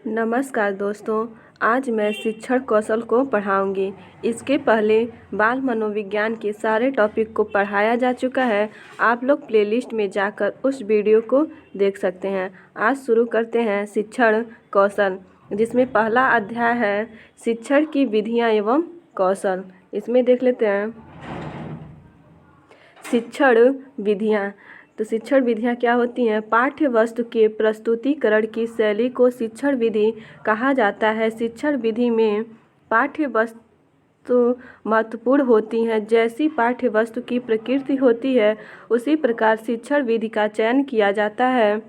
नमस्कार दोस्तों, आज मैं शिक्षण कौशल को पढ़ाऊंगी। इसके पहले बाल मनोविज्ञान के सारे टॉपिक को पढ़ाया जा चुका है। आप लोग प्लेलिस्ट में जाकर उस वीडियो को देख सकते हैं। आज शुरू करते हैं शिक्षण कौशल, जिसमें पहला अध्याय है शिक्षण की विधियां एवं कौशल। इसमें देख लेते हैं शिक्षण विधियां। तो शिक्षण विधियां क्या होती हैं? पाठ्य वस्तु के प्रस्तुतिकरण की शैली को शिक्षण विधि कहा जाता है। शिक्षण विधि में पाठ्य वस्तु महत्वपूर्ण होती हैं। जैसी पाठ्य वस्तु की प्रकृति होती है, उसी प्रकार शिक्षण विधि का चयन किया जाता है।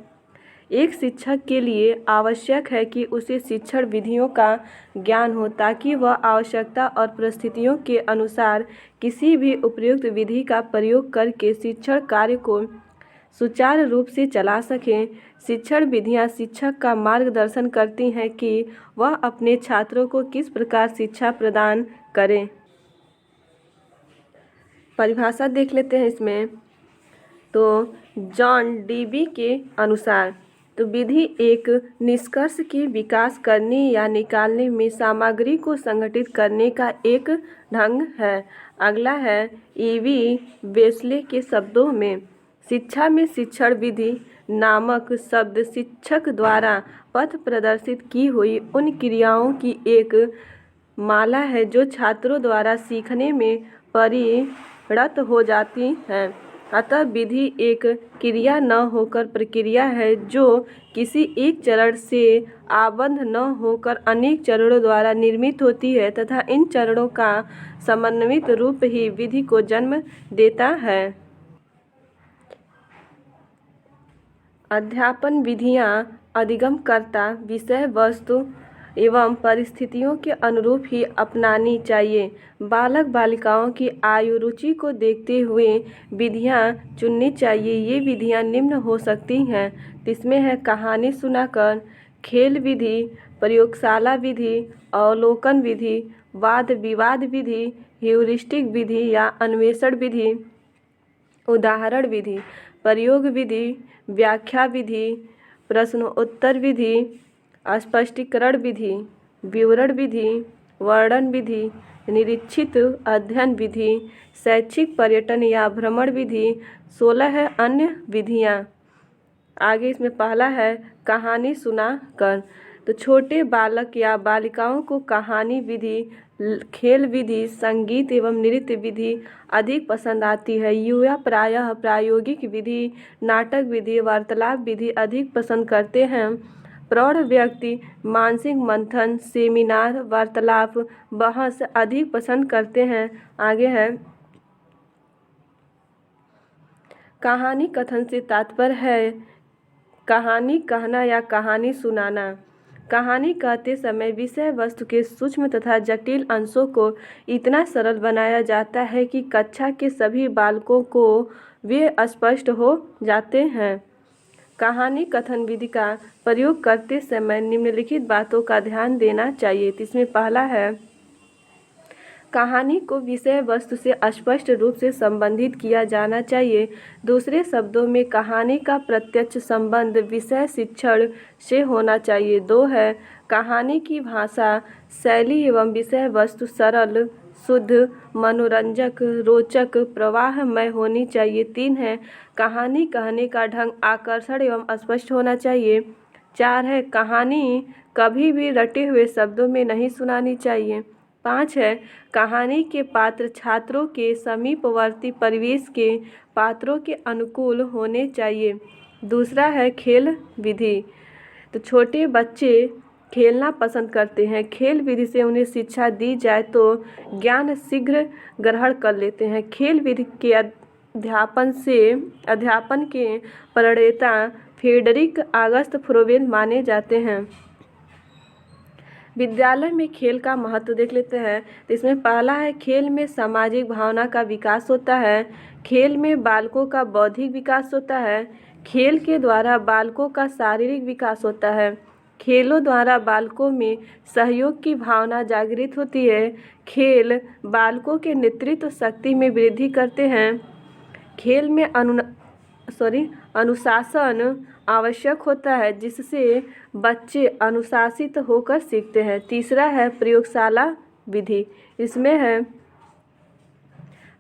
एक शिक्षक के लिए आवश्यक है कि उसे शिक्षण विधियों का ज्ञान हो, ताकि वह आवश्यकता और परिस्थितियों के अनुसार किसी भी उपयुक्त विधि का प्रयोग करके शिक्षण कार्य को सुचारू रूप से चला सकें। शिक्षण विधियां शिक्षक का मार्गदर्शन करती हैं कि वह अपने छात्रों को किस प्रकार शिक्षा प्रदान करें। परिभाषा देख लेते हैं इसमें। तो जॉन डीबी के अनुसार तो विधि एक निष्कर्ष के विकास करने या निकालने में सामग्री को संगठित करने का एक ढंग है। अगला है ईवी वेस्ले के शब्दों में, शिक्षा में शिक्षण विधि नामक शब्द शिक्षक द्वारा पथ प्रदर्शित की हुई उन क्रियाओं की एक माला है जो छात्रों द्वारा सीखने में परिणत हो जाती हैं। अतः विधि एक क्रिया न होकर प्रक्रिया है, जो किसी एक चरण से आबद्ध न होकर अनेक चरणों द्वारा निर्मित होती है तथा इन चरणों का समन्वित रूप ही विधि को जन्म देता है। अध्यापन विधियां अधिगमकर्ता विषय वस्तु एवं परिस्थितियों के अनुरूप ही अपनानी चाहिए। बालक बालिकाओं की आयु रुचि को देखते हुए विधियां चुननी चाहिए। ये विधियां निम्न हो सकती हैं। इसमें है कहानी सुनाकर, खेल विधि, प्रयोगशाला विधि, अवलोकन विधि, वाद विवाद विधि, ह्यूरिस्टिक विधि या अन्वेषण विधि, उदाहरण विधि, प्रयोग विधि, व्याख्या विधि, प्रश्नोत्तर विधि, स्पष्टीकरण विधि, विवरण विधि, वर्णन विधि, निरीक्षित अध्ययन विधि, शैक्षिक पर्यटन या भ्रमण विधि। 16 है अन्य विधियां। आगे इसमें पहला है कहानी सुना कर। तो छोटे बालक या बालिकाओं को कहानी विधि, खेल विधि, संगीत एवं नृत्य विधि अधिक पसंद आती है। युवा प्रायः प्रायोगिक विधि, नाटक विधि, वार्तालाप विधि अधिक पसंद करते हैं। प्रौढ़ व्यक्ति मानसिक मंथन, सेमिनार, वार्तालाप, बहस अधिक पसंद करते हैं। आगे है कहानी कथन से तात्पर्य है कहानी कहना या कहानी सुनाना। कहानी कहते समय विषय वस्तु के सूक्ष्म तथा जटिल अंशों को इतना सरल बनाया जाता है कि कक्षा के सभी बालकों को वे स्पष्ट हो जाते हैं। कहानी कथन विधि का प्रयोग करते समय निम्नलिखित बातों का ध्यान देना चाहिए। इसमें पहला है कहानी को विषय वस्तु से स्पष्ट रूप से संबंधित किया जाना चाहिए। दूसरे शब्दों में कहानी का प्रत्यक्ष संबंध विषय शिक्षण से होना चाहिए। 2 है कहानी की भाषा शैली एवं विषय वस्तु सरल, शुद्ध, मनोरंजक, रोचक, प्रवाहमय होनी चाहिए। 3 है कहानी कहने का ढंग आकर्षण एवं स्पष्ट होना चाहिए। 4 है कहानी कभी भी रटे हुए शब्दों में नहीं सुनानी चाहिए। 5 है कहानी के पात्र छात्रों के समीपवर्ती परिवेश के पात्रों के अनुकूल होने चाहिए। दूसरा है खेल विधि। तो छोटे बच्चे खेलना पसंद करते हैं। खेल विधि से उन्हें शिक्षा दी जाए तो ज्ञान शीघ्र ग्रहण कर लेते हैं। खेल विधि के अध्यापन के प्रणेता फ्रेडरिक ऑगस्ट फ्रोबेल माने जाते हैं। विद्यालय में खेल का महत्व देख लेते हैं। तो इसमें पहला है खेल में सामाजिक भावना का विकास होता है। खेल में बालकों का बौद्धिक विकास होता है। खेल के द्वारा बालकों का शारीरिक विकास होता है। खेलों द्वारा बालकों में सहयोग की भावना जागृत होती है। खेल बालकों के नेतृत्व शक्ति में वृद्धि करते हैं। खेल में अनुशासन आवश्यक होता है, जिससे बच्चे अनुशासित होकर सीखते हैं। तीसरा है प्रयोगशाला विधि। इसमें है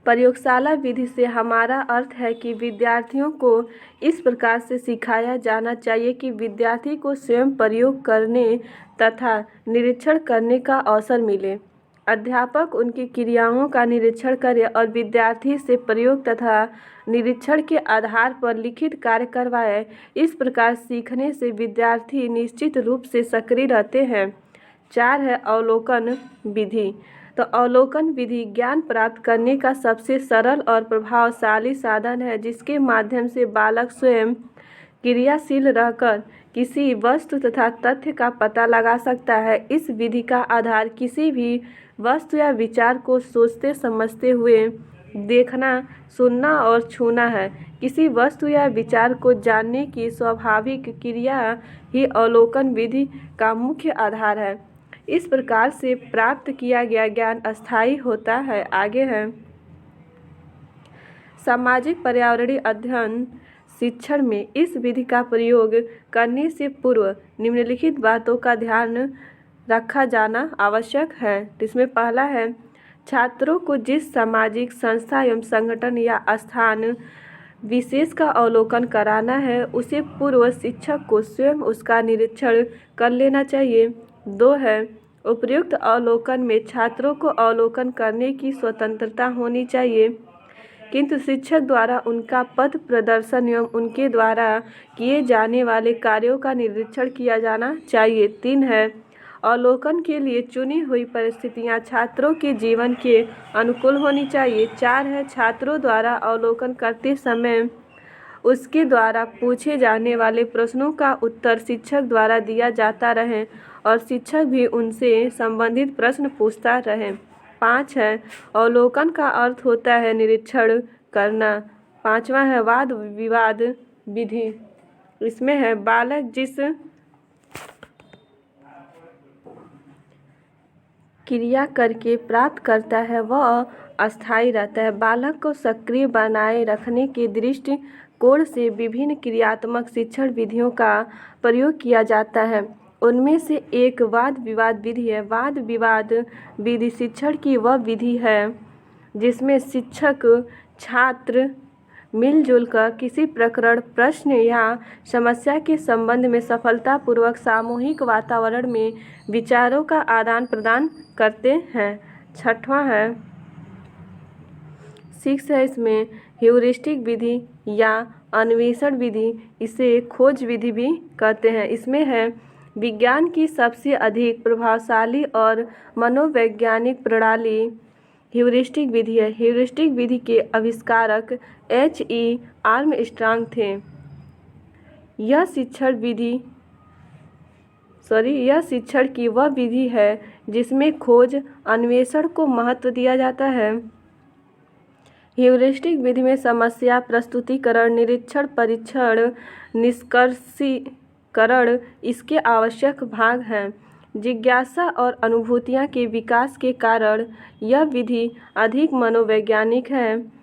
प्रयोगशाला विधि से हमारा अर्थ है कि विद्यार्थियों को इस प्रकार से सिखाया जाना चाहिए कि विद्यार्थी को स्वयं प्रयोग करने तथा निरीक्षण करने का अवसर मिले। अध्यापक उनकी क्रियाओं का निरीक्षण करे और विद्यार्थी से प्रयोग तथा निरीक्षण के आधार पर लिखित कार्य करवाए। इस प्रकार सीखने से विद्यार्थी निश्चित रूप से सक्रिय रहते हैं। 4 है अवलोकन विधि। तो अवलोकन विधि ज्ञान प्राप्त करने का सबसे सरल और प्रभावशाली साधन है, जिसके माध्यम से बालक स्वयं क्रियाशील रहकर किसी वस्तु तथा तथ्य का पता लगा सकता है। इस विधि का आधार किसी भी वस्तु या विचार को सोचते समझते हुए देखना, सुनना और छूना है। किसी वस्तु या विचार को जानने की स्वाभाविक क्रिया ही अवलोकन विधि का मुख्य आधार है। इस प्रकार से प्राप्त किया गया ज्ञान अस्थायी होता है। आगे है सामाजिक पर्यावरणीय अध्ययन शिक्षण में इस विधि का प्रयोग करने से पूर्व निम्नलिखित बातों का ध्यान रखा जाना आवश्यक है। इसमें पहला है छात्रों को जिस सामाजिक संस्था एवं संगठन या स्थान विशेष का अवलोकन कराना है, उसे पूर्व शिक्षक को स्वयं उसका निरीक्षण कर लेना चाहिए। 2 है उपर्युक्त अवलोकन में छात्रों को अवलोकन करने की स्वतंत्रता होनी चाहिए, किंतु शिक्षक द्वारा उनका पथ प्रदर्शन एवं उनके द्वारा किए जाने वाले कार्यों का निरीक्षण किया जाना चाहिए। 3 है अवलोकन के लिए चुनी हुई परिस्थितियां छात्रों के जीवन के अनुकूल होनी चाहिए। 4 है छात्रों द्वारा अवलोकन करते समय उसके द्वारा पूछे जाने वाले प्रश्नों का उत्तर शिक्षक द्वारा दिया जाता रहे और शिक्षक भी उनसे संबंधित प्रश्न पूछता रहे। 5 है अवलोकन का अर्थ होता है निरीक्षण करना। 5वां है वाद विवाद विधि। इसमें है बालक जिस क्रिया करके प्राप्त करता है वह अस्थायी रहता है। बालक को सक्रिय बनाए रखने के दृष्टिकोण से विभिन्न क्रियात्मक शिक्षण विधियों का प्रयोग किया जाता है। उनमें से एक वाद विवाद विधि है। वाद विवाद विधि शिक्षण की वह विधि है जिसमें शिक्षक छात्र मिलजुल कर किसी प्रकरण, प्रश्न या समस्या के संबंध में सफलतापूर्वक सामूहिक वातावरण में विचारों का आदान प्रदान करते हैं। 6वां है 6 है इसमें ह्यूरिस्टिक विधि या अन्वेषण विधि, इसे खोज विधि भी कहते हैं। इसमें है विज्ञान की सबसे अधिक प्रभावशाली और मनोवैज्ञानिक प्रणाली ह्यूरिस्टिक विधि है। ह्यूरिस्टिक विधि के आविष्कारक H.E. आर्मस्ट्रांग थे। यह शिक्षण की वह विधि है जिसमें खोज अन्वेषण को महत्व दिया जाता है। ह्यूरिस्टिक विधि में समस्या प्रस्तुतिकरण, निरीक्षण, परीक्षण, निष्कर्षीकरण इसके आवश्यक भाग हैं। जिज्ञासा और अनुभूतियाँ के विकास के कारण यह विधि अधिक मनोवैज्ञानिक है।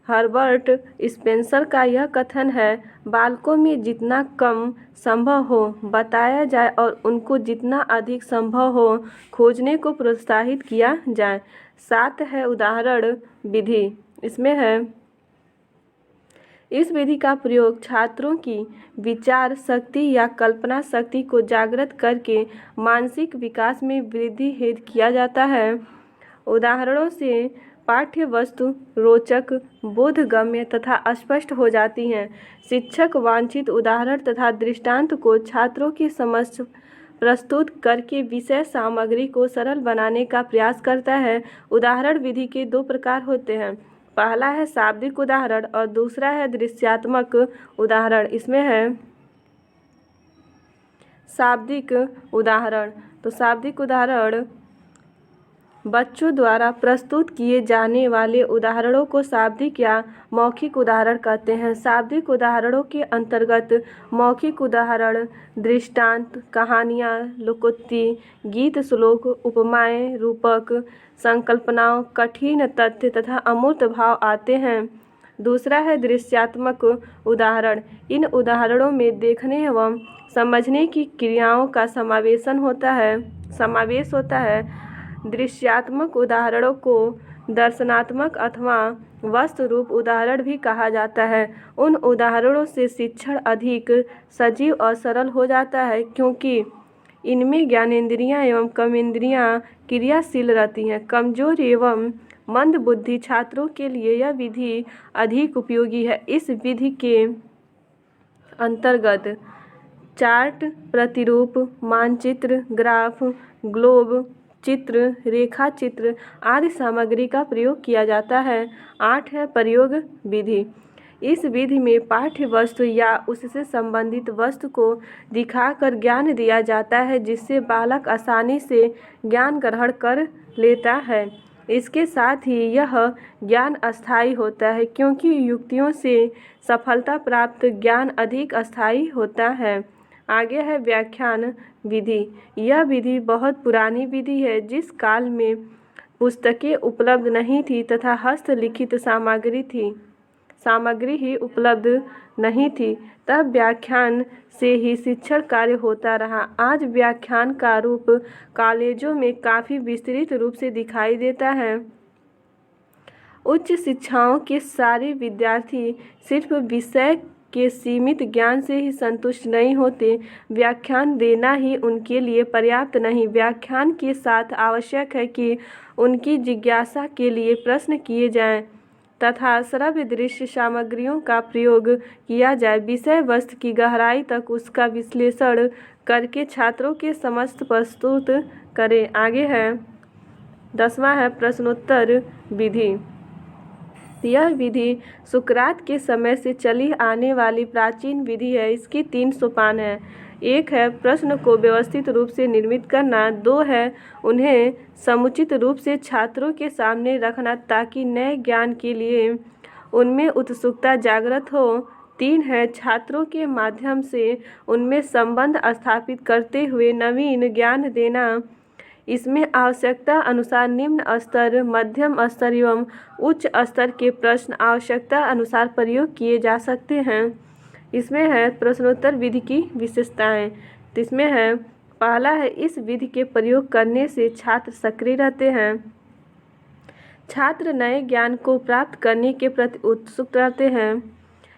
हर्बर्ट स्पेंसर का यह कथन है, बालकों में जितना कम संभव हो बताया जाए और उनको जितना अधिक संभव हो खोजने को प्रोत्साहित किया जाए। 7 है उदाहरण विधि। इसमें है इस विधि का प्रयोग छात्रों की विचार शक्ति या कल्पना शक्ति को जागृत करके मानसिक विकास में वृद्धि हेतु किया जाता है। उदाहरणों से पाठ्य वस्तु रोचक, बोधगम्य तथा स्पष्ट हो जाती हैं। शिक्षक वांछित उदाहरण तथा दृष्टांत को छात्रों के समक्ष प्रस्तुत करके विषय सामग्री को सरल बनाने का प्रयास करता है। उदाहरण विधि के 2 प्रकार होते हैं। पहला है शाब्दिक उदाहरण और दूसरा है दृश्यात्मक उदाहरण। इसमें है शाब्दिक उदाहरण। तो शाब्दिक उदाहरण बच्चों द्वारा प्रस्तुत किए जाने वाले उदाहरणों को शाब्दिक या मौखिक उदाहरण कहते हैं। शाब्दिक उदाहरणों के अंतर्गत मौखिक उदाहरण दृष्टांत, कहानियाँ, लोकोक्ति, गीत, श्लोक, उपमाएं, रूपक, संकल्पनाओं, कठिन तथ्य तथा अमूर्त भाव आते हैं। दूसरा है दृश्यात्मक उदाहरण। इन उदाहरणों में देखने एवं समझने की क्रियाओं का समावेश होता है। दृश्यात्मक उदाहरणों को दर्शनात्मक अथवा वस्तु रूप उदाहरण भी कहा जाता है। उन उदाहरणों से शिक्षण अधिक सजीव और सरल हो जाता है, क्योंकि इनमें ज्ञानेंद्रियां एवं कर्मेंद्रियां क्रियाशील रहती हैं। कमजोर एवं मंद बुद्धि छात्रों के लिए यह विधि अधिक उपयोगी है। इस विधि के अंतर्गत चार्ट, प्रतिरूप, मानचित्र, ग्राफ, ग्लोब चित्र, रेखा चित्र आदि सामग्री का प्रयोग किया जाता है। 8 है प्रयोग विधि। इस विधि में पाठ्य वस्तु या उससे संबंधित वस्तु को दिखाकर ज्ञान दिया जाता है, जिससे बालक आसानी से ज्ञान ग्रहण कर लेता है। इसके साथ ही यह ज्ञान अस्थायी होता है, क्योंकि युक्तियों से सफलता प्राप्त ज्ञान अधिक अस्थायी होता है। आगे है व्याख्यान विधि। यह विधि बहुत पुरानी विधि है। जिस काल में पुस्तकें उपलब्ध नहीं थी तथा हस्तलिखित सामग्री ही उपलब्ध नहीं थी, तब व्याख्यान से ही शिक्षण कार्य होता रहा। आज व्याख्यान का रूप कॉलेजों में काफ़ी विस्तृत रूप से दिखाई देता है। उच्च शिक्षाओं के सारे विद्यार्थी सिर्फ विषय के सीमित ज्ञान से ही संतुष्ट नहीं होते। व्याख्यान देना ही उनके लिए पर्याप्त नहीं। व्याख्यान के साथ आवश्यक है कि उनकी जिज्ञासा के लिए प्रश्न किए जाएं तथा श्रव्य दृश्य सामग्रियों का प्रयोग किया जाए। विषय वस्तु की गहराई तक उसका विश्लेषण करके छात्रों के समक्ष प्रस्तुत करें। आगे है 10वां है प्रश्नोत्तर विधि। यह विधि सुकरात के समय से चली आने वाली प्राचीन विधि है। इसकी 3 सोपान है। 1 है प्रश्न को व्यवस्थित रूप से निर्मित करना। 2 है उन्हें समुचित रूप से छात्रों के सामने रखना, ताकि नए ज्ञान के लिए उनमें उत्सुकता जागृत हो। 3 है छात्रों के माध्यम से उनमें संबंध स्थापित करते हुए नवीन ज्ञान देना। इसमें आवश्यकता अनुसार निम्न स्तर, मध्यम स्तर एवं उच्च स्तर के प्रश्न आवश्यकता अनुसार प्रयोग किए जा सकते हैं। इसमें है प्रश्नोत्तर विधि की विशेषताएं। तो इसमें है पहला है इस विधि के प्रयोग करने से छात्र सक्रिय रहते हैं। छात्र नए ज्ञान को प्राप्त करने के प्रति उत्सुक रहते हैं।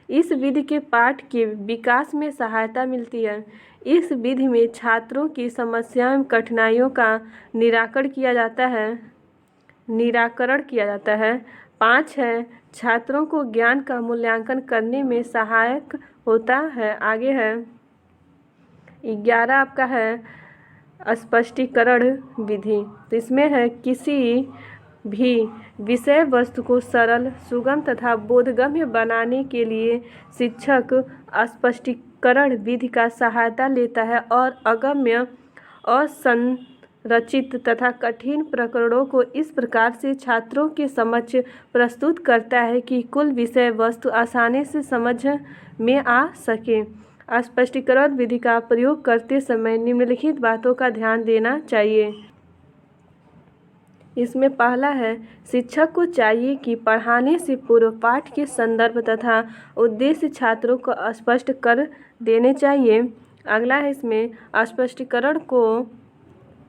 इस विधि के पाठ के विकास में सहायता मिलती है। इस विधि में छात्रों की समस्याओं एवं कठिनाइयों का निराकरण किया जाता है। 5 है छात्रों को ज्ञान का मूल्यांकन करने में सहायक होता है। आगे है 11 आपका है स्पष्टीकरण विधि। तो इसमें है किसी भी विषय वस्तु को सरल, सुगम तथा बोधगम्य बनाने के लिए शिक्षक स्पष्टीकरण विधि का सहायता लेता है और अगम्य, असंरचित तथा कठिन प्रकरणों को इस प्रकार से छात्रों के समक्ष प्रस्तुत करता है कि कुल विषय वस्तु आसानी से समझ में आ सके। स्पष्टीकरण विधि का प्रयोग करते समय निम्नलिखित बातों का ध्यान देना चाहिए। इसमें पहला है शिक्षक को चाहिए कि पढ़ाने से पूर्व पाठ के संदर्भ तथा उद्देश्य छात्रों को स्पष्ट कर देने चाहिए। अगला है इसमें स्पष्टीकरण को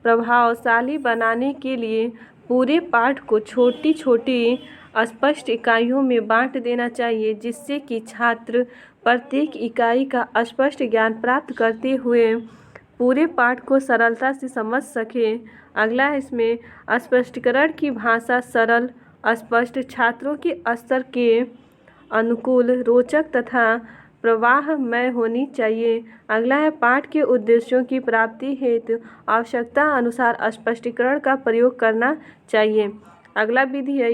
प्रभावशाली बनाने के लिए पूरे पाठ को छोटी छोटी स्पष्ट इकाइयों में बांट देना चाहिए, जिससे कि छात्र प्रत्येक इकाई का स्पष्ट ज्ञान प्राप्त करते हुए पूरे पाठ को सरलता से समझ सके। अगला है इसमें स्पष्टीकरण की भाषा सरल, स्पष्ट, छात्रों के स्तर के अनुकूल, रोचक तथा प्रवाहमय होनी चाहिए। अगला है पाठ के उद्देश्यों की प्राप्ति हेतु आवश्यकता अनुसार स्पष्टीकरण का प्रयोग करना चाहिए। अगला विधि है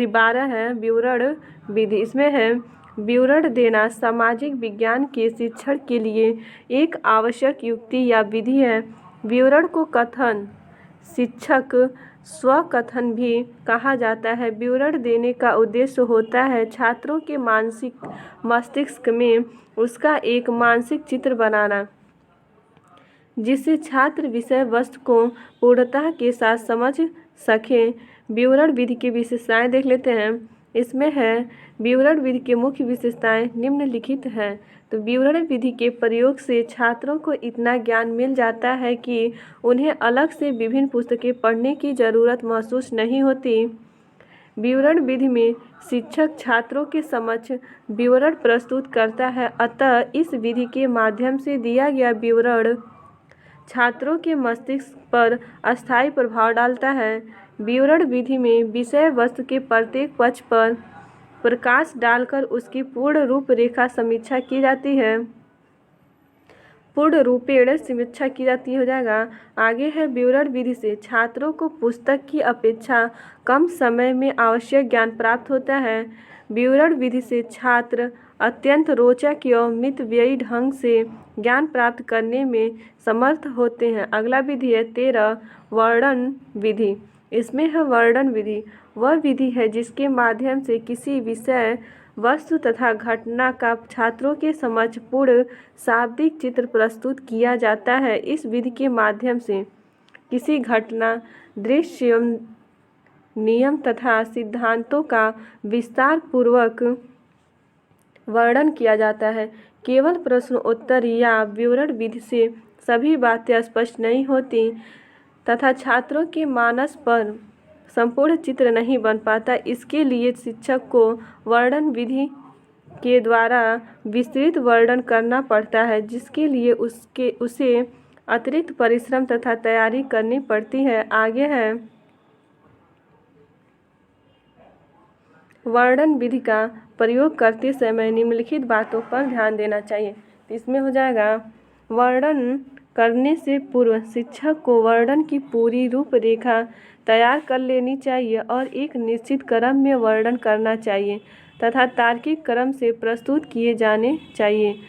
12 है विवरण विधि। इसमें है विवरण देना सामाजिक विज्ञान के शिक्षण के लिए एक आवश्यक युक्ति या विधि है। विवरण को कथन, शिक्षक स्वकथन भी कहा जाता है। विवरण देने का उद्देश्य होता है छात्रों के मस्तिष्क में उसका एक मानसिक चित्र बनाना, जिससे छात्र विषय वस्तु को पूर्णता के साथ समझ सकें। विवरण विधि की विशेषताएं देख लेते हैं। इसमें है विवरण विधि की मुख्य विशेषताएं निम्नलिखित हैं। तो विवरण विधि के प्रयोग से छात्रों को इतना ज्ञान मिल जाता है कि उन्हें अलग से विभिन्न पुस्तकें पढ़ने की ज़रूरत महसूस नहीं होती। विवरण विधि में शिक्षक छात्रों के समक्ष विवरण प्रस्तुत करता है, अतः इस विधि के माध्यम से दिया गया विवरण छात्रों के मस्तिष्क पर अस्थायी प्रभाव डालता है। विवरण विधि में विषय वस्तु के प्रत्येक पक्ष पर प्रकाश डालकर उसकी पूर्ण रूपरेखा समीक्षा की जाती है, पूर्ण रूपेण समीक्षा की जाती हो जाएगा। आगे है विवरण विधि से छात्रों को पुस्तक की अपेक्षा कम समय में आवश्यक ज्ञान प्राप्त होता है। विवरण विधि से छात्र अत्यंत रोचक एवं मितव्ययी ढंग से ज्ञान प्राप्त करने में समर्थ होते हैं। अगला विधि है 13 वर्णन विधि। इसमें है वर्णन विधि वह विधि है जिसके माध्यम से किसी विषय वस्तु तथा घटना का छात्रों के समक्ष पूर्ण शाब्दिक चित्र प्रस्तुत किया जाता है। इस विधि के माध्यम से किसी घटना, दृश्य एवं नियम तथा सिद्धांतों का विस्तार पूर्वक वर्णन किया जाता है। केवल प्रश्न उत्तर या विवरण विधि से सभी बातें स्पष्ट नहीं होती तथा छात्रों के मानस पर संपूर्ण चित्र नहीं बन पाता। इसके लिए शिक्षक को वर्णन विधि के द्वारा विस्तृत वर्णन करना पड़ता है, जिसके लिए उसे अतिरिक्त परिश्रम तथा तैयारी करनी पड़ती है। आगे है वर्णन विधि का प्रयोग करते समय निम्नलिखित बातों पर ध्यान देना चाहिए। इसमें हो जाएगा वर्णन करने से पूर्व शिक्षक को वर्णन की पूरी रूपरेखा तैयार कर लेनी चाहिए और एक निश्चित क्रम में वर्णन करना चाहिए तथा तार्किक क्रम से प्रस्तुत किए जाने चाहिए।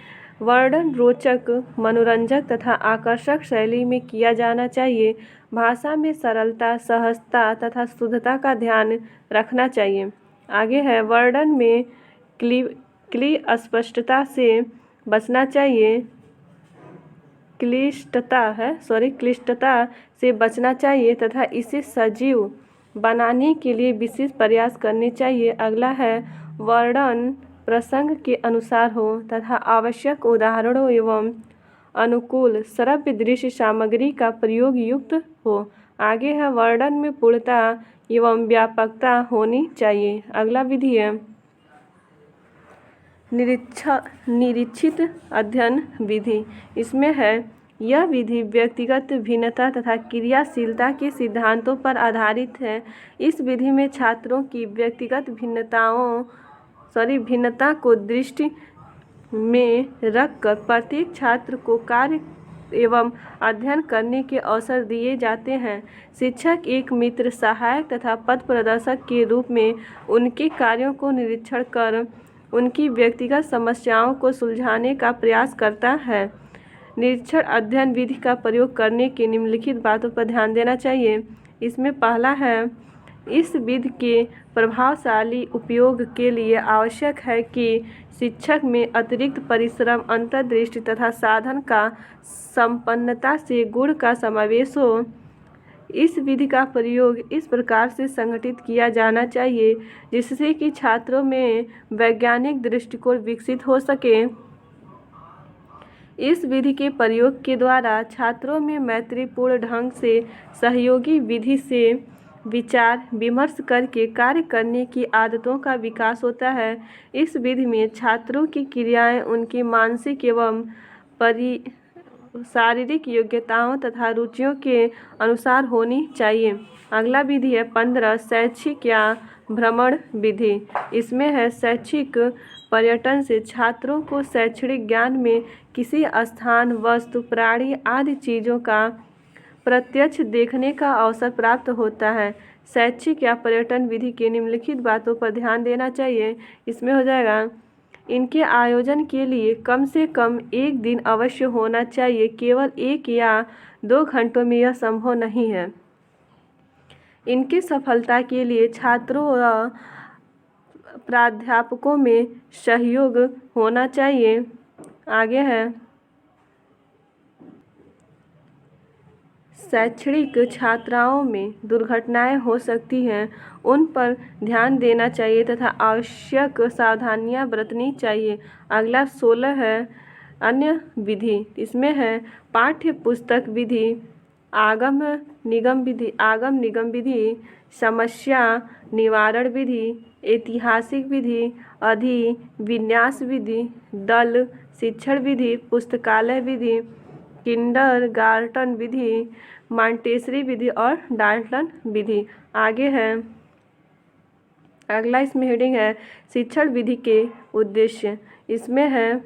वर्णन रोचक, मनोरंजक तथा आकर्षक शैली में किया जाना चाहिए। भाषा में सरलता, सहजता तथा शुद्धता का ध्यान रखना चाहिए। आगे है वर्णन में अस्पष्टता से बचना चाहिए, क्लिष्टता से बचना चाहिए तथा इसे सजीव बनाने के लिए विशेष प्रयास करने चाहिए। अगला है वर्णन प्रसंग के अनुसार हो तथा आवश्यक उदाहरणों एवं अनुकूल श्रव्य दृश्य सामग्री का प्रयोग युक्त हो। आगे है वर्णन में पूर्णता एवं व्यापकता होनी चाहिए। अगला विधि है निरीक्षित अध्ययन विधि। इसमें है यह विधि व्यक्तिगत भिन्नता तथा क्रियाशीलता के सिद्धांतों पर आधारित है। इस विधि में छात्रों की व्यक्तिगत भिन्नता को दृष्टि में रखकर प्रत्येक छात्र को कार्य एवं अध्ययन करने के अवसर दिए जाते हैं। शिक्षक एक मित्र, सहायक तथा पथ प्रदर्शक के रूप में उनके कार्यों को निरीक्षण कर उनकी व्यक्तिगत समस्याओं को सुलझाने का प्रयास करता है। निरीक्षण अध्ययन विधि का प्रयोग करने की निम्नलिखित बातों पर ध्यान देना चाहिए। इसमें पहला है इस विधि के प्रभावशाली उपयोग के लिए आवश्यक है कि शिक्षक में अतिरिक्त परिश्रम, अंतर्दृष्टि तथा साधन का संपन्नता से गुण का समावेश हो। इस विधि का प्रयोग इस प्रकार से संगठित किया जाना चाहिए जिससे कि छात्रों में वैज्ञानिक दृष्टिकोण विकसित हो सके। इस विधि के प्रयोग के द्वारा छात्रों में मैत्रीपूर्ण ढंग से सहयोगी विधि से विचार विमर्श करके कार्य करने की आदतों का विकास होता है। इस विधि में छात्रों की क्रियाएं उनकी मानसिक एवं शारीरिक योग्यताओं तथा रुचियों के अनुसार होनी चाहिए। अगला विधि है 15 शैक्षिक या भ्रमण विधि। इसमें है शैक्षिक पर्यटन से छात्रों को शैक्षणिक ज्ञान में किसी स्थान, वस्तु, प्राणी आदि चीज़ों का प्रत्यक्ष देखने का अवसर प्राप्त होता है। शैक्षिक या पर्यटन विधि की निम्नलिखित बातों पर ध्यान देना चाहिए। इसमें हो जाएगा इनके आयोजन के लिए कम से कम एक दिन अवश्य होना चाहिए। केवल 1 या 2 घंटों में यह संभव नहीं है। इनकी सफलता के लिए छात्रों व प्राध्यापकों में सहयोग होना चाहिए। आगे है शैक्षणिक छात्राओं में दुर्घटनाएं हो सकती हैं, उन पर ध्यान देना चाहिए तथा आवश्यक सावधानियां बरतनी चाहिए। अगला 16 है अन्य विधि। इसमें है पाठ्य पुस्तक विधि, आगम निगम विधि, समस्या निवारण विधि, ऐतिहासिक विधि, अधिविन्यास विधि, दल शिक्षण विधि, पुस्तकालय विधि, किंडरगार्टन विधि, मॉन्टेसरी विधि और डाल्टन विधि। आगे है अगला, इसमें हेडिंग है शिक्षण विधि के उद्देश्य। इसमें है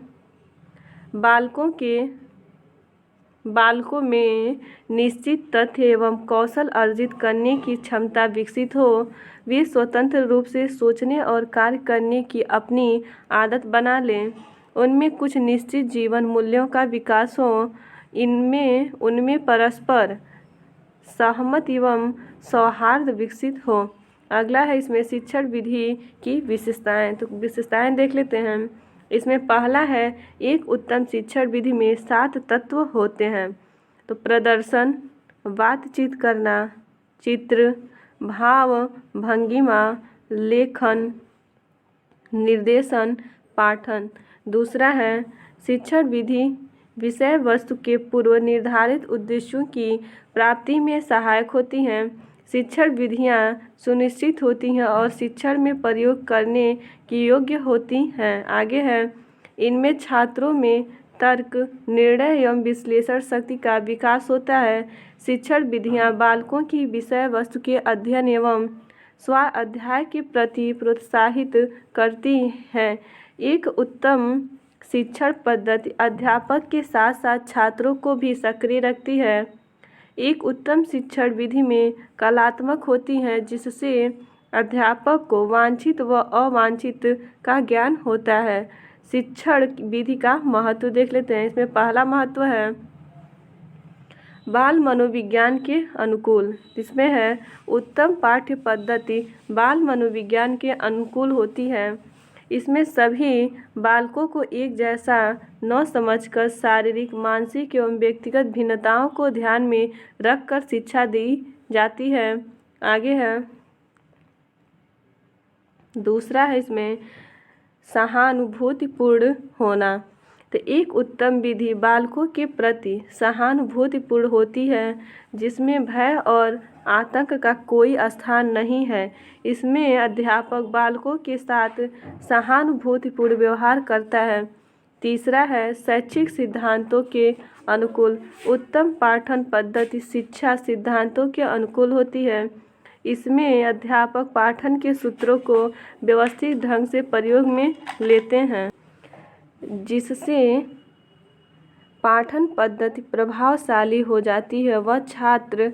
बालकों में निश्चित तथ्य एवं कौशल अर्जित करने की क्षमता विकसित हो, वे स्वतंत्र रूप से सोचने और कार्य करने की अपनी आदत बना लें, उनमें कुछ निश्चित जीवन मूल्यों का विकास हो, उनमें परस्पर सहमति एवं सौहार्द विकसित हो। अगला है इसमें शिक्षण विधि की विशेषताएं। तो विशेषताएं देख लेते हैं। इसमें पहला है एक उत्तम शिक्षण विधि में 7 तत्व होते हैं। तो प्रदर्शन, बातचीत करना, चित्र, भाव भंगिमा, लेखन, निर्देशन, पाठन। दूसरा है शिक्षण विधि विषय वस्तु के पूर्व निर्धारित उद्देश्यों की प्राप्ति में सहायक होती हैं। शिक्षण विधियाँ सुनिश्चित होती हैं और शिक्षण में प्रयोग करने की योग्य होती हैं। आगे है इनमें छात्रों में तर्क, निर्णय एवं विश्लेषण शक्ति का विकास होता है। शिक्षण विधियाँ बालकों की विषय वस्तु के अध्ययन एवं स्वाध्याय के प्रति प्रोत्साहित करती हैं। एक उत्तम शिक्षण पद्धति अध्यापक के साथ साथ छात्रों को भी सक्रिय रखती है। एक उत्तम शिक्षण विधि में कलात्मक होती है, जिससे अध्यापक को वांछित व अवांछित का ज्ञान होता है। शिक्षण विधि का महत्व देख लेते हैं। इसमें पहला महत्व है बाल मनोविज्ञान के अनुकूल। इसमें है उत्तम पाठ्य पद्धति बाल मनोविज्ञान के अनुकूल होती है। इसमें सभी बालकों को एक जैसा न समझकर शारीरिक, मानसिक एवं व्यक्तिगत भिन्नताओं को ध्यान में रखकर शिक्षा दी जाती है। आगे है दूसरा है इसमें सहानुभूतिपूर्ण होना। तो एक उत्तम विधि बालकों के प्रति सहानुभूतिपूर्ण होती है, जिसमें भय और आतंक का कोई स्थान नहीं है। इसमें अध्यापक बालकों के साथ सहानुभूतिपूर्ण व्यवहार करता है। तीसरा है शैक्षिक सिद्धांतों के अनुकूल। उत्तम पाठन पद्धति शिक्षा सिद्धांतों के अनुकूल होती है। इसमें अध्यापक पाठन के सूत्रों को व्यवस्थित ढंग से प्रयोग में लेते हैं, जिससे पाठन पद्धति प्रभावशाली हो जाती है। वह छात्र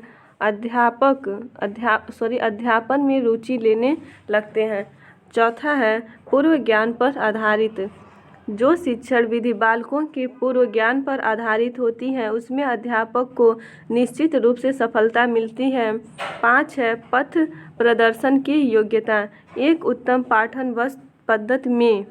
अध्यापन में रुचि लेने लगते हैं। चौथा है पूर्व ज्ञान पर आधारित। जो शिक्षण विधि बालकों के पूर्व ज्ञान पर आधारित होती है, उसमें अध्यापक को निश्चित रूप से सफलता मिलती है। 5 है पथ प्रदर्शन की योग्यता। एक उत्तम पाठन पद्धति में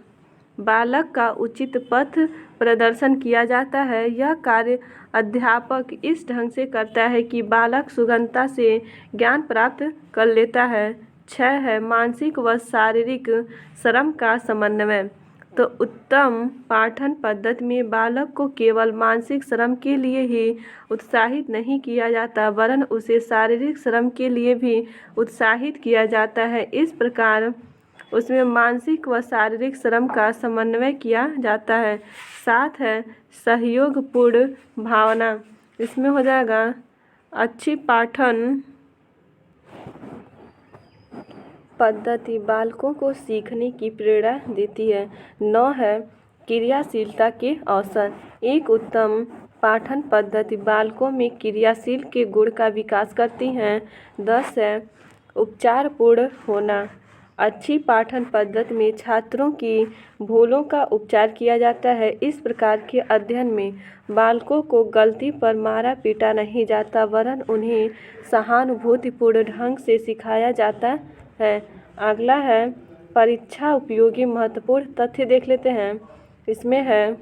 बालक का उचित पथ प्रदर्शन किया जाता है। यह कार्य अध्यापक इस ढंग से करता है कि बालक सुगमता से ज्ञान प्राप्त कर लेता है। 6 है मानसिक व शारीरिक श्रम का समन्वय। तो उत्तम पाठन पद्धति में बालक को केवल मानसिक श्रम के लिए ही उत्साहित नहीं किया जाता, वरन उसे शारीरिक श्रम के लिए भी उत्साहित किया जाता है। इस प्रकार उसमें मानसिक व शारीरिक श्रम का समन्वय किया जाता है। 7 है सहयोगपूर्ण भावना। इसमें हो जाएगा अच्छी पाठन पद्धति बालकों को सीखने की प्रेरणा देती है। 9 है क्रियाशीलता के अवसर। एक उत्तम पाठन पद्धति बालकों में क्रियाशील के गुण का विकास करती हैं। 10 है उपचारपूर्ण होना। अच्छी पाठन पद्धति में छात्रों की भूलों का उपचार किया जाता है। इस प्रकार के अध्ययन में बालकों को गलती पर मारा पीटा नहीं जाता, वरन उन्हें सहानुभूतिपूर्ण ढंग से सिखाया जाता है। अगला है परीक्षा उपयोगी महत्वपूर्ण तथ्य देख लेते हैं। इसमें है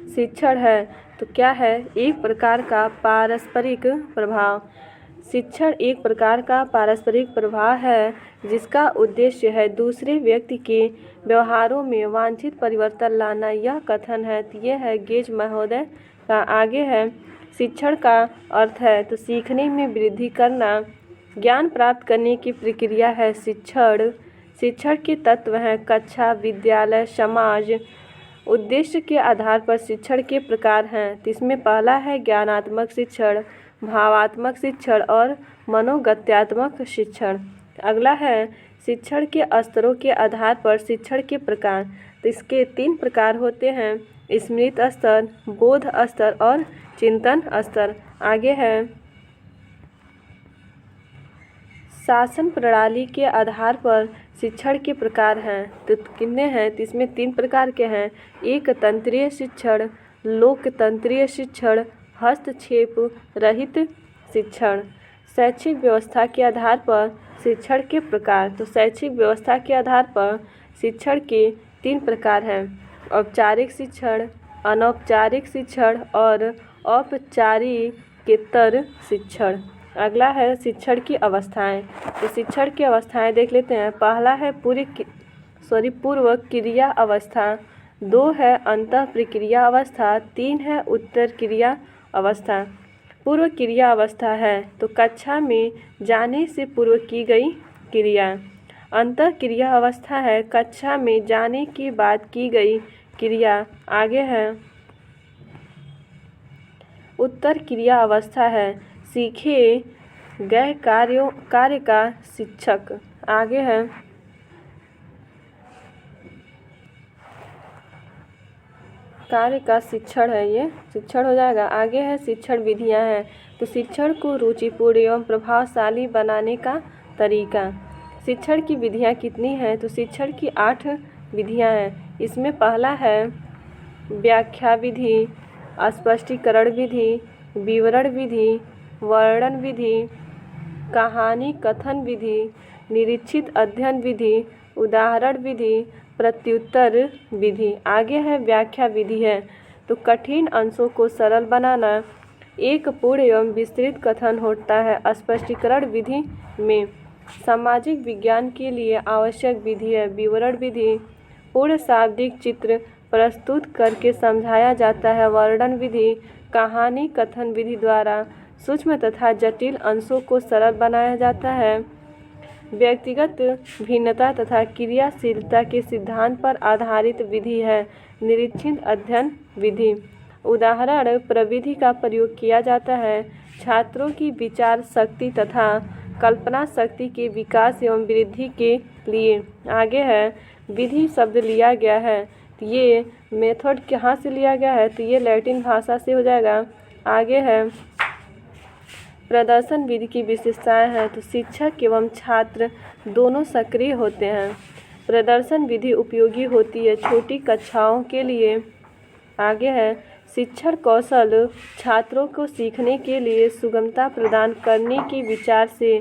शिक्षण है तो क्या है? एक प्रकार का पारस्परिक प्रभाव। शिक्षण एक प्रकार का पारस्परिक प्रभाव है जिसका उद्देश्य है दूसरे व्यक्ति के व्यवहारों में वांछित परिवर्तन लाना। यह कथन है तो ये है गेज महोदय का। आगे है शिक्षण का अर्थ है तो सीखने में वृद्धि करना, ज्ञान प्राप्त करने की प्रक्रिया है शिक्षण। शिक्षण के तत्व हैं कक्षा, विद्यालय, समाज। उद्देश्य के आधार पर शिक्षण के प्रकार हैं तो इसमें पहला है ज्ञानात्मक शिक्षण, भावात्मक शिक्षण और मनोगत्यात्मक शिक्षण। अगला है शिक्षण के स्तरों के आधार पर शिक्षण के प्रकार। तो इसके 3 प्रकार होते हैं, स्मृति स्तर, बोध स्तर और चिंतन स्तर। आगे है शासन प्रणाली के आधार पर शिक्षण के प्रकार हैं तो कितने हैं? तो इसमें 3 प्रकार के हैं, एक तंत्रीय शिक्षण, लोकतंत्रीय शिक्षण, हस्तक्षेप रहित शिक्षण। शैक्षिक व्यवस्था के आधार पर शिक्षण के प्रकार। तो शैक्षिक व्यवस्था के आधार पर शिक्षण के 3 प्रकार हैं, औपचारिक शिक्षण, अनौपचारिक शिक्षण और औपचारिकेतर शिक्षण। अगला है शिक्षण की अवस्थाएं। तो शिक्षण की अवस्थाएं देख लेते हैं। पहला है पूर्व क्रिया अवस्था, 2 है अंतः प्रक्रिया अवस्था, 3 है उत्तर क्रिया अवस्था। पूर्व क्रिया अवस्था है तो कक्षा में जाने से पूर्व की गई क्रिया। अंतः क्रिया अवस्था है कक्षा में जाने के बाद की गई क्रिया। आगे है उत्तर क्रिया अवस्था है सीखे गए कार्य का शिक्षक। आगे है कार्य का शिक्षण है, ये शिक्षण हो जाएगा। आगे है शिक्षण विधियां हैं तो शिक्षण को रुचिपूर्ण एवं प्रभावशाली बनाने का तरीका। शिक्षण की विधियां कितनी हैं? तो शिक्षण की 8 विधियां हैं। इसमें पहला है व्याख्या विधि, स्पष्टीकरण विधि, विवरण विधि, वर्णन विधि, कहानी कथन विधि, निरीक्षित अध्ययन विधि, उदाहरण विधि, प्रत्युत्तर विधि। आगे है व्याख्या विधि है तो कठिन अंशों को सरल बनाना, एक पूर्ण एवं विस्तृत कथन होता है। स्पष्टीकरण विधि में सामाजिक विज्ञान के लिए आवश्यक विधि है। विवरण विधि पूर्ण शाब्दिक चित्र प्रस्तुत करके समझाया जाता है। वर्णन विधि कहानी कथन विधि द्वारा सूक्ष्म तथा जटिल अंशों को सरल बनाया जाता है। व्यक्तिगत भिन्नता तथा क्रियाशीलता के सिद्धांत पर आधारित विधि है। निरीक्षित अध्ययन विधि उदाहरण प्रविधि का प्रयोग किया जाता है। छात्रों की विचार शक्ति तथा कल्पना शक्ति के विकास एवं वृद्धि के लिए। आगे है विधि शब्द लिया गया है तो ये मेथड कहाँ से लिया गया है? तो ये लैटिन भाषा से हो जाएगा। आगे है प्रदर्शन विधि की विशेषताएं हैं तो शिक्षक एवं छात्र दोनों सक्रिय होते हैं। प्रदर्शन विधि उपयोगी होती है छोटी कक्षाओं के लिए। आगे है शिक्षण कौशल छात्रों को सीखने के लिए सुगमता प्रदान करने के विचार से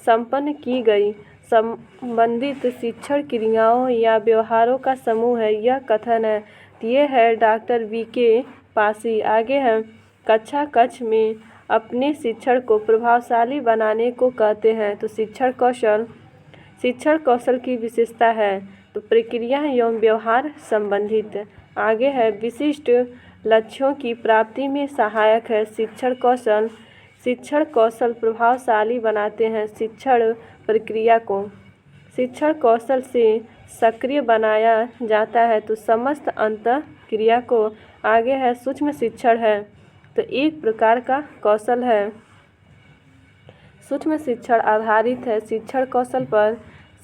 संपन्न की गई संबंधित शिक्षण क्रियाओं या व्यवहारों का समूह है। यह कथन है ये है डॉक्टर वी.के. पासी। आगे है कक्ष में अपने शिक्षण को प्रभावशाली बनाने को कहते हैं तो शिक्षण कौशल की विशेषता है तो प्रक्रिया एवं व्यवहार संबंधित। आगे है विशिष्ट लक्ष्यों की प्राप्ति में सहायक है शिक्षण कौशल प्रभावशाली बनाते हैं शिक्षण प्रक्रिया को। शिक्षण कौशल से सक्रिय बनाया जाता है तो समस्त अंतः क्रिया को। आगे है सूक्ष्म शिक्षण है तो एक प्रकार का कौशल है। सूक्ष्म शिक्षण आधारित है शिक्षण कौशल पर।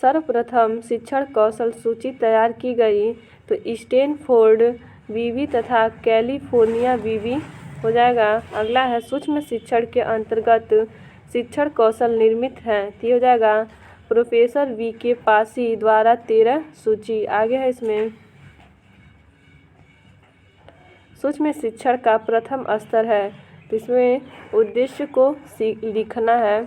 सर्वप्रथम शिक्षण कौशल सूची तैयार की गई तो स्टैनफोर्ड वीवी तथा कैलिफोर्निया वीवी हो जाएगा। अगला है सूक्ष्म शिक्षण के अंतर्गत शिक्षण कौशल निर्मित है तो हो जाएगा प्रोफेसर वी.के. पासी द्वारा 13 सूची। आगे है इसमें सूक्ष्म शिक्षण का प्रथम स्तर है तो इसमें उद्देश्य को लिखना है।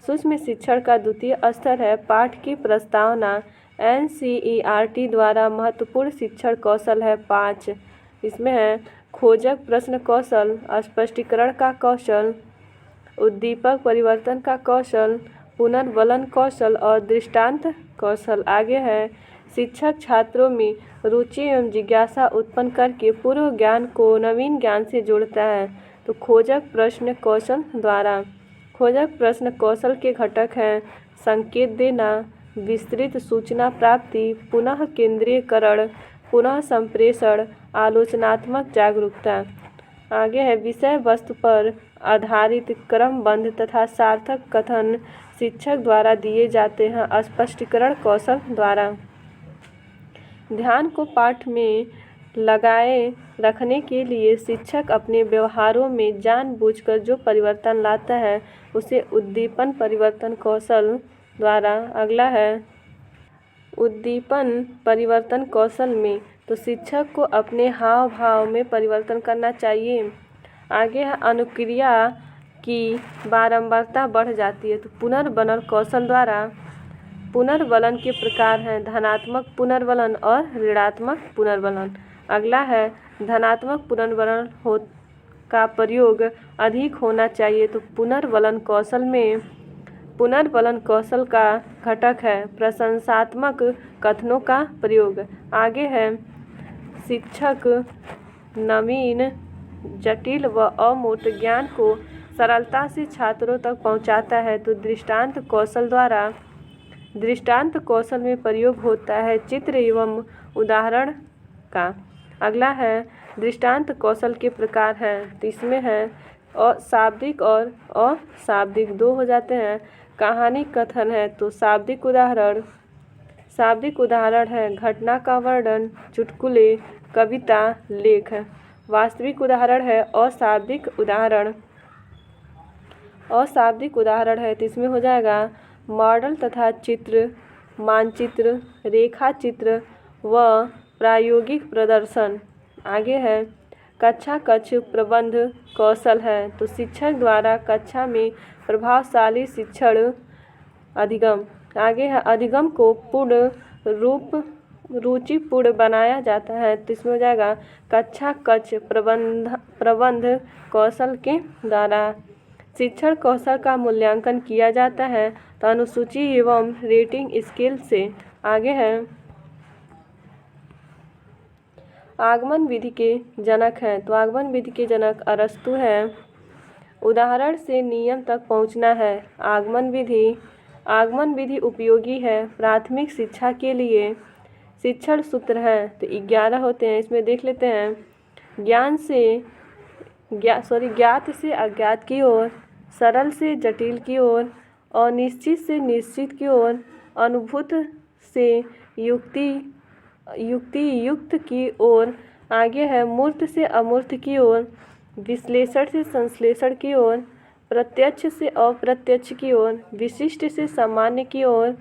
सूक्ष्म शिक्षण का द्वितीय स्तर है पाठ की प्रस्तावना। NCERT द्वारा महत्वपूर्ण शिक्षण कौशल है 5। इसमें है खोजक प्रश्न कौशल, स्पष्टीकरण का कौशल, उद्दीपक परिवर्तन का कौशल, पुनर्वलन कौशल और दृष्टांत कौशल। आगे है शिक्षक छात्रों में रुचि एवं जिज्ञासा उत्पन्न करके पूर्व ज्ञान को नवीन ज्ञान से जोड़ता है। तो खोजक प्रश्न कौशल द्वारा, खोजक प्रश्न कौशल के घटक हैं संकेत देना, विस्तृत सूचना प्राप्ति, पुनः केंद्रीयकरण, पुनः संप्रेषण, आलोचनात्मक जागरूकता। आगे है विषय वस्तु पर आधारित क्रमबद्ध तथा सार्थक कथन शिक्षक द्वारा दिए जाते हैं स्पष्टीकरण कौशल द्वारा। ध्यान को पाठ में लगाए रखने के लिए शिक्षक अपने व्यवहारों में जानबूझकर जो परिवर्तन लाता है उसे उद्दीपन परिवर्तन कौशल द्वारा। अगला है उद्दीपन परिवर्तन कौशल में तो शिक्षक को अपने हाव भाव में परिवर्तन करना चाहिए। आगे है अनुक्रिया की बारंबारता बढ़ जाती है तो पुनर्वलन कौशल द्वारा। पुनर्वलन के प्रकार हैं धनात्मक पुनर्वलन और ऋणात्मक पुनर्वलन। अगला है धनात्मक पुनर्वलन का प्रयोग अधिक होना चाहिए तो पुनर्वलन कौशल में पुनर्वलन कौशल का घटक है प्रशंसात्मक कथनों का प्रयोग। आगे है शिक्षक नवीन जटिल व अमूर्त ज्ञान को सरलता से छात्रों तक पहुंचाता है तो दृष्टांत कौशल द्वारा। दृष्टांत कौशल में प्रयोग होता है चित्र एवं उदाहरण का। अगला है दृष्टांत कौशल के प्रकार हैं तो इसमें है शाब्दिक और अशाब्दिक दो हो जाते हैं। कहानी कथन है तो शाब्दिक उदाहरण है घटना का वर्णन, चुटकुले, कविता, लेख। वास्तविक उदाहरण है अशाब्दिक उदाहरण है तो इसमें हो जाएगा मॉडल तथा चित्र, मानचित्र, रेखा चित्र व प्रायोगिक प्रदर्शन। आगे है कक्षा कक्ष प्रबंध कौशल है तो शिक्षक द्वारा कक्षा में प्रभावशाली शिक्षण अधिगम। आगे है अधिगम को पूर्ण रूप रुचिपूर्ण बनाया जाता है तो इसमें हो जाएगा कक्षा कक्ष प्रबंध कौशल के द्वारा। शिक्षण कौशल का मूल्यांकन किया जाता है तो अनुसूची एवं रेटिंग स्केल से। आगे है आगमन विधि के जनक हैं तो आगमन विधि के जनक अरस्तु हैं। उदाहरण से नियम तक पहुंचना है आगमन विधि उपयोगी है प्राथमिक शिक्षा के लिए। शिक्षण सूत्र हैं तो 11 होते हैं, इसमें देख लेते हैं ज्ञात से अज्ञात की ओर, सरल से जटिल की ओर, अनिश्चित से निश्चित की ओर, अनुभूत से युक्ति की ओर। आगे है मूर्त से अमूर्त की ओर, विश्लेषण से संश्लेषण की ओर, प्रत्यक्ष से अप्रत्यक्ष की ओर, विशिष्ट से सामान्य की ओर,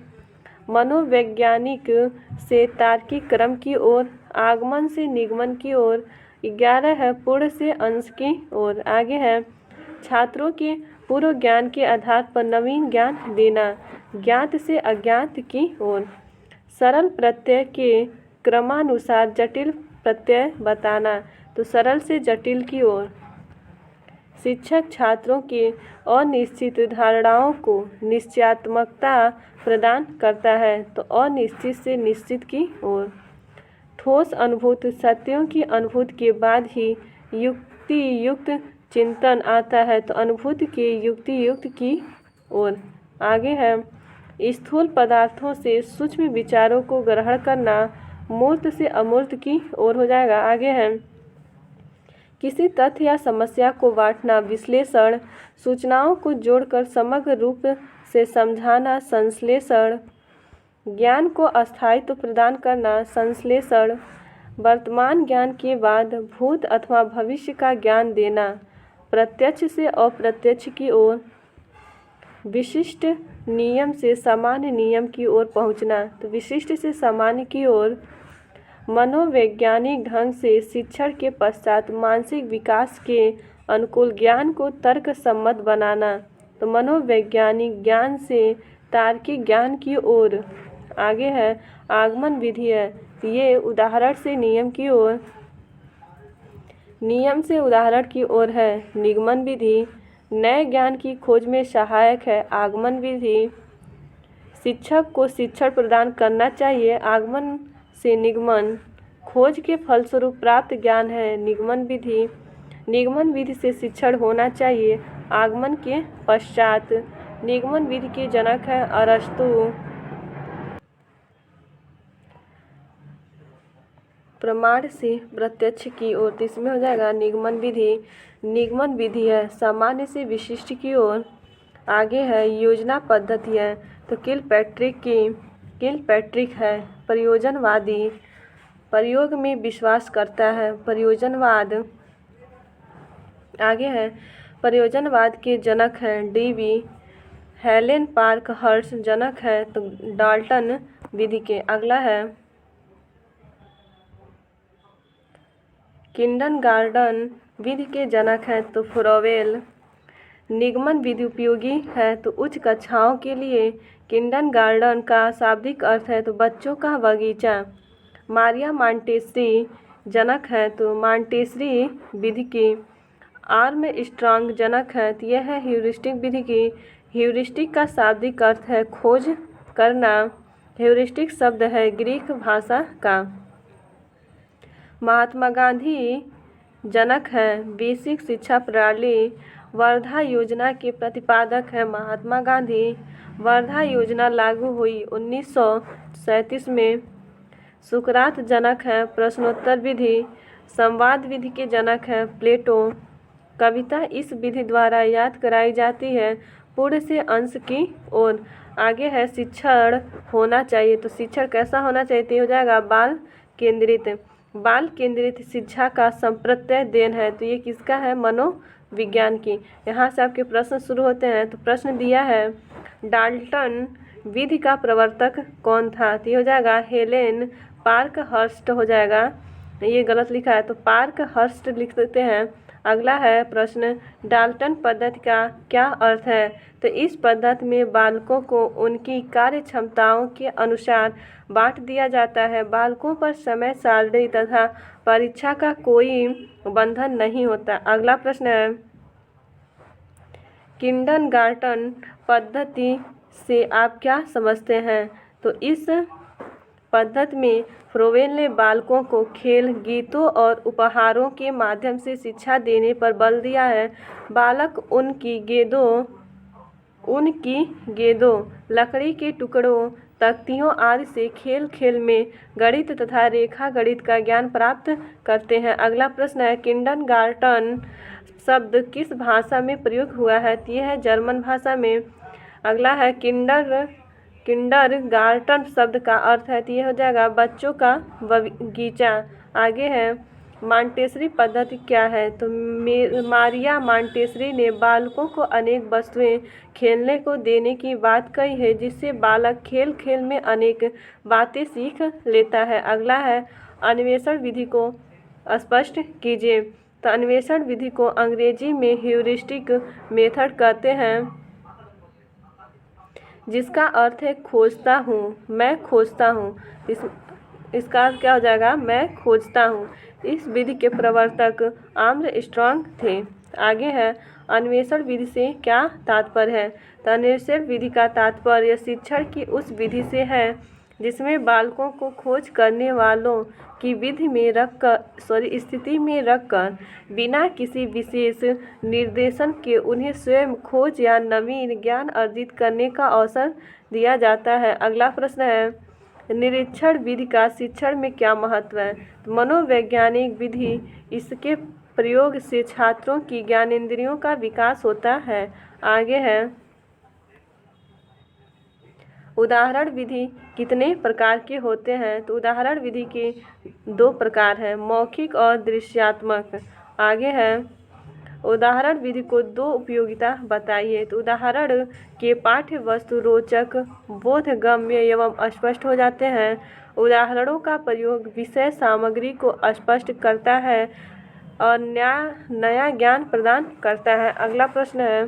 मनोवैज्ञानिक से तार्किक क्रम की ओर, आगमन से निगमन की ओर। 11 है पूर्ण से अंश की ओर। आगे है छात्रों के पूर्व ज्ञान के आधार पर नवीन ज्ञान देना, ज्ञात से अज्ञात की ओर। सरल प्रत्यय के क्रमानुसार जटिल प्रत्यय बताना तो सरल से जटिल की ओर। शिक्षक छात्रों के अनिश्चित धारणाओं को निश्चयात्मकता प्रदान करता है तो अनिश्चित से निश्चित की ओर। ठोस अनुभूत सत्यों की अनुभूति के बाद ही युक्ति युक्त चिंतन आता है तो अनुभूति के युक्ति युक्त की ओर। आगे है स्थूल पदार्थों से सूक्ष्म विचारों को ग्रहण करना, मूर्त से अमूर्त की ओर हो जाएगा। आगे है किसी तथ्य या समस्या को बांटना, विश्लेषण, सूचनाओं को जोड़कर समग्र रूप से समझाना, संश्लेषण, ज्ञान को अस्थायित्व प्रदान करना, संश्लेषण, वर्तमान ज्ञान के बाद भूत अथवा भविष्य का ज्ञान देना, प्रत्यक्ष से अप्रत्यक्ष की ओर, विशिष्ट नियम से सामान्य नियम की ओर पहुंचना तो विशिष्ट से सामान्य की ओर। मनोवैज्ञानिक ढंग से शिक्षण के पश्चात मानसिक विकास के अनुकूल ज्ञान को तर्क सम्मत बनाना तो मनोवैज्ञानिक ज्ञान से तार्किक ज्ञान की ओर। आगे है आगमन विधि है, ये उदाहरण से नियम की ओर। नियम से उदाहरण की ओर है निगमन विधि। नए ज्ञान की खोज में सहायक है आगमन विधि। शिक्षक को शिक्षण प्रदान करना चाहिए आगमन से निगमन। खोज के फलस्वरूप प्राप्त ज्ञान है निगमन विधि। निगमन विधि से शिक्षण होना चाहिए आगमन के पश्चात। निगमन विधि के जनक है अरस्तु। प्रमाण से प्रत्यक्ष की ओर, तो इसमें हो जाएगा निगमन विधि। निगमन विधि है सामान्य से विशिष्ट की ओर। आगे है योजना पद्धति है, तो किलपैट्रिक है प्रयोजनवादी। प्रयोग में विश्वास करता है प्रयोजनवाद। आगे है प्रयोजनवाद के जनक हैं डीवी। हेलेन पार्कहर्स्ट जनक है तो डाल्टन विधि के। अगला है किंडरगार्टन विधि के जनक हैं तो फ्रोवेल। निगमन विधि उपयोगी है तो उच्च कक्षाओं के लिए। किंडरगार्टन का शाब्दिक अर्थ है तो बच्चों का बगीचा। मारिया मॉन्टेसरी जनक है तो मॉन्टेसरी विधि की। आर्मस्ट्रांग जनक है तो यह है ह्यूरिस्टिक विधि की। ह्यूरिस्टिक का शाब्दिक अर्थ है खोज करना। ह्यूरिस्टिक शब्द है ग्रीक भाषा का। महात्मा गांधी जनक हैं बेसिक शिक्षा प्रणाली। वर्धा योजना के प्रतिपादक हैं महात्मा गांधी। वर्धा योजना लागू हुई 1937 में। सुकरात जनक हैं प्रश्नोत्तर विधि। संवाद विधि के जनक हैं प्लेटो। कविता इस विधि द्वारा याद कराई जाती है पूर्ण से अंश की ओर। आगे है शिक्षण होना चाहिए, तो शिक्षण कैसा होना चाहिए, तो हो जाएगा बाल केंद्रित। बाल केंद्रित शिक्षा का संप्रत्यय देन है, तो ये किसका है, मनोविज्ञान की। यहाँ से आपके प्रश्न शुरू होते हैं। तो प्रश्न दिया है डाल्टन विधि का प्रवर्तक कौन था, तो ये हो जाएगा हेलेन पार्कहर्स्ट हो जाएगा। ये गलत लिखा है तो पार्कहर्स्ट लिख देते हैं। अगला है प्रश्न डाल्टन पद्धति का क्या अर्थ है, तो इस पद्धति में बालकों को उनकी कार्य क्षमताओं के अनुसार बांट दिया जाता है। बालकों पर समय सारणी तथा परीक्षा का कोई बंधन नहीं होता। अगला प्रश्न है किंडरगार्टन पद्धति से आप क्या समझते हैं, तो इस पद्धति में फ्रोवेल ने बालकों को खेल, गीतों और उपहारों के माध्यम से शिक्षा देने पर बल दिया है। बालक उनकी गेंदों, लकड़ी के टुकड़ों, तख्तियों आदि से खेल खेल में गणित तथा रेखा गणित का ज्ञान प्राप्त करते हैं। अगला प्रश्न है किंडरगार्टन शब्द किस भाषा में प्रयोग हुआ है, तो यह है जर्मन भाषा में। अगला है किंडरगार्टन शब्द का अर्थ है, तो ये हो जाएगा बच्चों का बगीचा। आगे है मॉन्टेसरी पद्धति क्या है, तो मारिया मॉन्टेसरी ने बालकों को अनेक वस्तुएं खेलने को देने की बात कही है, जिससे बालक खेल खेल में अनेक बातें सीख लेता है। अगला है अन्वेषण विधि को स्पष्ट कीजिए, तो अन्वेषण विधि को अंग्रेजी में ह्यूरिस्टिक मेथड कहते हैं, जिसका अर्थ है खोजता हूँ, मैं खोजता हूँ। इसका अर्थ क्या हो जाएगा, मैं खोजता हूँ। इस विधि के प्रवर्तक आर्मस्ट्रांग थे। आगे है अन्वेषण विधि से क्या तात्पर्य है, तो अन्वेषण विधि का तात्पर्य शिक्षण की उस विधि से है जिसमें बालकों को खोज करने वालों की स्थिति में रखकर बिना किसी विशेष निर्देशन के उन्हें स्वयं खोज या नवीन ज्ञान अर्जित करने का अवसर दिया जाता है। अगला प्रश्न है निरीक्षण विधि का शिक्षण में क्या महत्व है, तो मनोवैज्ञानिक विधि, इसके प्रयोग से छात्रों की ज्ञानेंद्रियों का विकास होता है। आगे है उदाहरण विधि कितने प्रकार के होते हैं, तो उदाहरण विधि के 2 प्रकार हैं, मौखिक और दृश्यात्मक। आगे है उदाहरण विधि को 2 उपयोगिता बताइए, तो उदाहरण के पाठ्य वस्तु रोचक, बोधगम्य एवं स्पष्ट हो जाते हैं। उदाहरणों का प्रयोग विषय सामग्री को स्पष्ट करता है और नया ज्ञान प्रदान करता है। अगला प्रश्न है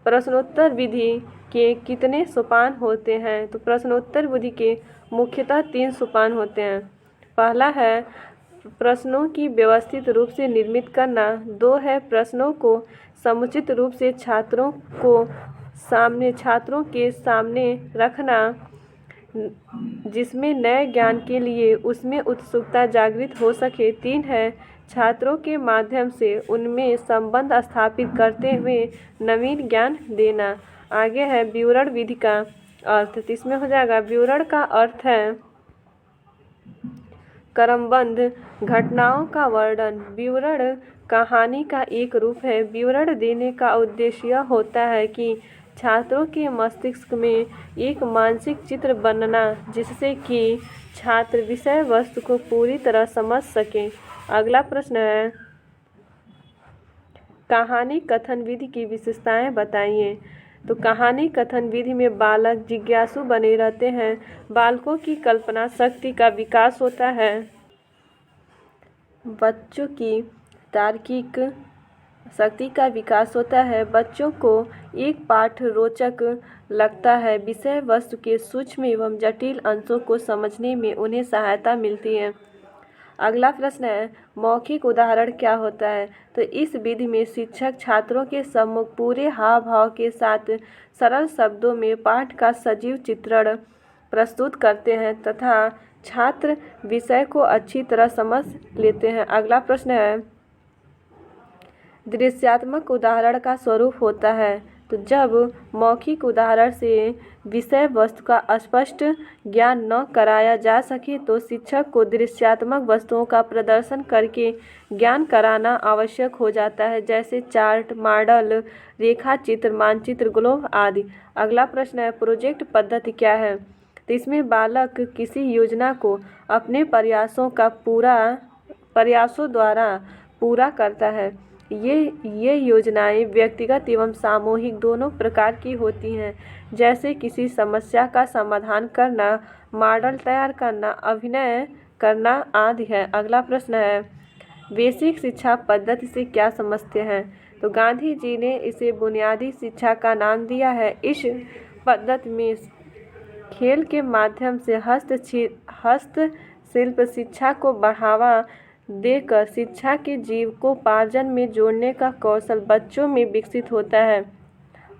प्रश्नोत्तर विधि के कितने सोपान होते हैं, तो प्रश्नोत्तर विधि के मुख्यतः 3 सोपान होते हैं। पहला है प्रश्नों की व्यवस्थित रूप से निर्मित करना। 2 है प्रश्नों को समुचित रूप से छात्रों के सामने रखना, जिसमें नए ज्ञान के लिए उसमें उत्सुकता जागृत हो सके। 3 है छात्रों के माध्यम से उनमें संबंध स्थापित करते हुए नवीन ज्ञान देना। आगे है विवरण विधि का अर्थ। तो इसमें हो जाएगा विवरण का अर्थ है क्रमबद्ध घटनाओं का वर्णन। विवरण कहानी का एक रूप है। विवरण देने का उद्देश्य यह होता है कि छात्रों के मस्तिष्क में एक मानसिक चित्र बनना, जिससे कि छात्र विषय वस्तु को पूरी तरह समझ सकें। अगला प्रश्न है कहानी कथन विधि की विशेषताएं बताइए। तो कहानी कथन विधि में बालक जिज्ञासु बने रहते हैं, बालकों की कल्पना शक्ति का विकास होता है, बच्चों की तार्किक शक्ति का विकास होता है, बच्चों को एक पाठ रोचक लगता है, विषय वस्तु के सूक्ष्म एवं जटिल अंशों को समझने में उन्हें सहायता मिलती है। अगला प्रश्न है मौखिक उदाहरण क्या होता है। तो इस विधि में शिक्षक छात्रों के सम्मुख पूरे हाव भाव के साथ सरल शब्दों में पाठ का सजीव चित्रण प्रस्तुत करते हैं तथा छात्र विषय को अच्छी तरह समझ लेते हैं। अगला प्रश्न है दृश्यात्मक उदाहरण का स्वरूप होता है। तो जब मौखिक उदाहरण से विषय वस्तु का स्पष्ट ज्ञान न कराया जा सके तो शिक्षक को दृश्यात्मक वस्तुओं का प्रदर्शन करके ज्ञान कराना आवश्यक हो जाता है, जैसे चार्ट, मॉडल, रेखा चित्र, मानचित्र, ग्लोब आदि। अगला प्रश्न है प्रोजेक्ट पद्धति क्या है। तो इसमें बालक किसी योजना को अपने प्रयासों द्वारा पूरा करता है। ये योजनाएं व्यक्तिगत एवं सामूहिक दोनों प्रकार की होती हैं, जैसे किसी समस्या का समाधान करना, मॉडल तैयार करना, अभिनय करना आदि है। अगला प्रश्न है बेसिक शिक्षा पद्धति से क्या समझते हैं। तो गांधी जी ने इसे बुनियादी शिक्षा का नाम दिया है। इस पद्धति में खेल के माध्यम से हस्तशिल्प शिक्षा को बढ़ावा देकर शिक्षा के जीविकोपार्जन में जोड़ने का कौशल बच्चों में विकसित होता है।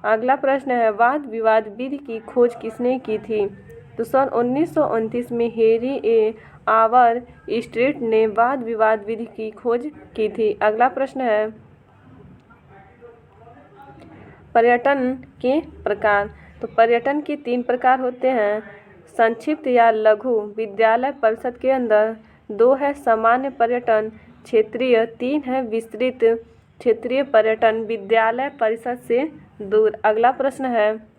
अगला प्रश्न है वाद विवाद विधि की खोज किसने की थी। तो सन 1929 में हेनरी ए आवर स्ट्रीट ने वाद विवाद विधि की खोज की थी। अगला प्रश्न है पर्यटन के प्रकार। तो पर्यटन के 3 प्रकार होते हैं, संक्षिप्त या लघु विद्यालय परिषद के अंदर, 2 है सामान्य पर्यटन क्षेत्रीय, 3 है विस्तृत क्षेत्रीय पर्यटन विद्यालय परिषद से दूर। अगला प्रश्न है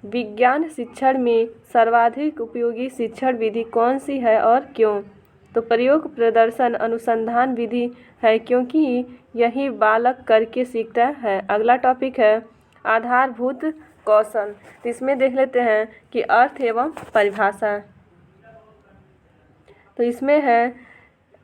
विज्ञान शिक्षण में सर्वाधिक उपयोगी शिक्षण विधि कौन सी है और क्यों। तो प्रयोग प्रदर्शन अनुसंधान विधि है, क्योंकि यही बालक करके सीखता है। अगला टॉपिक है आधारभूत कौशल। तो इसमें देख लेते हैं कि अर्थ एवं परिभाषा। तो इसमें है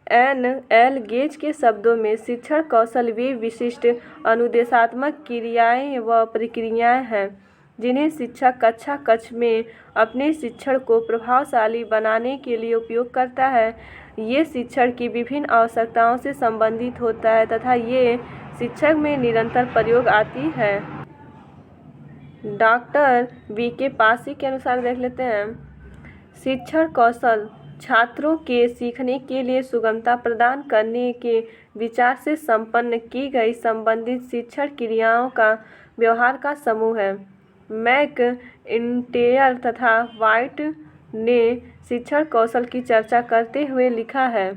एन.एल. गेज के शब्दों में शिक्षण कौशल वे विशिष्ट अनुदेशात्मक क्रियाएं व प्रक्रियाएं हैं जिन्हें शिक्षक कक्षा कक्ष में अपने शिक्षण को प्रभावशाली बनाने के लिए उपयोग करता है। ये शिक्षण की विभिन्न आवश्यकताओं से संबंधित होता है तथा ये शिक्षक में निरंतर प्रयोग आती है। Doctor VK. पासी के अनुसार देख लेते हैं शिक्षण कौशल छात्रों के सीखने के लिए सुगमता प्रदान करने के विचार से संपन्न की गई संबंधित शिक्षण क्रियाओं का व्यवहार का समूह है। मैकइंटायर तथा वाइट ने शिक्षण कौशल की चर्चा करते हुए लिखा है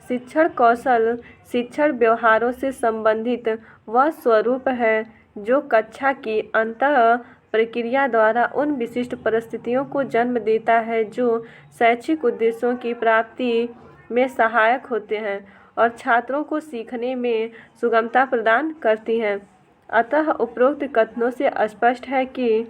शिक्षण कौशल शिक्षण व्यवहारों से संबंधित वह स्वरूप है जो कक्षा की अंतः प्रक्रिया द्वारा उन विशिष्ट परिस्थितियों को जन्म देता है जो शैक्षिक उद्देश्यों की प्राप्ति में सहायक होते हैं और छात्रों को सीखने में सुगमता प्रदान करती हैं। अतः उपरोक्त कथनों से स्पष्ट है कि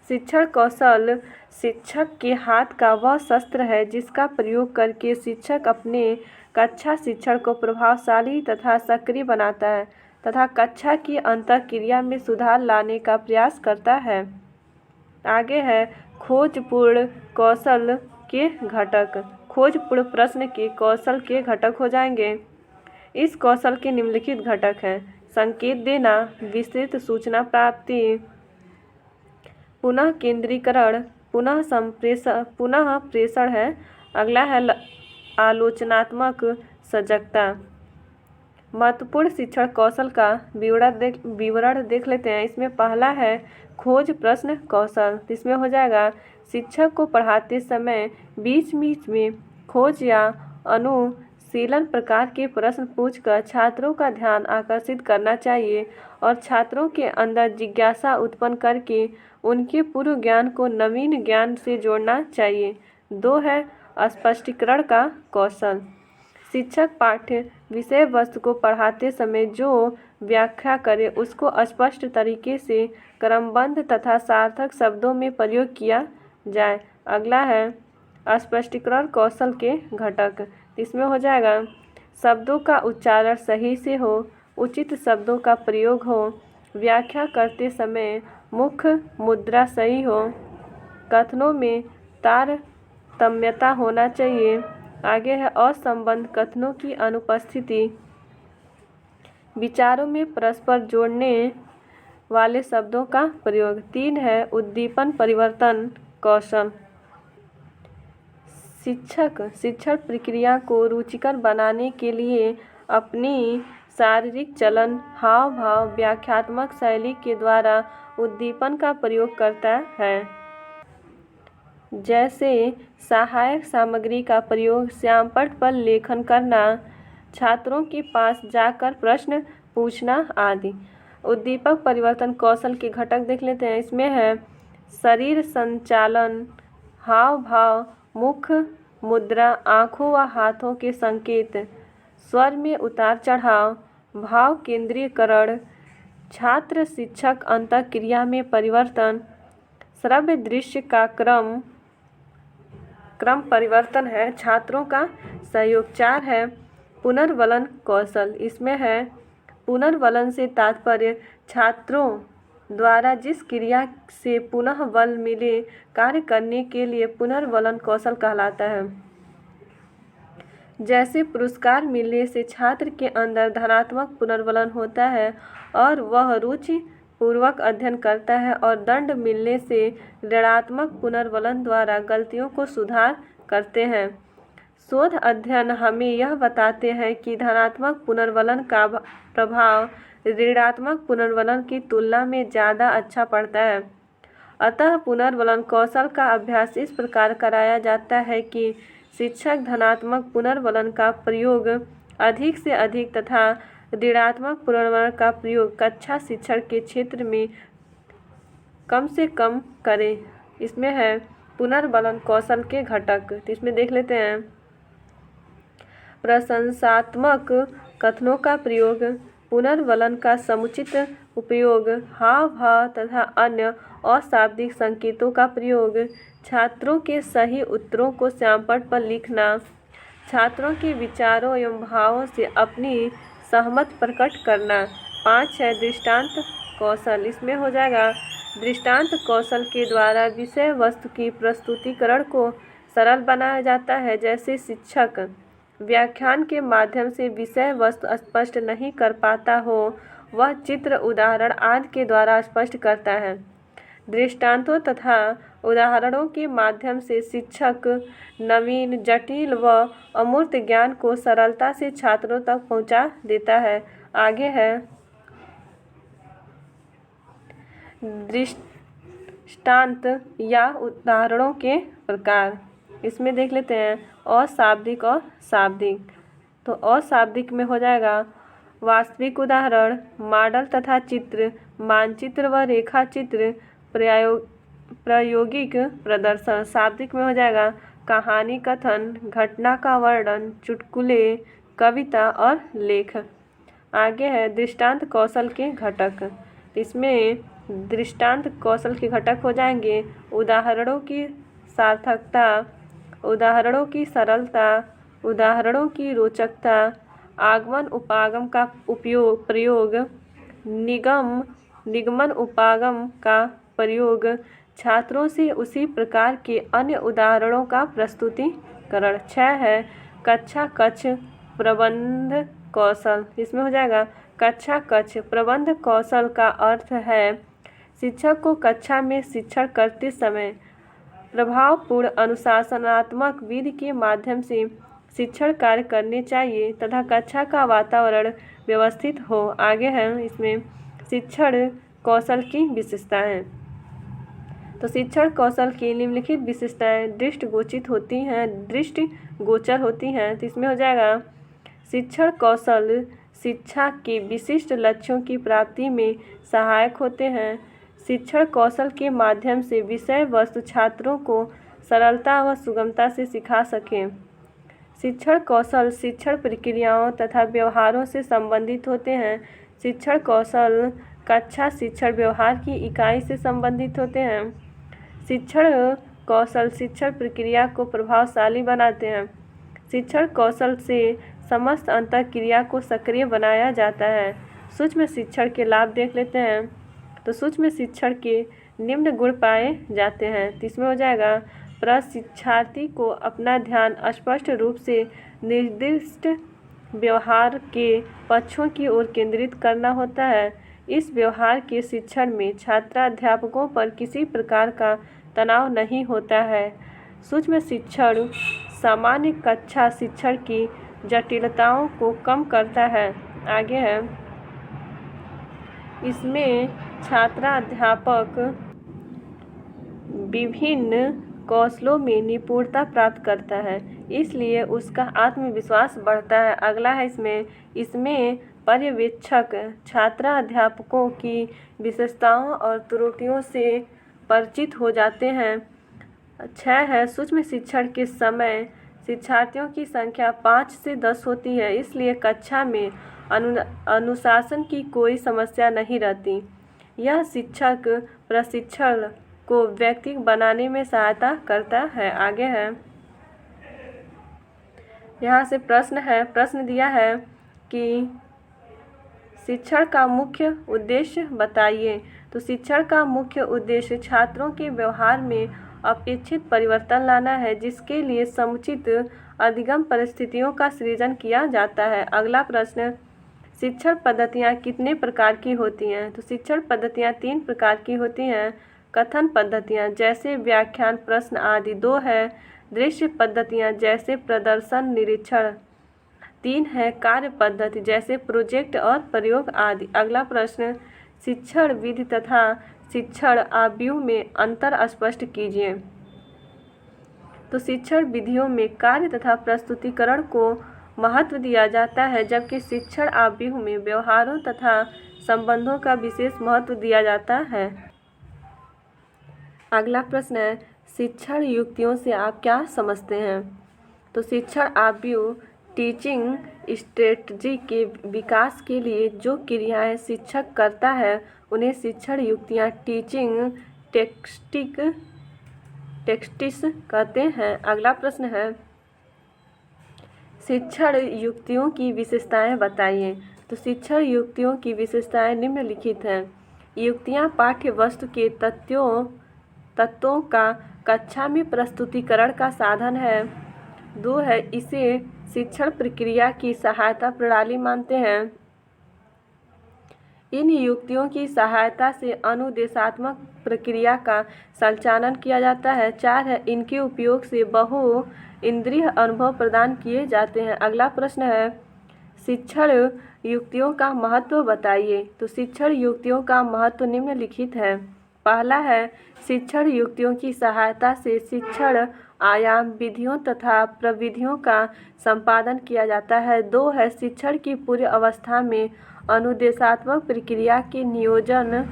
शिक्षण कौशल शिक्षक के हाथ का वह शस्त्र है जिसका प्रयोग करके शिक्षक अपने कक्षा शिक्षण को प्रभावशाली तथा सक्रिय बनाता है तथा कक्षा की अंतःक्रिया में सुधार लाने का प्रयास करता है। आगे है खोजपूर्ण कौशल के घटक। खोजपूर्ण प्रश्न के कौशल के घटक हो जाएंगे। इस कौशल के निम्नलिखित घटक हैं: संकेत देना, विस्तृत सूचना प्राप्ति, पुनः केंद्रीकरण, पुनः प्रेषण है। अगला है आलोचनात्मक सजगता। महत्वपूर्ण शिक्षण कौशल का विवरण देख लेते हैं। इसमें पहला है खोज प्रश्न कौशल। इसमें हो जाएगा शिक्षक को पढ़ाते समय बीच बीच में खोज या अनुशीलन प्रकार के प्रश्न पूछकर छात्रों का ध्यान आकर्षित करना चाहिए और छात्रों के अंदर जिज्ञासा उत्पन्न करके उनके पूर्व ज्ञान को नवीन ज्ञान से जोड़ना चाहिए। 2 है स्पष्टीकरण का कौशल। शिक्षक पाठ्य विषय वस्तु को पढ़ाते समय जो व्याख्या करे उसको स्पष्ट तरीके से क्रमबद्ध तथा सार्थक शब्दों में प्रयोग किया जाए। अगला है स्पष्टीकरण कौशल के घटक। इसमें हो जाएगा शब्दों का उच्चारण सही से हो, उचित शब्दों का प्रयोग हो, व्याख्या करते समय मुख्य मुद्रा सही हो, कथनों में तारतम्यता होना चाहिए। आगे है असंबद्ध कथनों की अनुपस्थिति, विचारों में परस्पर जोड़ने वाले शब्दों का प्रयोग। 3 है उद्दीपन परिवर्तन कौशल। शिक्षक शिक्षण प्रक्रिया को रुचिकर बनाने के लिए अपनी शारीरिक चलन, हाव भाव, व्याख्यात्मक शैली के द्वारा उद्दीपन का प्रयोग करता है। जैसे सहायक सामग्री का प्रयोग, श्यामपट्ट पर लेखन करना, छात्रों के पास जाकर प्रश्न पूछना आदि। उद्दीपक परिवर्तन कौशल के घटक देख लेते हैं। इसमें है शरीर संचालन, हाव भाव, मुख मुद्रा, आँखों व हाथों के संकेत, स्वर में उतार चढ़ाव, भाव केंद्रीकरण, छात्र शिक्षक अंतःक्रिया में परिवर्तन, श्रव्य दृश्य का क्रम परिवर्तन है, छात्रों का सहयोग। 4 है पुनर्वलन कौशल। इसमें है पुनर्वलन से तात्पर्य छात्रों द्वारा जिस क्रिया से पुनः बल मिले कार्य करने के लिए पुनर्वलन कौशल कहलाता है। जैसे पुरस्कार मिलने से छात्र के अंदर धनात्मक पुनर्वलन होता है और वह रुचि पूर्वक अध्ययन करता है, और दंड मिलने से ऋणात्मक पुनर्वलन द्वारा गलतियों को सुधार करते हैं। शोध अध्ययन हमें यह बताते हैं कि धनात्मक पुनर्वलन का प्रभाव ऋणात्मक पुनर्वलन की तुलना में ज़्यादा अच्छा पड़ता है। अतः पुनर्वलन कौशल का अभ्यास इस प्रकार कराया जाता है कि शिक्षक धनात्मक पुनर्वलन का प्रयोग अधिक से अधिक तथा ऋणात्मक पुनर्वलन का प्रयोग कक्षा शिक्षण के क्षेत्र में कम से कम करे। इसमें है पुनर्वलन कौशल के घटक। इसमें देख लेते हैं प्रशंसात्मक कथनों का प्रयोग, पुनर्वलन का समुचित उपयोग, हाव भाव तथा अन्य अशाब्दिक संकेतों का प्रयोग, छात्रों के सही उत्तरों को श्यामपट्ट पर लिखना, छात्रों के विचारों एवं भावों से अपनी सहमत प्रकट करना। 5 है दृष्टांत कौशल। इसमें हो जाएगा दृष्टांत कौशल के द्वारा विषय वस्तु की प्रस्तुतिकरण को सरल बनाया जाता है। जैसे शिक्षक व्याख्यान के माध्यम से विषय वस्तु स्पष्ट नहीं कर पाता हो, वह चित्र, उदाहरण आदि के द्वारा स्पष्ट करता है। दृष्टांतों तथा उदाहरणों के माध्यम से शिक्षक नवीन, जटिल व अमूर्त ज्ञान को सरलता से छात्रों तक पहुंचा देता है। आगे है दृष्टांत या उदाहरणों के प्रकार। इसमें देख लेते हैं अशाब्दिक और शाब्दिक। तो अशाब्दिक में हो जाएगा वास्तविक उदाहरण, मॉडल तथा चित्र, मानचित्र व रेखा चित्र, प्रायोगिक प्रदर्शन। शाब्दिक में हो जाएगा कहानी कथन, घटना का वर्णन, चुटकुले, कविता और लेख। आगे है दृष्टांत कौशल के घटक। इसमें दृष्टांत कौशल के घटक हो जाएंगे उदाहरणों की सार्थकता, उदाहरणों की सरलता, उदाहरणों की रोचकता, आगमन उपागम का प्रयोग, निगमन उपागम का प्रयोग, छात्रों से उसी प्रकार के अन्य उदाहरणों का प्रस्तुति प्रस्तुतिकरण। 6 है कक्षा कक्ष प्रबंध कौशल। इसमें हो जाएगा कक्षा कक्ष प्रबंध कौशल का अर्थ है शिक्षक को कक्षा में शिक्षण करते समय प्रभावपूर्ण अनुशासनात्मक विधि के माध्यम से शिक्षण कार्य करने चाहिए तथा कक्षा का वातावरण व्यवस्थित हो। आगे है इसमें शिक्षण कौशल की विशेषताएं। तो शिक्षण कौशल की निम्नलिखित विशेषताएं दृष्टिगोचर होती हैं। तो इसमें हो जाएगा शिक्षण कौशल शिक्षा के विशिष्ट लक्ष्यों की प्राप्ति में सहायक होते हैं। शिक्षण कौशल के माध्यम से विषय वस्तु छात्रों को सरलता व सुगमता से सिखा सकें। शिक्षण कौशल शिक्षण प्रक्रियाओं तथा व्यवहारों से संबंधित होते हैं। शिक्षण कौशल कक्षा शिक्षण व्यवहार की इकाई से संबंधित होते हैं। शिक्षण कौशल शिक्षण प्रक्रिया को प्रभावशाली बनाते हैं। शिक्षण कौशल से समस्त अंतःक्रिया को सक्रिय बनाया जाता है। सूक्ष्म शिक्षण के लाभ देख लेते हैं। तो सूक्ष्म शिक्षण के निम्न गुण पाए जाते हैं। तो इसमें हो जाएगा प्रशिक्षार्थी को अपना ध्यान स्पष्ट रूप से निर्दिष्ट व्यवहार के पक्षों की ओर केंद्रित करना होता है। इस व्यवहार के शिक्षण में छात्राध्यापकों पर किसी प्रकार का तनाव नहीं होता है। सूक्ष्म शिक्षण सामान्य कक्षा शिक्षण की जटिलताओं को कम करता है। आगे है इसमें छात्राध्यापक विभिन्न कौशलों में निपुणता प्राप्त करता है, इसलिए उसका आत्मविश्वास बढ़ता है। अगला है इसमें पर्यवेक्षक छात्राध्यापकों की विशेषताओं और त्रुटियों से परिचित हो जाते हैं। 6 है सूक्ष्म शिक्षण के समय शिक्षार्थियों की संख्या 5 से 10 होती है, इसलिए कक्षा में अनुशासन की कोई समस्या नहीं रहती। यह शिक्षक प्रशिक्षण को व्यक्तिगत बनाने में सहायता करता है। आगे है यहाँ से प्रश्न दिया है कि शिक्षण का मुख्य उद्देश्य बताइए। तो शिक्षण का मुख्य उद्देश्य छात्रों के व्यवहार में अपेक्षित परिवर्तन लाना है, जिसके लिए समुचित अधिगम परिस्थितियों का सृजन किया जाता है। अगला प्रश्न शिक्षण पद्धतियाँ कितने प्रकार की होती हैं। तो शिक्षण पद्धतियाँ 3 प्रकार की होती हैं। कथन पद्धतियाँ जैसे व्याख्यान प्रश्न आदि। 2 है दृश्य पद्धतियाँ जैसे प्रदर्शन निरीक्षण। 3 है कार्य पद्धति जैसे प्रोजेक्ट और प्रयोग आदि। अगला प्रश्न शिक्षण विधि तथा शिक्षण आव्यूह में अंतर स्पष्ट कीजिए। तो शिक्षण विधियों में कार्य तथा प्रस्तुतिकरण को महत्व दिया जाता है, जबकि शिक्षण आव्यूह में व्यवहारों तथा संबंधों का विशेष महत्व दिया जाता है। अगला प्रश्न है शिक्षण युक्तियों से आप क्या समझते हैं। तो शिक्षण आव्यूह टीचिंग स्ट्रेटजी के विकास के लिए जो क्रियाएं शिक्षक करता है उन्हें शिक्षण युक्तियां टीचिंग टेक्टिक्स कहते हैं। अगला प्रश्न है शिक्षण युक्तियों की विशेषताएं बताइए। तो शिक्षण युक्तियों की विशेषताएं निम्नलिखित हैं। युक्तियां पाठ्य वस्तु के तत्वों का कक्षा में प्रस्तुतिकरण का साधन है। 2 है इसे शिक्षण प्रक्रिया की सहायता प्रणाली मानते हैं। इन युक्तियों की सहायता से अनुदेशात्मक प्रक्रिया का संचालन किया जाता है। 4 है इनके उपयोग से बहु इंद्रिय अनुभव प्रदान किए जाते हैं। अगला प्रश्न है शिक्षण युक्तियों का महत्व बताइए। तो शिक्षण युक्तियों का महत्व निम्नलिखित है। पहला है शिक्षण युक्तियों की सहायता से शिक्षण आयाम विधियों तथा प्रविधियों का संपादन किया जाता है। 2 है शिक्षण की पूरी अवस्था में अनुदेशात्मक प्रक्रिया के नियोजन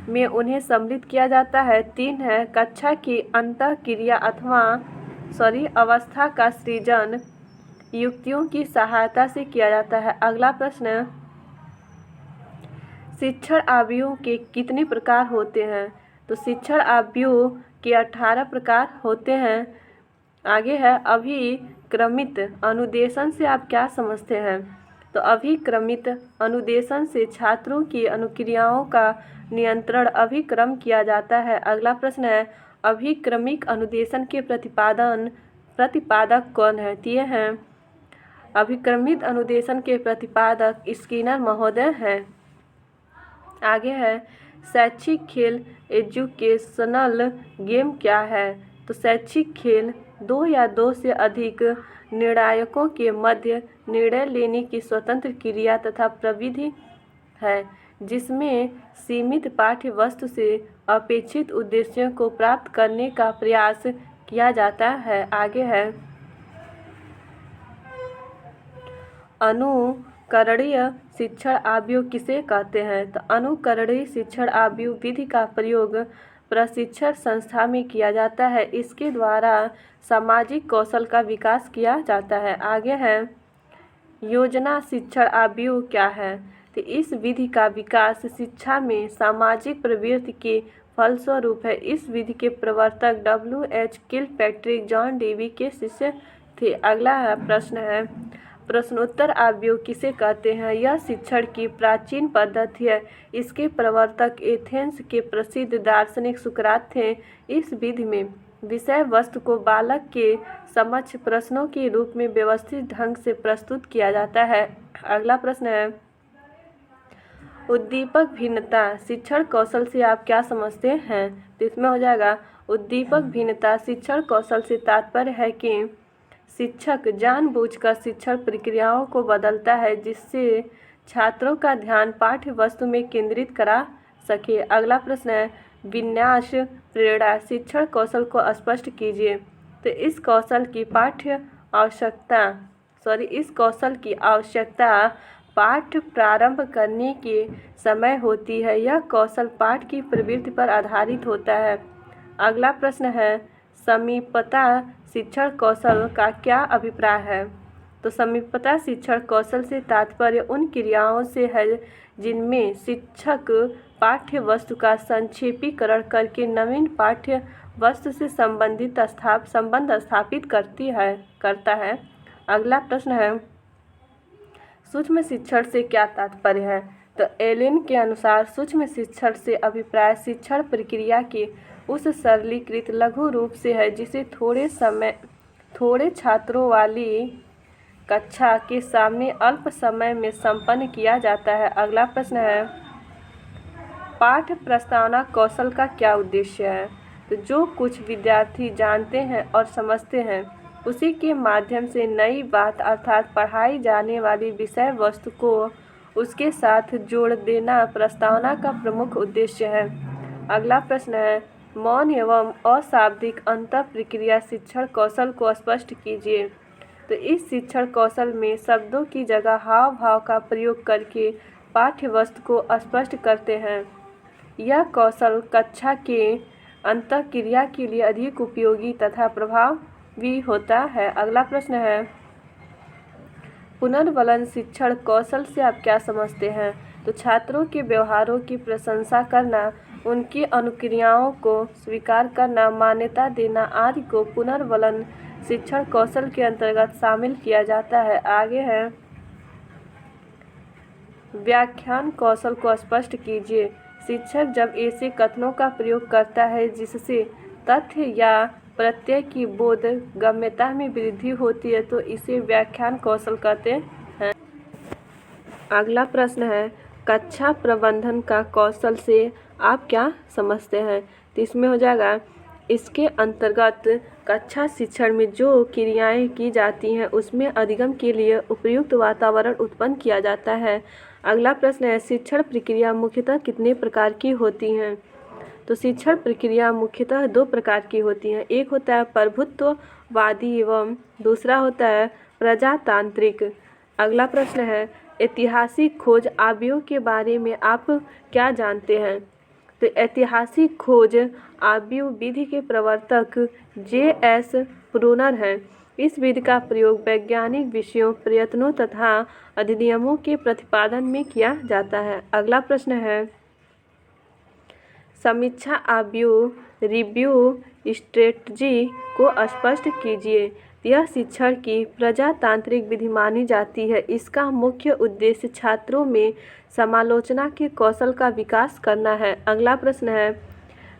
में उन्हें सम्मिलित किया जाता है। 3 है कक्षा की अंतःक्रिया अवस्था का सृजन युक्तियों की सहायता से किया जाता है। अगला प्रश्न शिक्षण आव्यूह के कितने प्रकार होते हैं। तो शिक्षण आव्यूह के 18 प्रकार होते हैं। आगे है अभिक्रमित अनुदेशन से आप क्या समझते हैं। तो अभिक्रमित अनुदेशन से छात्रों की अनुक्रियाओं का नियंत्रण अभिक्रम किया जाता है। अगला प्रश्न है अभिक्रमिक अनुदेशन के प्रतिपादक कौन है? तो ये हैं अभिक्रमित अनुदेशन के प्रतिपादक स्किनर महोदय हैं। आगे है शैक्षिक खेल एजुकेशनल गेम क्या है? तो शैक्षिक खेल दो या दो से अधिक निर्णायकों के मध्य निर्णय लेने की स्वतंत्र क्रिया तथा प्रविधि है जिसमें सीमित पाठ्य वस्तु से अपेक्षित उद्देश्यों को प्राप्त करने का प्रयास किया जाता है। आगे है अनुकरणीय शिक्षण आयु किसे कहते हैं? तो अनुकरणीय शिक्षण आयु विधि का प्रयोग प्रशिक्षण संस्था में किया जाता है। इसके द्वारा सामाजिक कौशल का विकास किया जाता है। आगे है योजना शिक्षण आयु क्या है? तो इस विधि का विकास शिक्षा में सामाजिक प्रवृत्ति के फलस्वरूप है। इस विधि के प्रवर्तक W.H. किलपैट्रिक जॉन डेवी के शिष्य थे। अगला प्रश्न है प्रश्नोत्तर आयु किसे कहते हैं? यह शिक्षण की प्राचीन पद्धति है। इसके प्रवर्तक एथेंस के प्रसिद्ध दार्शनिक सुकरात थे। इस विधि में विषय वस्तु को बालक के समक्ष प्रश्नों के रूप में व्यवस्थित ढंग से प्रस्तुत किया जाता है। अगला प्रश्न है उद्दीपक भिन्नता शिक्षण कौशल से आप क्या समझते हैं? तो इसमें हो जाएगा उद्दीपक भिन्नता शिक्षण कौशल से तात्पर्य है कि शिक्षक जानबूझकर शिक्षण प्रक्रियाओं को बदलता है जिससे छात्रों का ध्यान पाठ्य वस्तु में केंद्रित करा सके। अगला प्रश्न है विन्यास प्रेरणा शिक्षण कौशल को स्पष्ट कीजिए। तो इस कौशल की आवश्यकता पाठ प्रारंभ करने के समय होती है। यह कौशल पाठ की प्रवृत्ति पर आधारित होता है। अगला प्रश्न है समीपता शिक्षण कौशल का क्या अभिप्राय है? तो समीपता शिक्षण कौशल से तात्पर्य उन क्रियाओं से है जिनमें शिक्षक पाठ्य वस्तु का संक्षेपीकरण करके नवीन पाठ्य वस्तु से संबंध स्थापित करता है। अगला प्रश्न है सूक्ष्म शिक्षण से क्या तात्पर्य है? तो एलेन के अनुसार सूक्ष्म शिक्षण से अभिप्राय शिक्षण प्रक्रिया के उस सरलीकृत लघु रूप से है जिसे थोड़े छात्रों वाली कक्षा के सामने अल्प समय में संपन्न किया जाता है। अगला प्रश्न है पाठ प्रस्तावना कौशल का क्या उद्देश्य है? तो जो कुछ विद्यार्थी जानते हैं और समझते हैं उसी के माध्यम से नई बात अर्थात पढ़ाई जाने वाली विषय वस्तु को उसके साथ जोड़ देना प्रस्तावना का प्रमुख उद्देश्य है। अगला प्रश्न है मौन एवं अशाब्दिक अंतः प्रक्रिया शिक्षण कौशल को स्पष्ट कीजिए। तो इस शिक्षण कौशल में शब्दों की जगह हाव भाव का प्रयोग करके पाठ्य वस्तु को स्पष्ट करते हैं। यह कौशल कक्षा के अंतः क्रिया के लिए अधिक उपयोगी तथा प्रभावी होता है। अगला प्रश्न है पुनर्वलन शिक्षण कौशल से आप क्या समझते हैं? तो छात्रों के व्यवहारों की प्रशंसा करना, उनकी अनुक्रियाओं को स्वीकार करना, मान्यता देना आदि को पुनर्वलन शिक्षण कौशल के अंतर्गत शामिल किया जाता है। आगे है व्याख्यान कौशल को स्पष्ट कीजिए। शिक्षक जब ऐसे कथनों का प्रयोग करता है जिससे तथ्य या प्रत्यय की बोध गम्यता में वृद्धि होती है तो इसे व्याख्यान कौशल कहते हैं। अगला प्रश्न है कक्षा प्रबंधन का कौशल से आप क्या समझते हैं? तो इसमें हो जाएगा इसके अंतर्गत कक्षा शिक्षण में जो क्रियाएं की जाती हैं उसमें अधिगम के लिए उपयुक्त वातावरण उत्पन्न किया जाता है। अगला प्रश्न है शिक्षण प्रक्रिया मुख्यतः कितने प्रकार की होती हैं? तो शिक्षण प्रक्रिया मुख्यतः दो प्रकार की होती हैं। एक होता है प्रभुत्ववादी एवं दूसरा होता है प्रजातांत्रिक। अगला प्रश्न है ऐतिहासिक खोज आयु के बारे में आप क्या जानते हैं? तो ऐतिहासिक खोज आयु विधि के प्रवर्तक J.S. ब्रूनर हैं। इस विधि का प्रयोग वैज्ञानिक विषयों, प्रयत्नों तथा अधिनियमों के प्रतिपादन में किया जाता है। अगला प्रश्न है समीक्षा आयु रिव्यू स्ट्रेटजी को स्पष्ट कीजिए। यह शिक्षण की प्रजातांत्रिक विधि मानी जाती है। इसका मुख्य उद्देश्य छात्रों में समालोचना के कौशल का विकास करना है। अगला प्रश्न है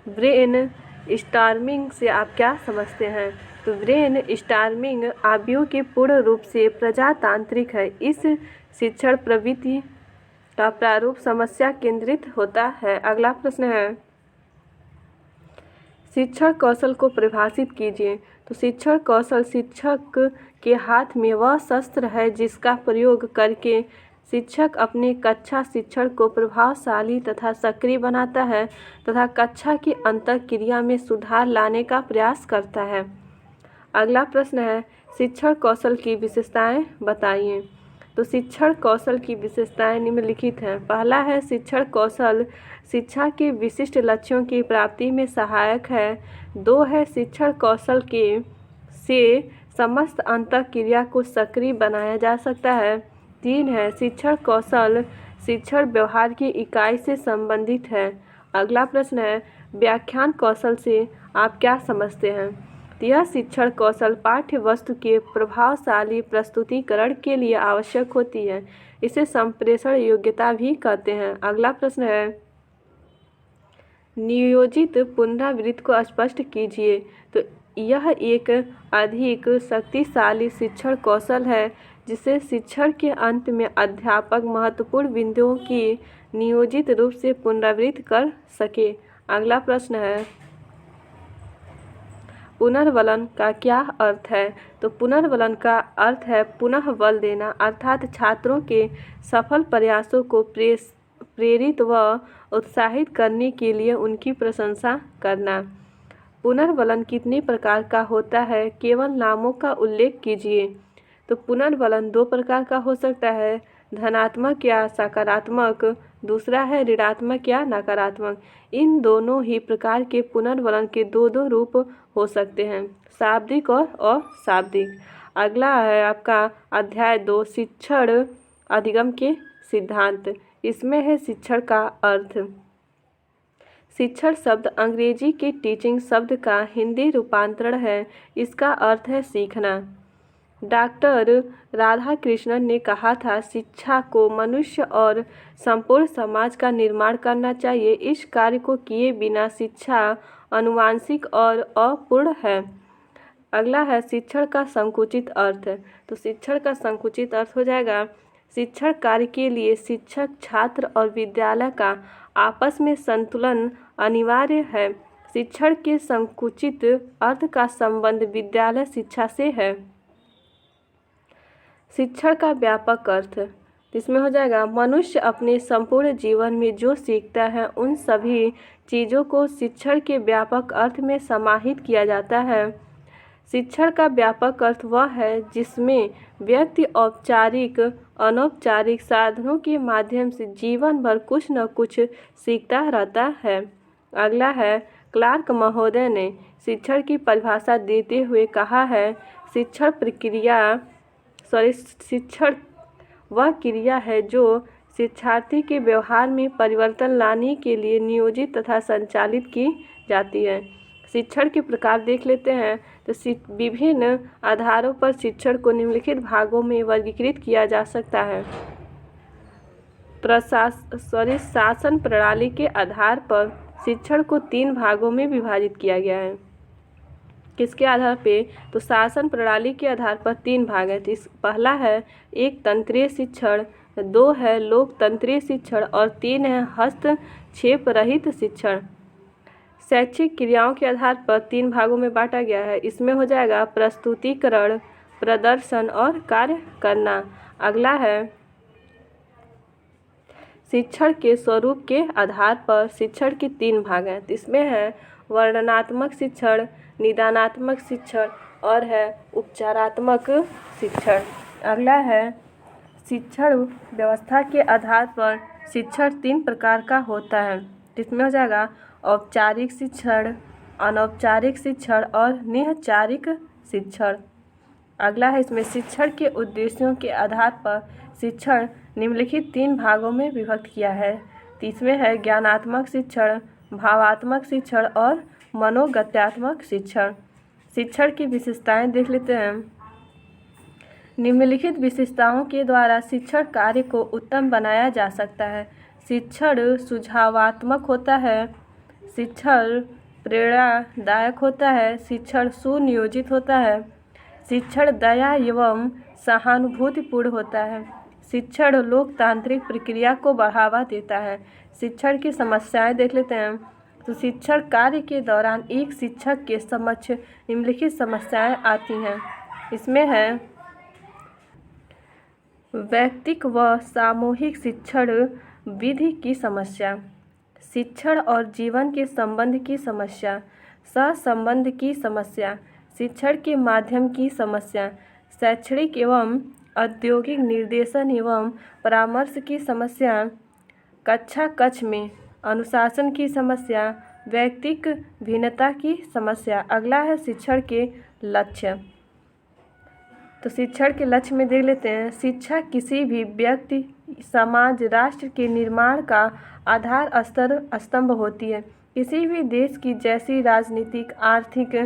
ब्रेन स्टॉर्मिंग से आप क्या समझते हैं? तो ब्रेन स्टॉर्मिंग आबेय के पूर्ण रूप से प्रजातांत्रिक है। इस शिक्षण प्रवृत्ति का प्रारूप समस्या केंद्रित होता है। अगला प्रश्न है, शिक्षण कौशल को परिभाषित कीजिए। तो शिक्षण कौशल शिक्षक के हाथ में वह शस्त्र है जिसका प्रयोग करके शिक्षक अपने कक्षा शिक्षण को प्रभावशाली तथा सक्रिय बनाता है तथा कक्षा की अंतःक्रिया में सुधार लाने का प्रयास करता है। अगला प्रश्न है, शिक्षण कौशल की विशेषताएं बताइए। तो शिक्षण कौशल की विशेषताएं निम्नलिखित हैं। पहला है, शिक्षण कौशल शिक्षा के विशिष्ट लक्ष्यों की प्राप्ति में सहायक है। 2 है, शिक्षण कौशल से समस्त अंतःक्रिया को सक्रिय बनाया जा सकता है। 3 है, शिक्षण कौशल शिक्षण व्यवहार की इकाई से संबंधित है। अगला प्रश्न है, व्याख्यान कौशल से आप क्या समझते हैं। यह शिक्षण कौशल पाठ्य वस्तु के प्रभावशाली प्रस्तुतिकरण के लिए आवश्यक होती है। इसे संप्रेषण योग्यता भी कहते हैं। अगला प्रश्न है, नियोजित पुनरावृत्ति को स्पष्ट कीजिए। तो यह एक अधिक शक्तिशाली शिक्षण कौशल है जिसे शिक्षण के अंत में अध्यापक महत्वपूर्ण बिंदुओं की नियोजित रूप से पुनरावृत्ति कर सके। अगला प्रश्न है, पुनर्वलन का क्या अर्थ है। तो पुनर्वलन का अर्थ है पुनः बल देना, अर्थात छात्रों के सफल प्रयासों को प्रेरित व उत्साहित करने के लिए उनकी प्रशंसा करना। पुनर्वलन कितने प्रकार का होता है, केवल नामों का उल्लेख कीजिए। तो पुनर्वलन 2 प्रकार का हो सकता है, धनात्मक या सकारात्मक। दूसरा है ऋणात्मक या नकारात्मक। इन दोनों ही प्रकार के पुनर्वलन के 2 रूप हो सकते हैं, शाब्दिक और अशाब्दिक। अगला है आपका अध्याय 2, शिक्षण अधिगम के सिद्धांत। इसमें है शिक्षण का अर्थ। शिक्षण शब्द अंग्रेजी के टीचिंग शब्द का हिंदी रूपांतरण है। इसका अर्थ है सीखना। डॉक्टर राधाकृष्णन ने कहा था, शिक्षा को मनुष्य और संपूर्ण समाज का निर्माण करना चाहिए। इस कार्य को किए बिना शिक्षा आनुवांशिक और अपूर्ण है। अगला है शिक्षण का संकुचित अर्थ। तो शिक्षण का संकुचित अर्थ हो जाएगा, शिक्षण कार्य के लिए शिक्षक, छात्र और विद्यालय का आपस में संतुलन अनिवार्य है। शिक्षण के संकुचित अर्थ का संबंध विद्यालय शिक्षा से है। शिक्षण का व्यापक अर्थ, इसमें हो जाएगा, मनुष्य अपने संपूर्ण जीवन में जो सीखता है उन सभी चीज़ों को शिक्षण के व्यापक अर्थ में समाहित किया जाता है। शिक्षण का व्यापक अर्थ वह है जिसमें व्यक्ति औपचारिक अनौपचारिक साधनों के माध्यम से जीवन भर कुछ न कुछ सीखता रहता है। अगला है, क्लार्क महोदय ने शिक्षण की परिभाषा देते हुए कहा है, शिक्षण वह क्रिया है जो शिक्षार्थी के व्यवहार में परिवर्तन लाने के लिए नियोजित तथा संचालित की जाती है। शिक्षण के प्रकार देख लेते हैं। तो विभिन्न आधारों पर शिक्षण को निम्नलिखित भागों में वर्गीकृत किया जा सकता है। शासन प्रणाली के आधार पर शिक्षण को 3 भागों में विभाजित किया गया है। किसके आधार पे? तो शासन प्रणाली के आधार पर 3 भाग है। पहला है एक तंत्रीय शिक्षण, 2 है लोकतंत्रीय शिक्षण और 3 है हस्तक्षेप रहित शिक्षण। शैक्षिक क्रियाओं के आधार पर 3 भागों में बांटा गया है। इसमें हो जाएगा प्रस्तुतिकरण, प्रदर्शन और कार्य करना। अगला है शिक्षण के स्वरूप के आधार पर शिक्षण के 3 भाग हैं। इसमें है वर्णनात्मक शिक्षण, निदानात्मक शिक्षण और है उपचारात्मक शिक्षण। अगला है शिक्षण व्यवस्था के आधार पर शिक्षण 3 प्रकार का होता है। इसमें हो जाएगा औपचारिक शिक्षण, अनौपचारिक शिक्षण और निहचारिक शिक्षण। अगला है इसमें शिक्षण के उद्देश्यों के आधार पर शिक्षण निम्नलिखित 3 भागों में विभक्त किया है। इसमें है ज्ञानात्मक शिक्षण, भावात्मक शिक्षण और मनोगत्यात्मक शिक्षण। शिक्षण की विशेषताएं देख लेते हैं। निम्नलिखित विशेषताओं के द्वारा शिक्षण कार्य को उत्तम बनाया जा सकता है। शिक्षण सुझावात्मक होता है, शिक्षण प्रेरणादायक होता है। शिक्षण सुनियोजित होता है। शिक्षण दया एवं सहानुभूतिपूर्ण होता है। शिक्षण लोकतांत्रिक प्रक्रिया को बढ़ावा देता है। शिक्षण की समस्याएं देख लेते हैं। तो शिक्षण कार्य के दौरान एक शिक्षक के समक्ष निम्नलिखित समस्याएं आती हैं। इसमें है वैयक्तिक व सामूहिक शिक्षण विधि की समस्या, शिक्षण और जीवन के संबंध की समस्या, सहसंबंध की समस्या, शिक्षण के माध्यम की समस्या, शैक्षणिक एवं औद्योगिक निर्देशन एवं परामर्श की समस्या, कक्षा कक्ष में अनुशासन की समस्या, वैयक्तिक भिन्नता की समस्या। अगला है शिक्षण के लक्ष्य। तो शिक्षण के लक्ष्य में देख लेते हैं। शिक्षा किसी भी व्यक्ति, समाज, राष्ट्र के निर्माण का आधार स्तंभ होती है। किसी भी देश की जैसी राजनीतिक, आर्थिक,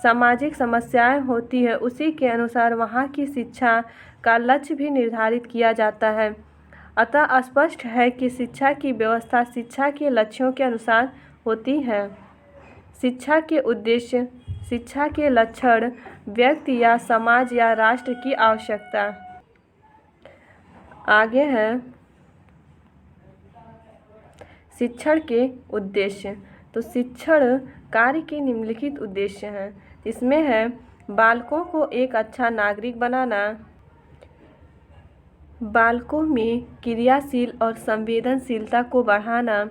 सामाजिक समस्याएं होती है, उसी के अनुसार वहाँ की शिक्षा का लक्ष्य भी निर्धारित किया जाता है। अतः स्पष्ट है कि शिक्षा की व्यवस्था शिक्षा के लक्ष्यों के अनुसार होती है। शिक्षा के उद्देश्य, शिक्षा के लक्षण, व्यक्ति या समाज या राष्ट्र की आवश्यकता। आगे है शिक्षण के उद्देश्य। तो शिक्षण कार्य के निम्नलिखित उद्देश्य हैं। इसमें है बालकों को एक अच्छा नागरिक बनाना, बालकों में क्रियाशील और संवेदनशीलता को बढ़ाना,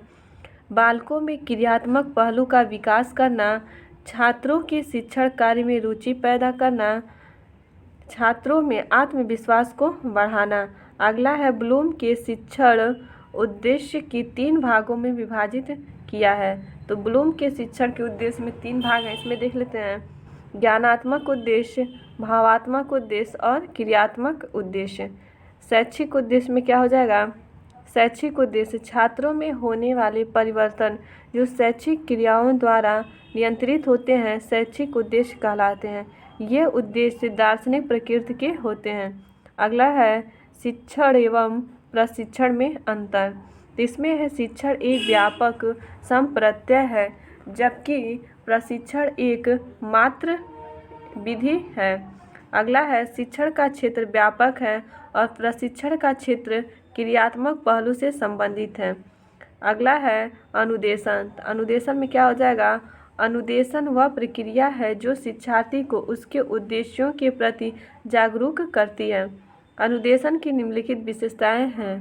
बालकों में क्रियात्मक पहलू का विकास करना, छात्रों के शिक्षण कार्य में रुचि पैदा करना, छात्रों में आत्मविश्वास को बढ़ाना। अगला है ब्लूम के शिक्षण उद्देश्य की 3 भागों में विभाजित किया है। तो ब्लूम के शिक्षण के उद्देश्य में 3 भाग हैं। इसमें देख लेते हैं ज्ञानात्मक उद्देश्य, भावात्मक उद्देश्य और क्रियात्मक उद्देश्य। शैक्षिक उद्देश्य में क्या हो जाएगा? शैक्षिक उद्देश्य छात्रों में होने वाले परिवर्तन जो शैक्षिक क्रियाओं द्वारा नियंत्रित होते हैं शैक्षिक उद्देश्य कहलाते हैं। ये उद्देश्य दार्शनिक प्रकृति के होते हैं। अगला है शिक्षण एवं प्रशिक्षण में अंतर। इसमें है शिक्षण एक व्यापक संप्रत्यय है, जबकि प्रशिक्षण एक मात्र विधि है। अगला है शिक्षण का क्षेत्र व्यापक है और प्रशिक्षण का क्षेत्र क्रियात्मक पहलू से संबंधित है। अगला है अनुदेशन। अनुदेशन में क्या हो जाएगा? अनुदेशन वह प्रक्रिया है जो शिक्षार्थी को उसके उद्देश्यों के प्रति जागरूक करती है। अनुदेशन की निम्नलिखित विशेषताएं हैं।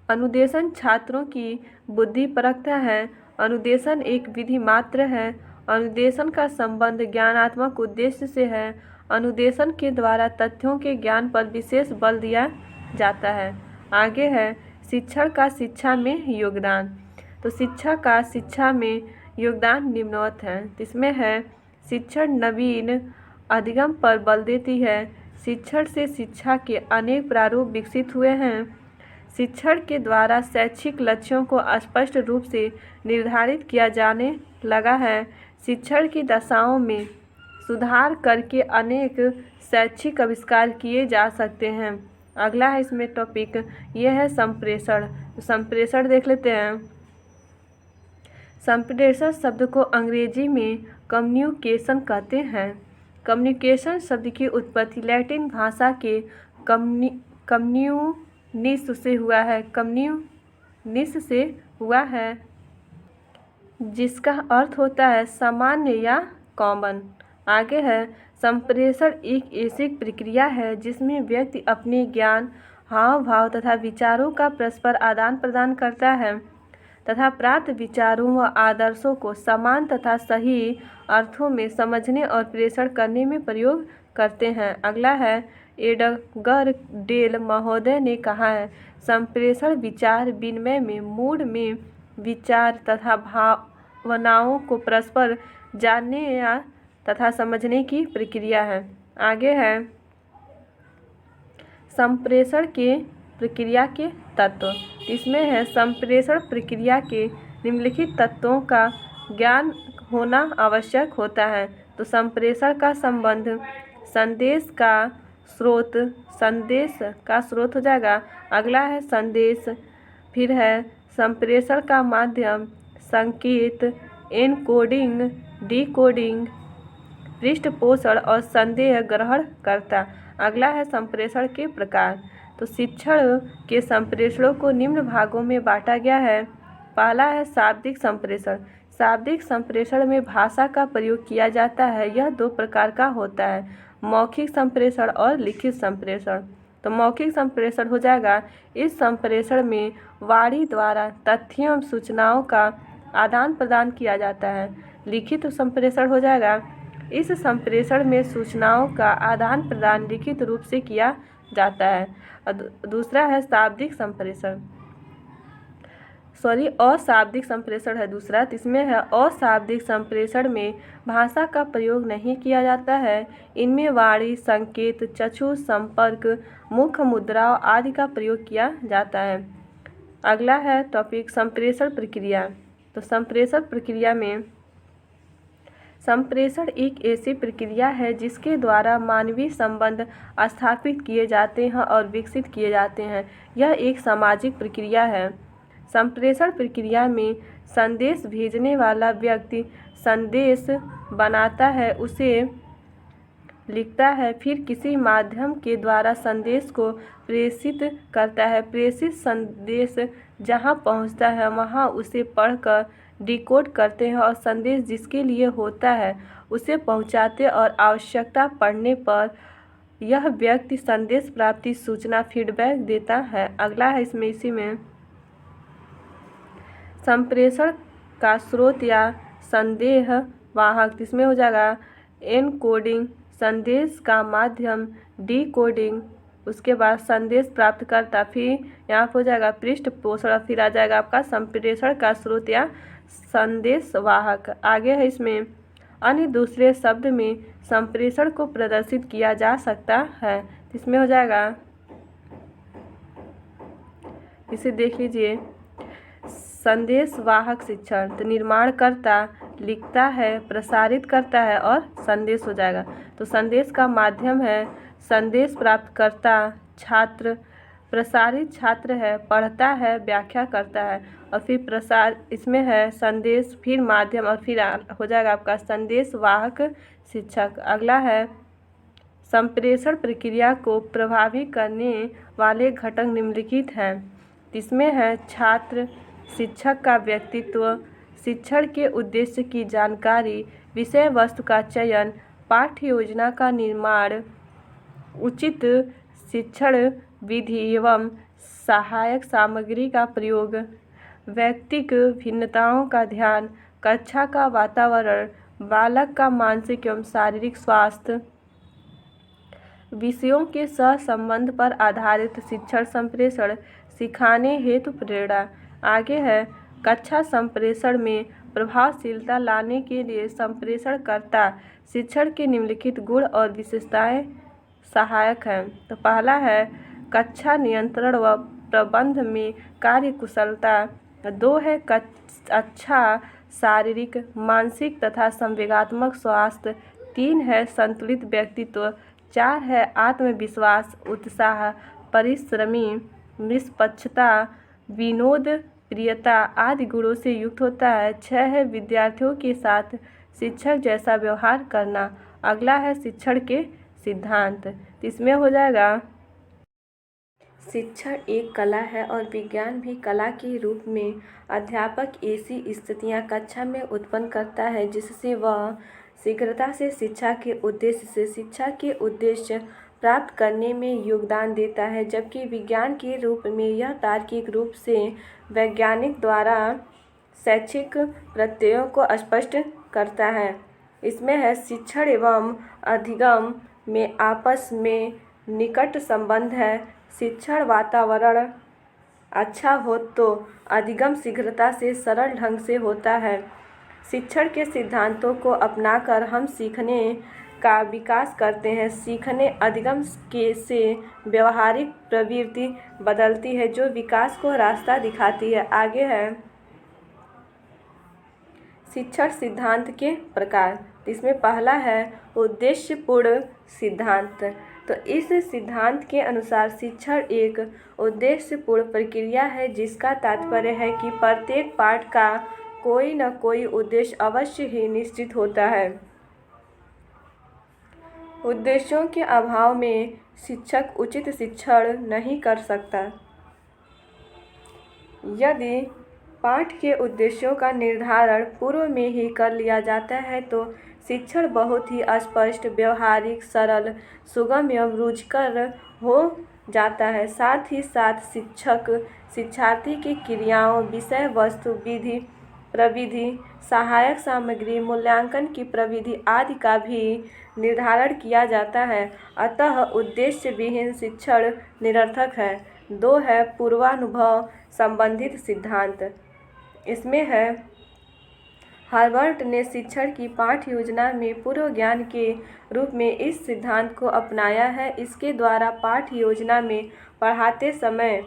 अनुदेशन छात्रों की बुद्धि परखता है। अनुदेशन एक विधि मात्र है। अनुदेशन का संबंध ज्ञानात्मक उद्देश्य से है। अनुदेशन के द्वारा तथ्यों के ज्ञान पर विशेष बल दिया जाता है। आगे है शिक्षण का शिक्षा में योगदान। तो शिक्षा का शिक्षा में योगदान निम्नवत है। इसमें है शिक्षण नवीन अधिगम पर बल देती है। शिक्षण से शिक्षा के अनेक प्रारूप विकसित हुए हैं। शिक्षण के द्वारा शैक्षिक लक्ष्यों को स्पष्ट रूप से निर्धारित किया जाने लगा है। शिक्षण की दशाओं में सुधार करके अनेक शैक्षिक आविष्कार किए जा सकते हैं। अगला है इसमें टॉपिक ये है संप्रेषण। संप्रेषण देख लेते हैं। संप्रेषण शब्द को अंग्रेजी में कम्युनिकेशन कहते हैं। कम्युनिकेशन शब्द की उत्पत्ति लैटिन भाषा के कम्युनिस से हुआ है। कम्युनिस से हुआ है, जिसका अर्थ होता है सामान्य या कॉमन। आगे है संप्रेषण एक ऐसी प्रक्रिया है जिसमें व्यक्ति अपने ज्ञान, हाव भाव तथा विचारों का परस्पर आदान प्रदान करता है तथा प्राप्त विचारों व आदर्शों को समान तथा सही अर्थों में समझने और प्रेषण करने में प्रयोग करते हैं। अगला है एडगर डेल महोदय ने कहा है संप्रेषण विचार विनिमय में मूड में विचार तथा भावनाओं को परस्पर जानने या तथा समझने की प्रक्रिया है। आगे है संप्रेषण के प्रक्रिया के तत्व। इसमें है संप्रेषण प्रक्रिया के निम्नलिखित तत्वों का ज्ञान होना आवश्यक होता है। तो संप्रेषण का संबंध संदेश का स्रोत हो जाएगा। अगला है संदेश। फिर है संप्रेषण का माध्यम, संकेत, एनकोडिंग, डिकोडिंग, पृष्ठपोषण और संदेश ग्रहण करता। अगला है संप्रेषण के प्रकार। तो शिक्षण के संप्रेषणों को निम्न भागों में बांटा गया है। पहला है शाब्दिक संप्रेषण। शाब्दिक संप्रेषण में भाषा का प्रयोग किया जाता है। यह 2 प्रकार का होता है, मौखिक संप्रेषण और लिखित संप्रेषण। तो मौखिक संप्रेषण हो जाएगा, इस संप्रेषण में वाणी द्वारा तथ्यों एवं सूचनाओं का आदान प्रदान किया जाता है। लिखित संप्रेषण हो जाएगा, इस संप्रेषण में सूचनाओं का आदान प्रदान लिखित रूप से किया जाता है। दूसरा है शाब्दिक संप्रेषण, अशाब्दिक संप्रेषण है दूसरा। इसमें है अशाब्दिक संप्रेषण में भाषा का प्रयोग नहीं किया जाता है। इनमें वाणी, संकेत, चक्षु संपर्क, मुख मुद्राओं आदि का प्रयोग किया जाता है। अगला है टॉपिक संप्रेषण प्रक्रिया। तो संप्रेषण प्रक्रिया में संप्रेषण एक ऐसी प्रक्रिया है जिसके द्वारा मानवीय संबंध स्थापित किए जाते हैं और विकसित किए जाते हैं। यह एक सामाजिक प्रक्रिया है। संप्रेषण प्रक्रिया में संदेश भेजने वाला व्यक्ति संदेश बनाता है, उसे लिखता है, फिर किसी माध्यम के द्वारा संदेश को प्रेषित करता है। प्रेषित संदेश जहां पहुंचता है वहां उसे पढ़कर डिकोड करते हैं और संदेश जिसके लिए होता है उसे पहुंचाते और आवश्यकता पड़ने पर यह व्यक्ति संदेश प्राप्ति सूचना फीडबैक देता है। अगला है इसमें इसी में संप्रेषण का स्रोत या संदेश वाहक। इसमें हो जाएगा एनकोडिंग, संदेश का माध्यम, डिकोडिंग, उसके बाद संदेश प्राप्त करता, फिर यहाँ पर हो जाएगा पृष्ठपोषण, फिर आ जाएगा आपका संप्रेषण का स्रोत या संदेश वाहक। आगे है इसमें अन्य दूसरे शब्द में संप्रेषण को प्रदर्शित किया जा सकता है। इसमें हो जाएगा, इसे देख लीजिए, संदेश वाहक शिक्षण। तो निर्माणकर्ता लिखता है, प्रसारित करता है और संदेश हो जाएगा। तो संदेश का माध्यम है संदेश प्राप्तकर्ता छात्र, प्रसारित छात्र है, पढ़ता है, व्याख्या करता है, और फिर प्रसार इसमें है संदेश, फिर माध्यम और फिर हो जाएगा आपका संदेश वाहक शिक्षक। अगला है संप्रेषण प्रक्रिया को प्रभावी करने वाले घटक निम्नलिखित हैं। इसमें है छात्र, शिक्षक का व्यक्तित्व, शिक्षण के उद्देश्य की जानकारी, विषय वस्तु का चयन, पाठ्य योजना का निर्माण, उचित शिक्षण विधि एवं सहायक सामग्री का प्रयोग, व्यक्तिक भिन्नताओं का ध्यान, कक्षा का वातावरण, बालक का मानसिक एवं शारीरिक स्वास्थ्य, विषयों के सहसंबंध पर आधारित शिक्षण संप्रेषण, सिखाने हेतु प्रेरणा। आगे है कक्षा संप्रेषण में प्रभावशीलता लाने के लिए संप्रेषणकर्ता शिक्षण के निम्नलिखित गुण और विशेषताएं सहायक हैं। तो पहला है कक्षा नियंत्रण व प्रबंध में कार्यकुशलता। 2 है अच्छा शारीरिक, मानसिक तथा संवेगात्मक स्वास्थ्य। 3 है संतुलित व्यक्तित्व। 4 है आत्मविश्वास, उत्साह, परिश्रमी, निष्पक्षता, विनोद प्रियता आदि गुणों से युक्त होता है। 6 है विद्यार्थियों के साथ शिक्षक जैसा व्यवहार करना। अगला है शिक्षण के सिद्धांत। इसमें हो जाएगा शिक्षण एक कला है और विज्ञान भी कला के रूप में अध्यापक ऐसी स्थितियां कक्षा में उत्पन्न करता है जिससे वह शीघ्रता से शिक्षा के उद्देश्य प्राप्त करने में योगदान देता है, जबकि विज्ञान के रूप में यह तार्किक रूप से वैज्ञानिक द्वारा शैक्षिक प्रत्ययों को स्पष्ट करता है। इसमें है शिक्षण एवं अधिगम में आपस में निकट संबंध है। शिक्षण वातावरण अच्छा हो तो अधिगम शीघ्रता से सरल ढंग से होता है। शिक्षण के सिद्धांतों को अपनाकर हम सीखने का विकास करते हैं। सीखने अधिगम से व्यवहारिक प्रवृत्ति बदलती है जो विकास को रास्ता दिखाती है। आगे है शिक्षण सिद्धांत के प्रकार। इसमें पहला है उद्देश्यपूर्ण सिद्धांत। तो इस सिद्धांत के अनुसार शिक्षण एक उद्देश्यपूर्ण प्रक्रिया है जिसका तात्पर्य है कि प्रत्येक पाठ का कोई न कोई उद्देश्य अवश्य ही निश्चित होता है। उद्देश्यों के अभाव में शिक्षक उचित शिक्षण नहीं कर सकता। यदि पाठ के उद्देश्यों का निर्धारण पूर्व में ही कर लिया जाता है तो शिक्षण बहुत ही स्पष्ट, व्यवहारिक, सरल, सुगम एवं रुचिकर हो जाता है। साथ ही साथ शिक्षक शिक्षार्थी की क्रियाओं, विषय वस्तु, विधि, प्रविधि, सहायक सामग्री, मूल्यांकन की प्रविधि आदि का भी निर्धारण किया जाता है। अतः उद्देश्य विहीन शिक्षण निरर्थक है। 2 है पूर्वानुभव संबंधित सिद्धांत। इसमें है हार्वर्ड ने शिक्षण की पाठ योजना में पूर्व ज्ञान के रूप में इस सिद्धांत को अपनाया है। इसके द्वारा पाठ योजना में पढ़ाते समय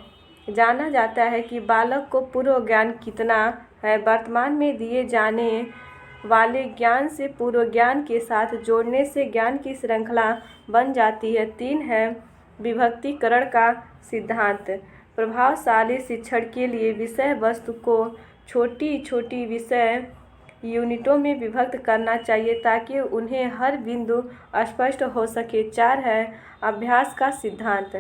जाना जाता है कि बालक को पूर्व ज्ञान कितना है। वर्तमान में दिए जाने वाले ज्ञान से पूर्व ज्ञान के साथ जोड़ने से ज्ञान की श्रृंखला बन जाती है। 3 है विभक्तीकरण का सिद्धांत। प्रभावशाली शिक्षण के लिए विषय वस्तु को छोटी छोटी विषय यूनिटों में विभक्त करना चाहिए ताकि उन्हें हर बिंदु स्पष्ट हो सके। 4 है अभ्यास का सिद्धांत।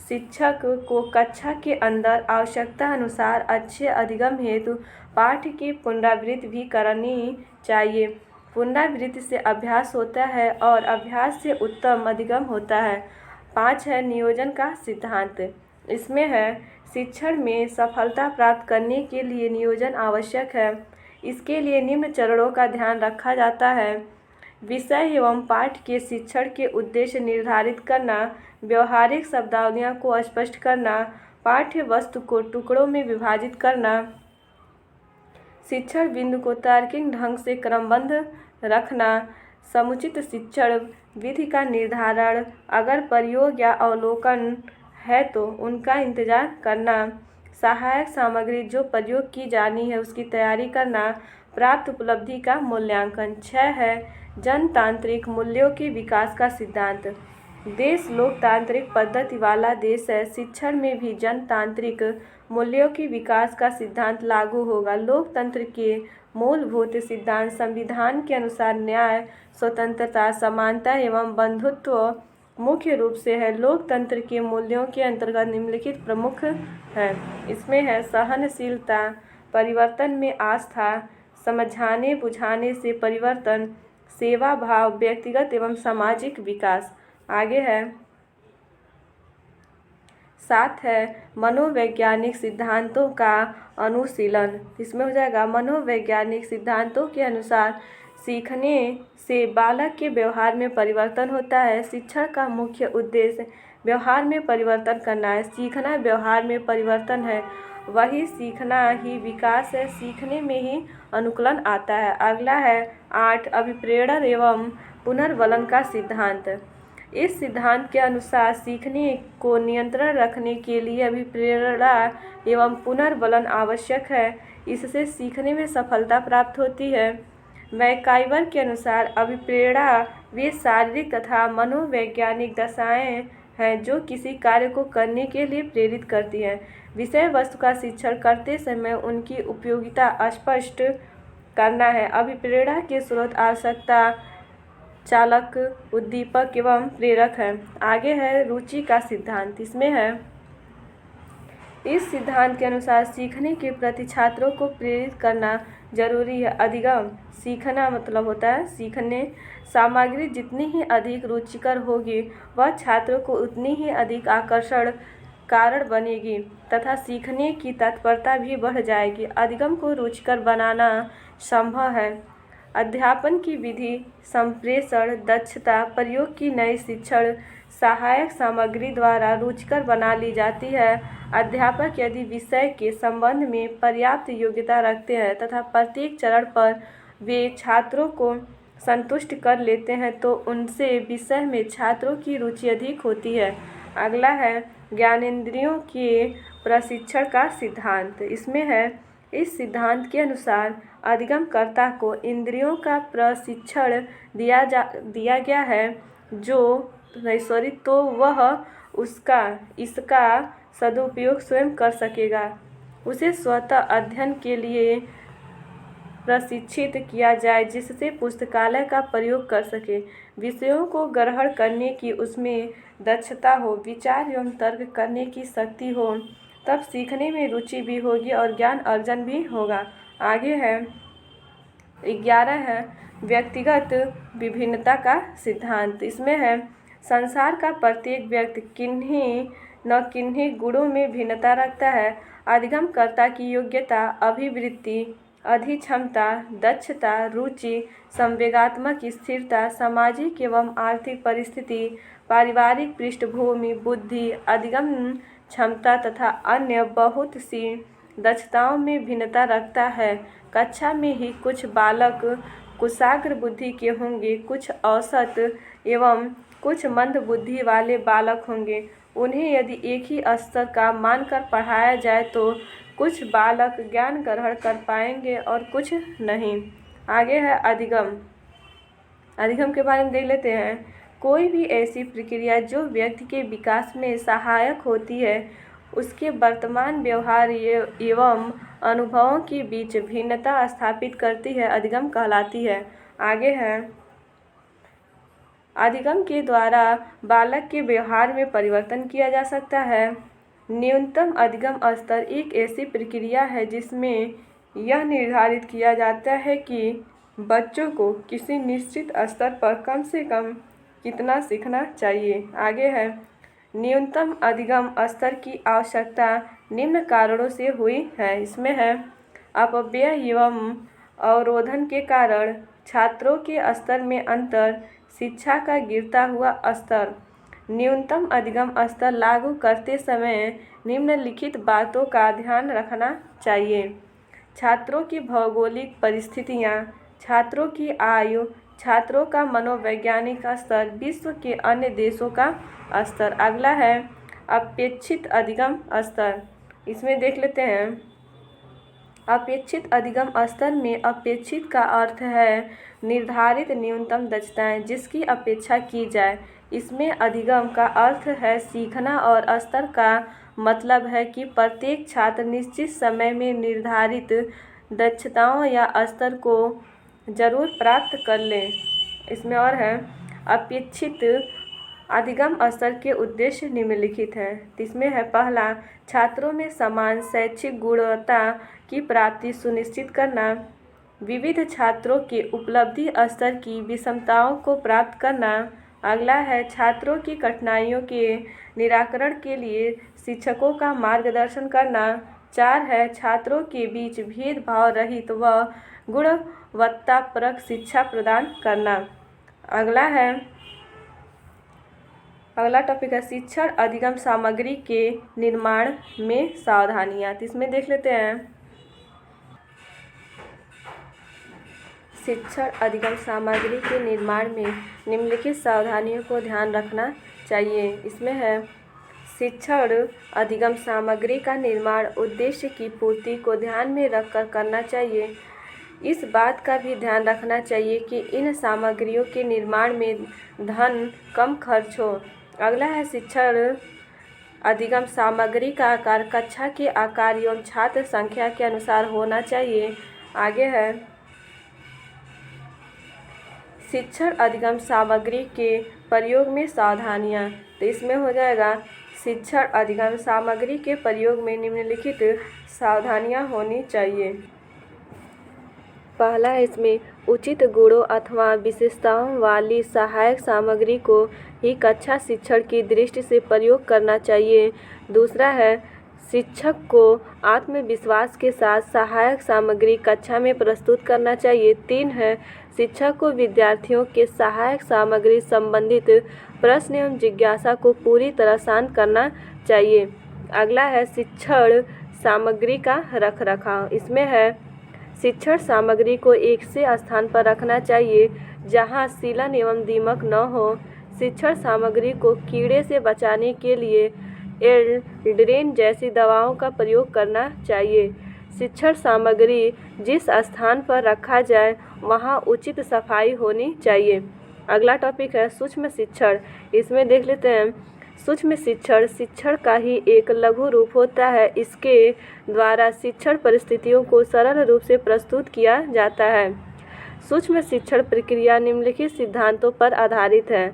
शिक्षक को कक्षा के अंदर आवश्यकता अनुसार अच्छे अधिगम हेतु पाठ की पुनरावृत्ति भी करनी चाहिए। पुनरावृत्ति से अभ्यास होता है और अभ्यास से उत्तम अधिगम होता है। 5 है नियोजन का सिद्धांत। इसमें है शिक्षण में सफलता प्राप्त करने के लिए नियोजन आवश्यक है। इसके लिए निम्न चरणों का ध्यान रखा जाता है। विषय एवं पाठ के शिक्षण के उद्देश्य निर्धारित करना, व्यवहारिक शब्दावलियों को स्पष्ट करना, पाठ्य वस्तु को टुकड़ों में विभाजित करना, शिक्षण बिंदु को तार्किक ढंग से क्रमबद्ध रखना, समुचित शिक्षण विधि का निर्धारण, अगर प्रयोग या अवलोकन है तो उनका इंतजार करना, सहायक सामग्री जो प्रयोग की जानी है उसकी तैयारी करना, प्राप्त उपलब्धि का मूल्यांकन। 6 है जनतांत्रिक मूल्यों के विकास का सिद्धांत। देश लोकतांत्रिक पद्धति वाला देश है। शिक्षण में भी जनतांत्रिक मूल्यों के विकास का सिद्धांत लागू होगा। लोकतंत्र के मूलभूत सिद्धांत संविधान के अनुसार न्याय, स्वतंत्रता, समानता एवं बंधुत्व मुख्य रूप से है। लोकतंत्र के मूल्यों के अंतर्गत निम्नलिखित प्रमुख है। इसमें है सहनशीलता, परिवर्तन में आस्था, समझाने बुझाने से परिवर्तन, सेवा भाव, व्यक्तिगत एवं सामाजिक विकास। आगे है 7 है मनोवैज्ञानिक सिद्धांतों का अनुशीलन। इसमें हो जाएगा मनोवैज्ञानिक सिद्धांतों के अनुसार सीखने से बालक के व्यवहार में परिवर्तन होता है। शिक्षण का मुख्य उद्देश्य व्यवहार में परिवर्तन करना है। सीखना व्यवहार में परिवर्तन है, वही सीखना ही विकास है। सीखने में ही अनुकूलन आता है। अगला है 8 अभिप्रेरण एवं पुनर्बलन का सिद्धांत। इस सिद्धांत के अनुसार सीखने को नियंत्रण रखने के लिए अभिप्रेरणा एवं पुनर्बलन आवश्यक है। इससे सीखने में सफलता प्राप्त होती है। मैकाइवर के अनुसार अभिप्रेरणा वे शारीरिक तथा मनोवैज्ञानिक दशाएं हैं जो किसी कार्य को करने के लिए प्रेरित करती हैं। विषय वस्तु का शिक्षण करते समय उनकी उपयोगिता स्पष्ट करना है। अभिप्रेरणा के स्रोत आवश्यकता, चालक, उद्दीपक एवं प्रेरक है। आगे है रुचि का सिद्धांत। इसमें है इस सिद्धांत के अनुसार सीखने के प्रति छात्रों को प्रेरित करना जरूरी है। अधिगम सीखना मतलब होता है सीखने सामग्री जितनी ही अधिक रुचिकर होगी वह छात्रों को उतनी ही अधिक आकर्षण कारण बनेगी तथा सीखने की तत्परता भी बढ़ जाएगी। अधिगम को रुचिकर बनाना संभव है। अध्यापन की विधि, संप्रेषण, दक्षता, प्रयोग की नई शिक्षण सहायक सामग्री द्वारा रुचिकर बना ली जाती है। अध्यापक यदि विषय के संबंध में पर्याप्त योग्यता रखते हैं तथा प्रत्येक चरण पर वे छात्रों को संतुष्ट कर लेते हैं तो उनसे विषय में छात्रों की रुचि अधिक होती है। अगला है ज्ञानेंद्रियों के प्रशिक्षण का सिद्धांत। इसमें है इस सिद्धांत के अनुसार अधिगमकर्ता को इंद्रियों का प्रशिक्षण दिया गया है तो वह इसका सदुपयोग स्वयं कर सकेगा। उसे स्वतः अध्ययन के लिए प्रशिक्षित किया जाए जिससे पुस्तकालय का प्रयोग कर सके, विषयों को ग्रहण करने की उसमें दक्षता हो, विचार एवं तर्क करने की शक्ति हो, तब सीखने में रुचि भी होगी और ज्ञान अर्जन भी होगा। आगे है 11 है व्यक्तिगत विभिन्नता का सिद्धांत। इसमें है संसार का प्रत्येक व्यक्ति किन्हीं न किन्हीं गुणों में भिन्नता रखता है। अधिगमकर्ता की योग्यता, अभिवृत्ति, अधिक्षमता, दक्षता, रुचि, संवेगात्मक स्थिरता, सामाजिक एवं आर्थिक परिस्थिति, पारिवारिक पृष्ठभूमि, बुद्धि, अधिगम क्षमता तथा अन्य बहुत सी दक्षताओं में भिन्नता रखता है। कक्षा में ही कुछ बालक कुशाग्र बुद्धि के होंगे, कुछ औसत एवं कुछ मंद बुद्धि वाले बालक होंगे। उन्हें यदि एक ही स्तर का मानकर पढ़ाया जाए तो कुछ बालक ज्ञान ग्रहण कर पाएंगे और कुछ नहीं। आगे है अधिगम। अधिगम के बारे में देख लेते हैं। कोई भी ऐसी प्रक्रिया जो व्यक्ति के विकास में सहायक होती है, उसके वर्तमान व्यवहार एवं अनुभवों के बीच भिन्नता स्थापित करती है, अधिगम कहलाती है। आगे है अधिगम के द्वारा बालक के व्यवहार में परिवर्तन किया जा सकता है। न्यूनतम अधिगम स्तर एक ऐसी प्रक्रिया है जिसमें यह निर्धारित किया जाता है कि बच्चों को किसी निश्चित स्तर पर कम से कम कितना सीखना चाहिए। आगे है न्यूनतम अधिगम स्तर की आवश्यकता निम्न कारणों से हुई है। इसमें है अपव्यय एवं अवरोधन के कारण, छात्रों के स्तर में अंतर, शिक्षा का गिरता हुआ स्तर। न्यूनतम अधिगम स्तर लागू करते समय निम्नलिखित बातों का ध्यान रखना चाहिए। छात्रों की भौगोलिक परिस्थितियाँ, छात्रों की आयु, छात्रों का मनोवैज्ञानिक स्तर, विश्व के अन्य देशों का स्तर। अगला है अपेक्षित अधिगम स्तर। इसमें देख लेते हैं अपेक्षित अधिगम स्तर में अपेक्षित का अर्थ है निर्धारित न्यूनतम दक्षताएं जिसकी अपेक्षा की जाए। इसमें अधिगम का अर्थ है सीखना और स्तर का मतलब है कि प्रत्येक छात्र निश्चित समय में निर्धारित दक्षताओं या स्तर को जरूर प्राप्त कर ले। इसमें और है अपेक्षित अधिगम स्तर के उद्देश्य निम्नलिखित हैं। इसमें है पहला, छात्रों में समान शैक्षिक गुणवत्ता की प्राप्ति सुनिश्चित करना, विविध छात्रों के उपलब्धि स्तर की विषमताओं को प्राप्त करना। अगला है छात्रों की कठिनाइयों के निराकरण के लिए शिक्षकों का मार्गदर्शन करना। 4 है छात्रों के बीच भेदभाव रहित व गुणवत्तापरक शिक्षा प्रदान करना। अगला टॉपिक है शिक्षण अधिगम सामग्री के निर्माण में सावधानियाँ। तो इसमें देख लेते हैं शिक्षण अधिगम सामग्री के निर्माण में निम्नलिखित सावधानियों को ध्यान रखना चाहिए। इसमें है शिक्षण अधिगम सामग्री का निर्माण उद्देश्य की पूर्ति को ध्यान में रखकर करना चाहिए। इस बात का भी ध्यान रखना चाहिए कि इन सामग्रियों के निर्माण में धन कम खर्च हो। अगला है शिक्षण अधिगम सामग्री का आकार कक्षा के आकार एवं छात्र संख्या के अनुसार होना चाहिए। आगे है शिक्षण अधिगम सामग्री के प्रयोग में सावधानियाँ। तो इसमें हो जाएगा शिक्षण अधिगम सामग्री के प्रयोग में निम्नलिखित सावधानियाँ होनी चाहिए। पहला है इसमें उचित गुणों अथवा विशेषताओं वाली सहायक सामग्री को ही कक्षा शिक्षण की दृष्टि से प्रयोग करना चाहिए। दूसरा है शिक्षक को आत्मविश्वास के साथ सहायक सामग्री कक्षा में प्रस्तुत करना चाहिए। 3 है शिक्षक को विद्यार्थियों के सहायक सामग्री संबंधित प्रश्न एवं जिज्ञासा को पूरी तरह शांत करना चाहिए। अगला है शिक्षण सामग्री का रखरखाव। इसमें है शिक्षण सामग्री को एक से स्थान पर रखना चाहिए जहां सीलन एवं दीमक न हो। शिक्षण सामग्री को कीड़े से बचाने के लिए एल्ड्रेन जैसी दवाओं का प्रयोग करना चाहिए। शिक्षण सामग्री जिस स्थान पर रखा जाए वहां उचित सफाई होनी चाहिए। अगला टॉपिक है सूक्ष्म शिक्षण। इसमें देख लेते हैं सूक्ष्म शिक्षण शिक्षण का ही एक लघु रूप होता है। इसके द्वारा शिक्षण परिस्थितियों को सरल रूप से प्रस्तुत किया जाता है। सूक्ष्म शिक्षण प्रक्रिया निम्नलिखित सिद्धांतों पर आधारित है।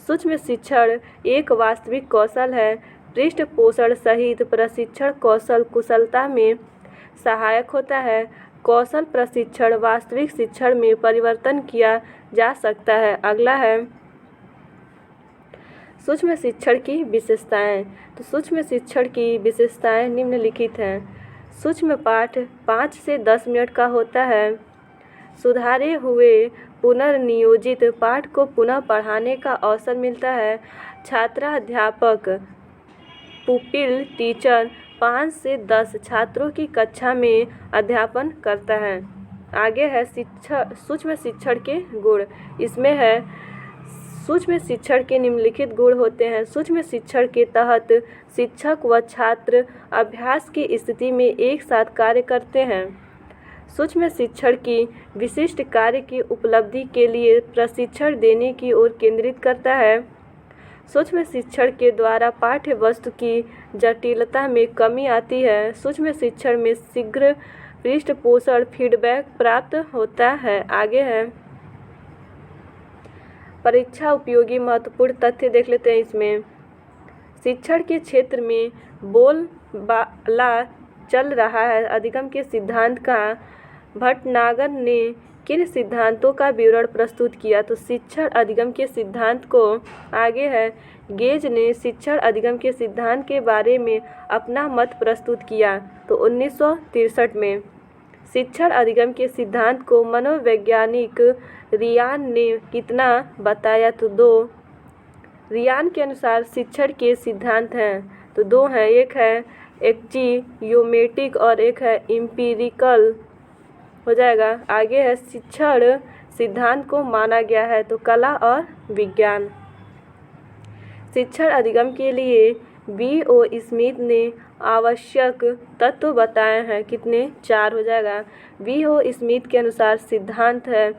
सूक्ष्म शिक्षण एक वास्तविक कौशल है। पृष्ठपोषण सहित प्रशिक्षण कौशल कुशलता में सहायक होता है। कौशल प्रशिक्षण वास्तविक शिक्षण में परिवर्तन किया जा सकता है। अगला है सूक्ष्म शिक्षण की विशेषताएं। तो सूक्ष्म शिक्षण की विशेषताएं निम्नलिखित हैं। सूक्ष्म पाठ 5 से 10 मिनट का होता है। सुधारे हुए पुनर्नियोजित पाठ को पुनः पढ़ाने का अवसर मिलता है। छात्राध्यापक पुपिल टीचर 5 से 10 छात्रों की कक्षा में अध्यापन करता है। आगे है सूक्ष्म शिक्षण के गुण। इसमें है सूक्ष्म शिक्षण के निम्नलिखित गुण होते हैं। सूक्ष्म शिक्षण के तहत शिक्षक व छात्र अभ्यास की स्थिति में एक साथ कार्य करते हैं। सूक्ष्म शिक्षण की विशिष्ट कार्य की उपलब्धि के लिए प्रशिक्षण देने की ओर केंद्रित करता है। सूक्ष्म शिक्षण के द्वारा पाठ्य वस्तु की जटिलता में कमी आती है। सूक्ष्म शिक्षण में शीघ्र पृष्ठपोषण फीडबैक प्राप्त होता है। आगे है परीक्षा उपयोगी महत्वपूर्ण तथ्य देख लेते हैं। इसमें शिक्षण के क्षेत्र में बोलबाला चल रहा है। अधिगम के सिद्धांत का भटनागर ने किन सिद्धांतों का विवरण प्रस्तुत किया? तो शिक्षण अधिगम के सिद्धांत को। आगे है गेज ने शिक्षण अधिगम के सिद्धांत के बारे में अपना मत प्रस्तुत किया। तो 1963 में शिक्षण अधिगम के सिद्धांत को मनोवैज्ञानिक रियान ने कितना बताया? तो 2। रियान के अनुसार शिक्षण के सिद्धांत हैं तो 2 हैं। एक है एक्जियोमेटिक और एक है एम्पिरिकल हो जाएगा। आगे है शिक्षण सिद्धांत को माना गया है तो कला और विज्ञान। शिक्षण अधिगम के लिए B.O. स्मिथ ने आवश्यक तत्व बताए हैं। कितने? 4 हो जाएगा। B.O. स्मिथ के अनुसार सिद्धांत है।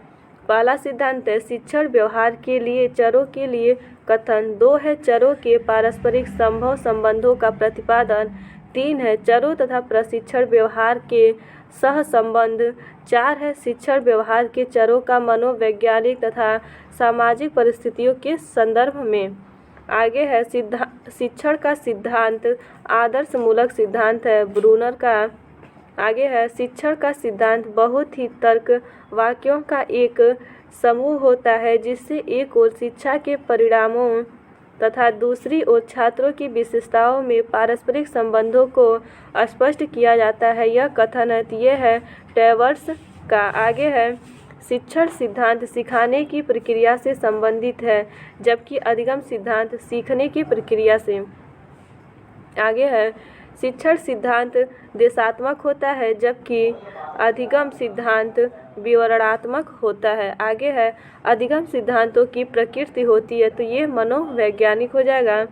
पहला सिद्धांत है शिक्षण व्यवहार के लिए चरों के लिए कथन। 2 है चरों के पारस्परिक संभव संबंधों का प्रतिपादन। 3 है चरों तथा प्रशिक्षण व्यवहार के सह संबंध। 4 है शिक्षण व्यवहार के चरों का मनोवैज्ञानिक तथा सामाजिक परिस्थितियों के संदर्भ में। आगे है शिक्षण का सिद्धांत आदर्शमूलक सिद्धांत है ब्रूनर का। आगे है शिक्षण का सिद्धांत बहुत ही तर्क वाक्यों का एक समूह होता है जिससे एक ओर शिक्षा के परिणामों तथा दूसरी ओर छात्रों की विशेषताओं में पारस्परिक संबंधों को स्पष्ट किया जाता है। यह कथन है। यह है टैवर्स का। आगे है शिक्षण सिद्धांत सिखाने की प्रक्रिया से संबंधित है जबकि अधिगम सिद्धांत सीखने की प्रक्रिया से। आगे है शिक्षण सिद्धांत देशात्मक होता है जबकि अधिगम सिद्धांत विवरणात्मक होता है। आगे है अधिगम सिद्धांतों की प्रकृति होती है तो ये मनोवैज्ञानिक हो जाएगा।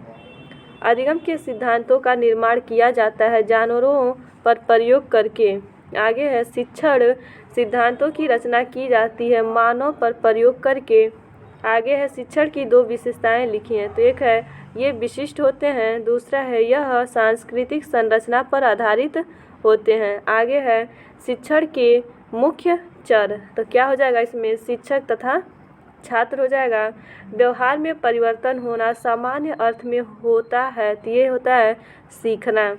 अधिगम के सिद्धांतों का निर्माण किया जाता है जानवरों पर प्रयोग करके। आगे है शिक्षण सिद्धांतों की रचना की जाती है मानव पर प्रयोग करके। आगे है शिक्षण की 2 विशेषताएं लिखी हैं तो एक है ये विशिष्ट होते हैं, दूसरा है यह सांस्कृतिक संरचना पर आधारित होते हैं। आगे है शिक्षण के मुख्य चर तो क्या हो जाएगा इसमें शिक्षक तथा छात्र हो जाएगा। व्यवहार में परिवर्तन होना सामान्य अर्थ में होता है तो ये होता है सीखना।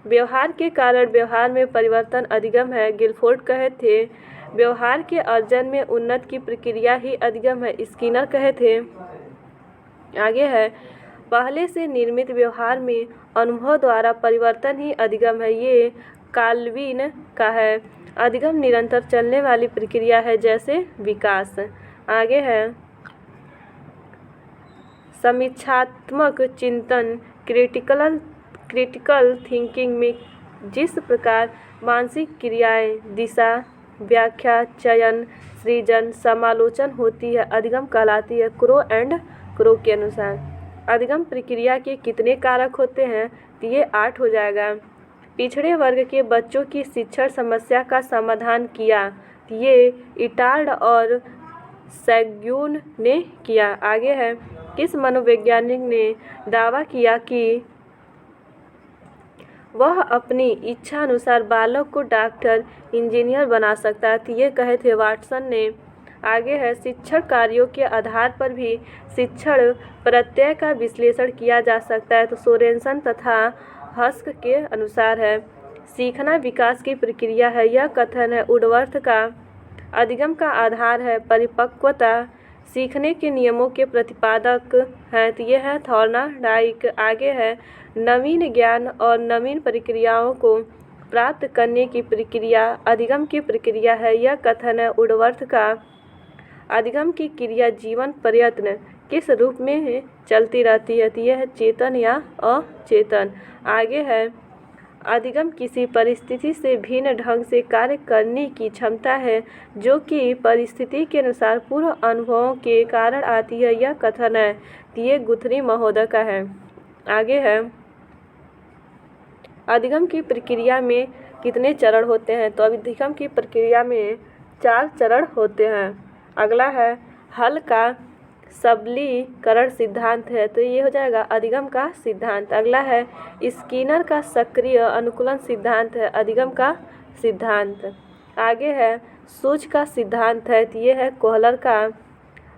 व्यवहार के कारण व्यवहार में परिवर्तन अधिगम है गिलफोर्ड कहे थे। व्यवहार के अर्जन में उन्नत की प्रक्रिया ही अधिगम है स्किनर कहे थे। आगे है पहले से निर्मित व्यवहार में अनुभव द्वारा परिवर्तन ही अधिगम है ये काल्विन का है। अधिगम निरंतर चलने वाली प्रक्रिया है जैसे विकास। आगे है समीक्षात्मक चिंतन क्रिटिकल थिंकिंग में जिस प्रकार मानसिक क्रियाएं दिशा व्याख्या चयन सृजन समालोचन होती है अधिगम कहलाती है क्रो के अनुसार। अधिगम प्रक्रिया के कितने कारक होते हैं तो ये 8 हो जाएगा। पिछड़े वर्ग के बच्चों की शिक्षण समस्या का समाधान किया तो ये इटार्ड और सैग्यून ने किया। आगे है किस मनोवैज्ञानिक ने दावा किया कि वह अपनी इच्छा अनुसार बालक को डॉक्टर, इंजीनियर बना सकता है? तो ये कहे थे वाटसन ने। आगे है, शिक्षण कार्यों के आधार पर भी शिक्षण प्रत्यय का विश्लेषण किया जा सकता है। तो सोरेनसन तथा हस्क के अनुसार है। सीखना विकास की प्रक्रिया है, यह कथन है वुडवर्थ का। अधिगम का आधार है परिपक्वता, सीखने के नियमों के प्रतिपादक हैं। तो ये है थॉर्नाडाइक। आगे है, नवीन ज्ञान और नवीन प्रक्रियाओं को प्राप्त करने की प्रक्रिया अधिगम की प्रक्रिया है, यह कथन है वुडवर्थ का। अधिगम की क्रिया जीवन प्रयत्न किस रूप में चलती रहती है? तो यह है चेतन या अचेतन। आगे है, अधिगम किसी परिस्थिति से भिन्न ढंग से कार्य करने की क्षमता है जो कि परिस्थिति के अनुसार पूर्व अनुभवों के कारण आती है, यह कथन है। तो ये गुथरी महोदय का है। आगे है, अधिगम की प्रक्रिया में कितने चरण होते हैं? तो अधिगम की प्रक्रिया में 4 चरण होते हैं। अगला है, हल का सबलीकरण सिद्धांत है, तो ये हो जाएगा अधिगम का सिद्धांत। अगला है, स्किनर का सक्रिय अनुकूलन सिद्धांत है, अधिगम का सिद्धांत। आगे है, सूच का सिद्धांत है, तो ये है कोहलर का।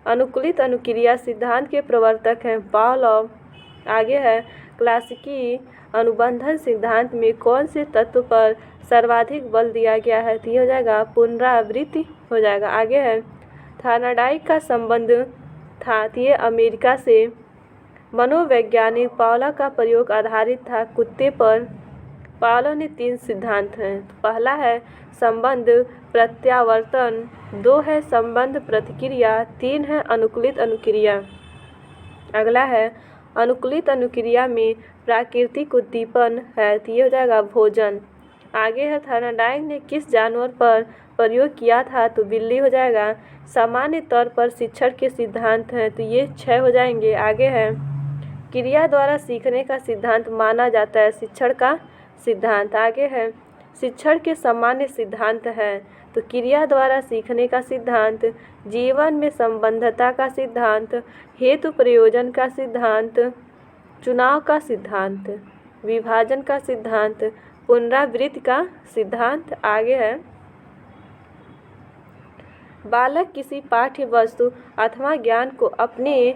अनुकूलित अनुक्रिया सिद्धांत के प्रवर्तक हैं पावलोव। आगे है, क्लासिकी अनुबंधन सिद्धांत में कौन से तत्व पर सर्वाधिक बल दिया गया है? तो ये हो जाएगा पुनरावृत्ति हो जाएगा। आगे है, थॉर्नडाइक का संबंध था, तो ये अमेरिका से। मनोवैज्ञानिक पावलो का प्रयोग आधारित था कुत्ते पर। पावलो ने 3 सिद्धांत हैं। तो पहला है संबंध प्रत्यावर्तन, 2 है संबंध प्रतिक्रिया, 3 है अनुकूलित अनुक्रिया। अगला है, अनुकूलित अनुक्रिया में प्राकृतिक उद्दीपन है, तो ये हो जाएगा भोजन। आगे है, थॉर्नडाइक ने किस जानवर पर प्रयोग किया था? तो बिल्ली हो जाएगा। सामान्य तौर पर शिक्षण के सिद्धांत हैं, तो ये 6 हो जाएंगे। आगे है, क्रिया द्वारा सीखने का सिद्धांत माना जाता है शिक्षण का सिद्धांत। आगे है, शिक्षण के सामान्य सिद्धांत हैं, तो क्रिया द्वारा सीखने का सिद्धांत, जीवन में संबद्धता का सिद्धांत, हेतु प्रयोजन का सिद्धांत, चुनाव का सिद्धांत, विभाजन का सिद्धांत, पुनरावृत्ति का सिद्धांत। आगे है, बालक किसी पाठ्य वस्तु अथवा ज्ञान को अपने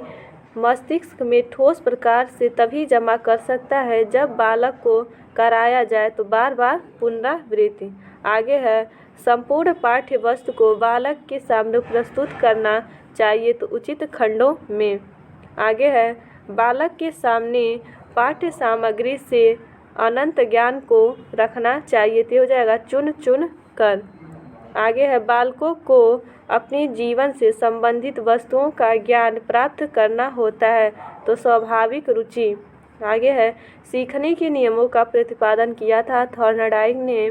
मस्तिष्क में ठोस प्रकार से तभी जमा कर सकता है जब बालक को कराया जाए, तो बार बार पुनरावृत्ति। आगे है, संपूर्ण पाठ्य वस्तु को बालक के सामने प्रस्तुत करना चाहिए, तो उचित खंडों में। आगे है, बालक के सामने पाठ्य सामग्री से अनंत ज्ञान को रखना चाहिए, तो हो जाएगा चुन चुन कर। आगे है, बालकों को अपने जीवन से संबंधित वस्तुओं का ज्ञान प्राप्त करना होता है, तो स्वाभाविक रुचि। आगे है, सीखने के नियमों का प्रतिपादन किया था थॉर्नडाइक ने।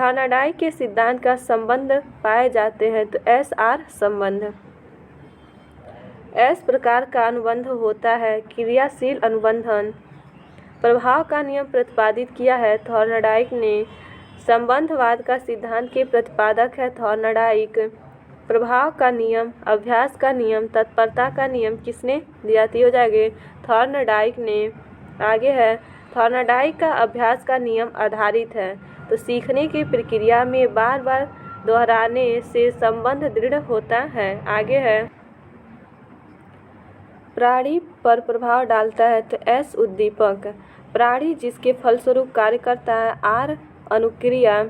थॉर्नडाइक के सिद्धांत का संबंध पाए जाते हैं, तो SR संबंध। S प्रकार का अनुबंध होता है क्रियाशील अनुबंधन। प्रभाव का नियम प्रतिपादित किया है थॉर्नडाइक ने। संबंधवाद का सिद्धांत के प्रतिपादक है थॉर्नडाइक। प्रभाव का नियम, अभ्यास का नियम, तत्परता का नियम किसने दिया? हो जाएंगे थॉर्नडाइक ने। आगे है, थॉर्नडाइक का अभ्यास का नियम आधारित है, तो सीखने की प्रक्रिया में बार बार दोहराने से संबंध दृढ़ होता है। आगे है, प्राणी पर प्रभाव डालता है, तो S उद्दीपक। प्राणी जिसके फलस्वरूप कार्य करता है, R अनुक्रिया।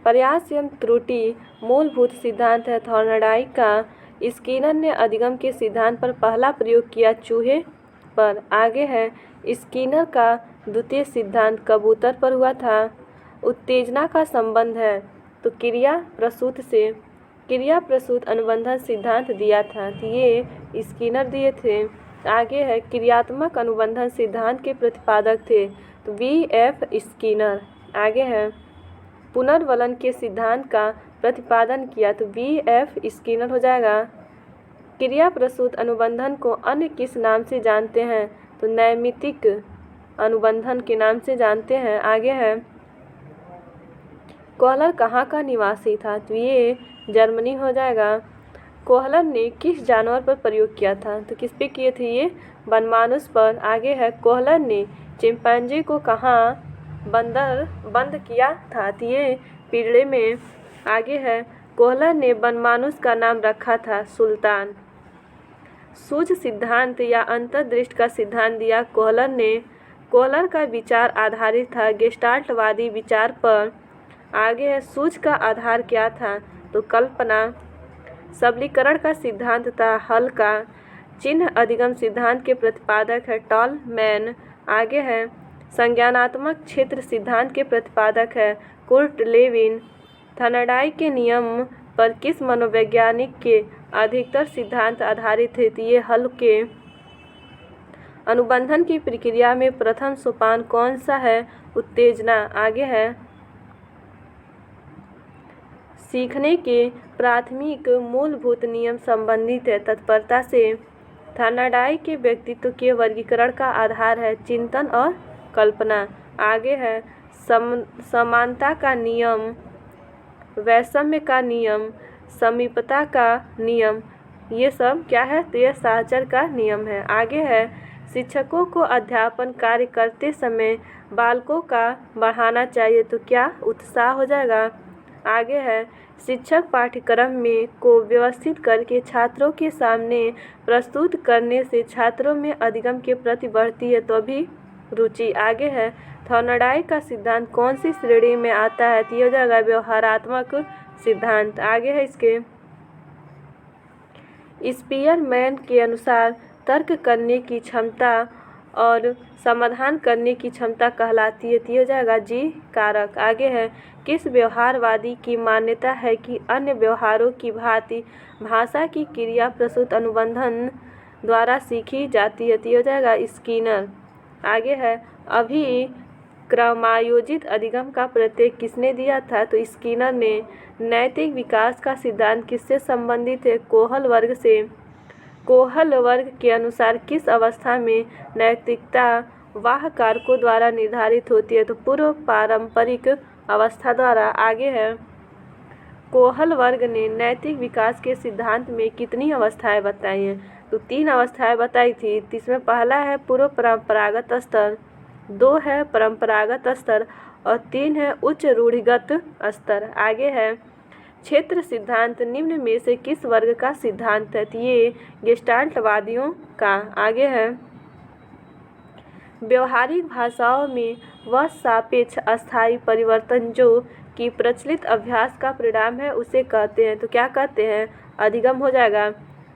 प्रयास एवं त्रुटि मूलभूत सिद्धांत है थॉर्नडाइक का। स्किनर ने अधिगम के सिद्धांत पर पहला प्रयोग किया चूहे पर। आगे है, स्किनर का द्वितीय सिद्धांत कबूतर पर हुआ था। उत्तेजना का संबंध है, तो क्रिया प्रसूत से। क्रिया प्रसूत अनुबंधन सिद्धांत दिया था, तो ये स्किनर दिए थे। आगे है, क्रियात्मक अनुबंधन सिद्धांत के प्रतिपादक थे, तो BF स्किनर। आगे है, पुनर्वलन के सिद्धांत का प्रतिपादन किया, तो BF स्किनर हो जाएगा। क्रिया प्रसूत अनुबंधन को अन्य किस नाम से जानते हैं? तो नैमित्तिक अनुबंधन के नाम से जानते हैं। आगे है, कोहलर कहाँ का निवासी था? तो ये जर्मनी हो जाएगा। कोहलर ने किस जानवर पर प्रयोग किया था? तो किस पे किए थे ये? बनमानुष पर। आगे है, कोहलर ने चिंपैंजी को कहाँ बंद किया था? तो ये पिंजरे में। आगे है, कोहलर ने बनमानुष का नाम रखा था सुल्तान। सूझ सिद्धांत या अंतर्दृष्टि का सिद्धांत दिया कोहलर ने। कोहलर का विचार आधारित था गेस्टाल्टवादी विचार पर। आगे है, सूझ का आधार क्या था? तो कल्पना। सबलीकरण का सिद्धांत था हल का। चिन्ह अधिगम सिद्धांत के प्रतिपादक है टॉलमैन। आगे है, संज्ञानात्मक क्षेत्र सिद्धांत के प्रतिपादक है कुर्ट लेविन। थर्नडाई के नियम पर किस मनोवैज्ञानिक के अधिकतर सिद्धांत आधारित थे? तो ये हल के। अनुबंधन की प्रक्रिया में प्रथम सोपान कौन सा है? उत्तेजना। आगे है, सीखने के प्राथमिक मूलभूत नियम संबंधित है तत्परता से। थर्नडाई के व्यक्तित्व के वर्गीकरण का आधार है चिंतन और कल्पना। आगे है, समानता का नियम, वैषम्य का नियम, समीपता का नियम, ये सब क्या है? तो ये साहचर का नियम है। आगे है, शिक्षकों को अध्यापन कार्य करते समय बालकों का बढ़ाना चाहिए तो क्या उत्साह हो जाएगा? आगे है, शिक्षक पाठ्यक्रम में को व्यवस्थित करके छात्रों के सामने प्रस्तुत करने से छात्रों में अधिगम के प्रति बढ़ती है तो अभी रुचि। आगे है, थॉर्नडाई का सिद्धांत कौन सी श्रेणी में आता है? तो ये हो जाएगा व्यवहारात्मक सिद्धांत। आगे है इसके, स्पीयरमैन के अनुसार तर्क करने की क्षमता और समाधान करने की क्षमता कहलाती है। तो ये हो जाएगा जी कारक। आगे है, किस व्यवहारवादी की मान्यता है कि अन्य व्यवहारों की भांति भाषा की क्रिया प्रसूत अनुबंधन द्वारा सीखी जाती है? तो ये हो जाएगा स्किनर। आगे है, अभी क्रमायोजित अधिगम का प्रत्यय किसने दिया था? तो स्किनर ने। नैतिक विकास का सिद्धांत किससे संबंधित है? कोहल वर्ग से। कोहल वर्ग के अनुसार किस अवस्था में नैतिकता वाह कारकों द्वारा निर्धारित होती है? तो पूर्व पारंपरिक अवस्था द्वारा। आगे है, कोहल वर्ग ने नैतिक विकास के सिद्धांत में कितनी अवस्थाएं बताई हैं? तो 3 अवस्थाएं बताई थी। इसमें पहला है पूर्व परंपरागत स्तर, 2 है परंपरागत स्तर और 3 है उच्च रूढ़िगत स्तर। आगे है, क्षेत्र सिद्धांत निम्न में से किस वर्ग का सिद्धांत है? तो ये गेस्टाल्टवादियों का। आगे है, व्यवहारिक भाषाओं में वह सापेक्ष अस्थायी परिवर्तन जो कि प्रचलित अभ्यास का परिणाम है उसे कहते हैं। तो क्या कहते हैं? अधिगम हो जाएगा।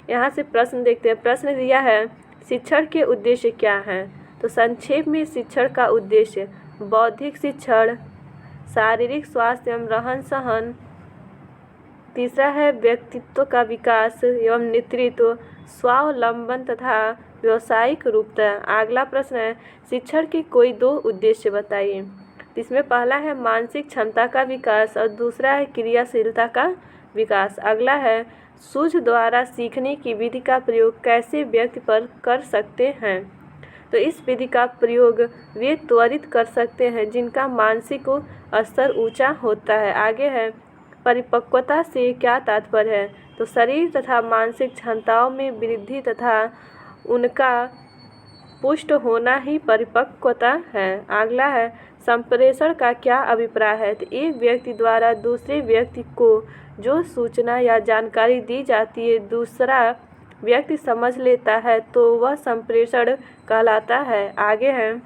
यहाँ से प्रश्न देखते हैं। प्रश्न दिया है, शिक्षण के उद्देश्य क्या हैं? तो संक्षेप में शिक्षण का उद्देश्य बौद्धिक शिक्षण, शारीरिक स्वास्थ्य एवं रहन सहन। तीसरा है व्यक्तित्व का विकास एवं नेतृत्व, स्वावलंबन तथा व्यावसायिक रूपता। अगला प्रश्न है, शिक्षण के कोई 2 उद्देश्य बताइए। इसमें पहला है मानसिक क्षमता का विकास और दूसरा है क्रियाशीलता का विकास। अगला है, सूझ द्वारा सीखने की विधि का प्रयोग कैसे व्यक्ति पर कर सकते हैं? तो इस विधि का प्रयोग वे त्वरित कर सकते हैं जिनका मानसिक स्तर ऊंचा होता है। आगे है, परिपक्वता से क्या तात्पर्य है? तो शरीर तथा मानसिक क्षमताओं में वृद्धि तथा उनका पुष्ट होना ही परिपक्वता है। अगला है, संप्रेषण का क्या अभिप्राय है? तो एक व्यक्ति द्वारा दूसरे व्यक्ति को जो सूचना या जानकारी दी जाती है दूसरा व्यक्ति समझ लेता है तो वह संप्रेषण कहलाता है। आगे है,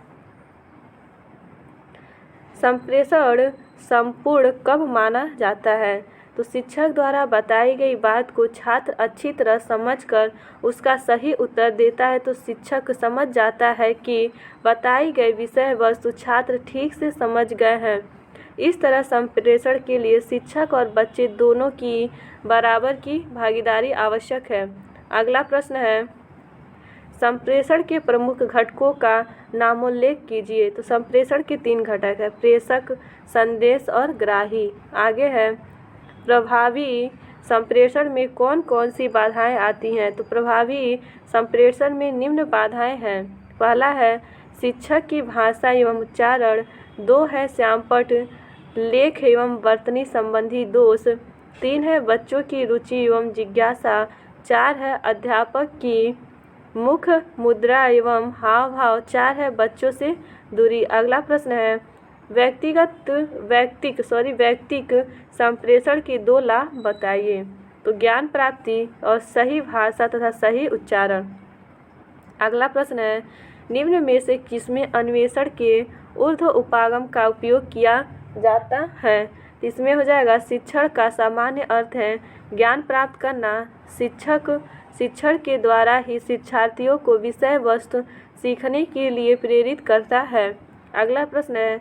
संप्रेषण संपूर्ण कब माना जाता है? तो शिक्षक द्वारा बताई गई बात को छात्र अच्छी तरह समझकर उसका सही उत्तर देता है तो शिक्षक समझ जाता है कि बताई गई विषय वस्तु छात्र ठीक से समझ गए हैं। इस तरह संप्रेषण के लिए शिक्षक और बच्चे दोनों की बराबर की भागीदारी आवश्यक है। अगला प्रश्न है, संप्रेषण के प्रमुख घटकों का नामोल्लेख कीजिए। तो संप्रेषण के 3 घटक है, प्रेषक, संदेश और ग्राही। आगे है, प्रभावी संप्रेषण में कौन कौन सी बाधाएं आती हैं? तो प्रभावी संप्रेषण में निम्न बाधाएं हैं। पहला है शिक्षक की भाषा एवं उच्चारण, 2 है श्यामपट्ट लेख एवं वर्तनी संबंधी दोष, 3 है बच्चों की रुचि एवं जिज्ञासा। 4 है अध्यापक की मुख मुद्रा एवं हाव भाव। 4 है बच्चों से दूरी। अगला प्रश्न है वैयक्तिक संप्रेषण के 2 लाभ बताइए। तो ज्ञान प्राप्ति और सही भाषा तथा सही उच्चारण। अगला प्रश्न है निम्न में से किसमें अन्वेषण के ऊर्ध्व उपागम का उपयोग किया जाता है। इसमें हो जाएगा शिक्षण का सामान्य अर्थ है ज्ञान प्राप्त करना। शिक्षण के द्वारा ही शिक्षार्थियों को विषय वस्तु सीखने के लिए प्रेरित करता है। अगला प्रश्न है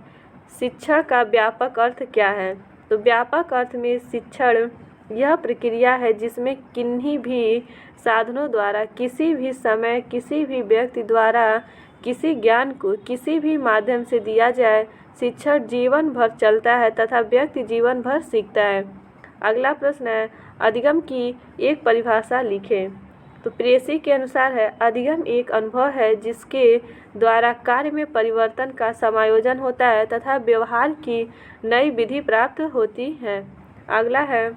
शिक्षण का व्यापक अर्थ क्या है। तो व्यापक अर्थ में शिक्षण यह प्रक्रिया है जिसमें किन्हीं भी साधनों द्वारा किसी भी समय किसी भी व्यक्ति द्वारा किसी ज्ञान को किसी भी माध्यम से दिया जाए। शिक्षण जीवन भर चलता है तथा व्यक्ति जीवन भर सीखता है। अगला प्रश्न है अधिगम की एक परिभाषा लिखें। तो प्रेसी के अनुसार है अधिगम एक अनुभव है जिसके द्वारा कार्य में परिवर्तन का समायोजन होता है तथा व्यवहार की नई विधि प्राप्त होती है। अगला है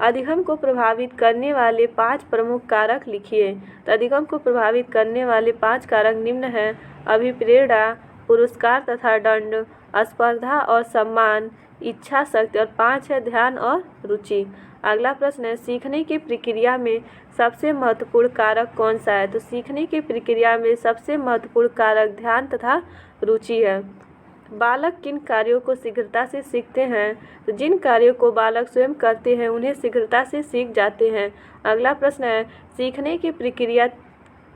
अधिगम को प्रभावित करने वाले 5 प्रमुख कारक लिखिए। तो अधिगम को प्रभावित करने वाले 5 कारक निम्न हैं अभिप्रेरणा, पुरस्कार तथा दंड, स्पर्धा और सम्मान, इच्छा शक्ति और 5 है ध्यान और रुचि। अगला प्रश्न है सीखने की प्रक्रिया में सबसे महत्वपूर्ण कारक कौन सा है। तो सीखने की प्रक्रिया में सबसे महत्वपूर्ण कारक ध्यान तथा रुचि है। बालक किन कार्यों को शीघ्रता से सीखते हैं। तो जिन कार्यों को बालक स्वयं करते हैं उन्हें शीघ्रता से सीख जाते हैं। अगला प्रश्न है सीखने की प्रक्रिया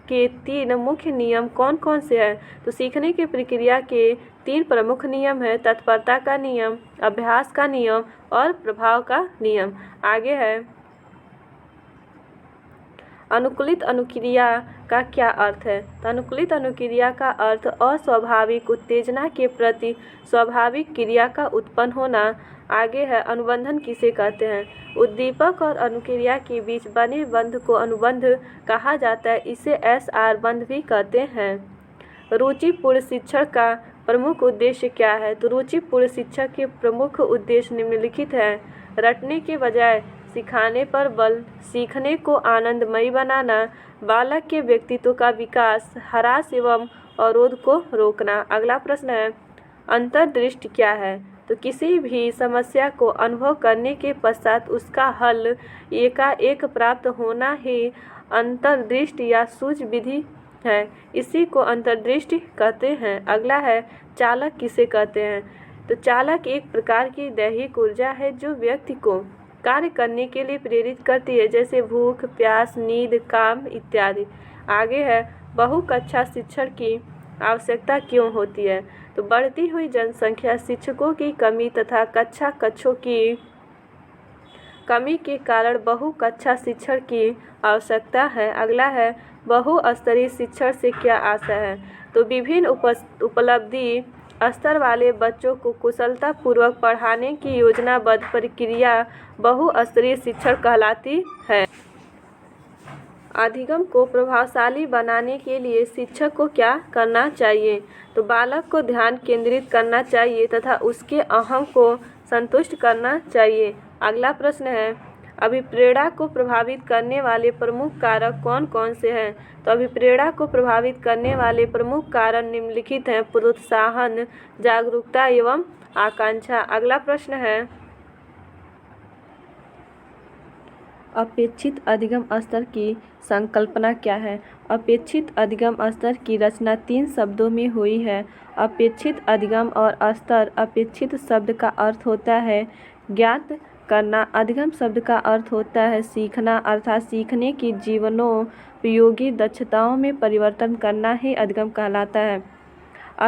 के 3 मुख्य नियम कौन कौन से हैं। तो सीखने की प्रक्रिया के 3 प्रमुख नियम है तत्परता का नियम, अभ्यास का नियम और प्रभाव का नियम। आगे है अनुकूलित अनुक्रिया का क्या अर्थ है। तो अनुकूलित अनुक्रिया का अर्थ अस्वाभाविक उत्तेजना के प्रति स्वाभाविक क्रिया का उत्पन्न होना। आगे है अनुबंधन किसे कहते हैं। उद्दीपक और अनुक्रिया के बीच बने बंध को अनुबंध कहा जाता है। इसे SR बंध भी कहते हैं। रुचिपूर्ण शिक्षण का प्रमुख उद्देश्य क्या है। तो रुचिपूर्ण शिक्षक के प्रमुख उद्देश्य निम्नलिखित है रटने के बजाय सिखाने पर बल, सीखने को आनंदमयी बनाना, बालक के व्यक्तित्व का विकास, ह्रास एवं अवरोध को रोकना। अगला प्रश्न है अंतर्दृष्टि क्या है। तो किसी भी समस्या को अनुभव करने के पश्चात उसका हल एकाएक प्राप्त होना ही अंतर्दृष्टि या सूझ विधि है। इसी को अंतर्दृष्टि कहते हैं। अगला है चालक किसे कहते हैं। तो चालक एक प्रकार की दैहिक ऊर्जा है जो व्यक्ति को कार्य करने के लिए प्रेरित करती है जैसे भूख, प्यास, नींद, काम इत्यादि। आगे है बहुकक्षा शिक्षण की आवश्यकता क्यों होती है। तो बढ़ती हुई जनसंख्या, शिक्षकों की कमी तथा कक्षों की कमी के कारण बहुकक्षा शिक्षण की आवश्यकता है। अगला है बहुस्तरीय शिक्षण से क्या आशा है। तो विभिन्न उपलब्धि स्तर वाले बच्चों को कुशलतापूर्वक पढ़ाने की योजनाबद्ध प्रक्रिया बहुस्तरीय शिक्षण कहलाती है। अधिगम को प्रभावशाली बनाने के लिए शिक्षक को क्या करना चाहिए। तो बालक को ध्यान केंद्रित करना चाहिए तथा उसके अहम को संतुष्ट करना चाहिए। अगला प्रश्न है अभिप्रेरणा को प्रभावित करने वाले प्रमुख कारक कौन कौन से हैं। तो अभिप्रेरणा को प्रभावित करने वाले प्रमुख कारण निम्नलिखित हैं प्रोत्साहन, जागरूकता एवं आकांक्षा। अगला प्रश्न है अपेक्षित अधिगम स्तर की संकल्पना क्या है। अपेक्षित अधिगम स्तर की रचना 3 शब्दों में हुई है अपेक्षित अधिगम और स्तर। अपेक्षित शब्द का अर्थ होता है ज्ञात करना, अधिगम शब्द का अर्थ होता है सीखना अर्थात सीखने की जीवनोपयोगी दक्षताओं में परिवर्तन करना ही अधिगम कहलाता है।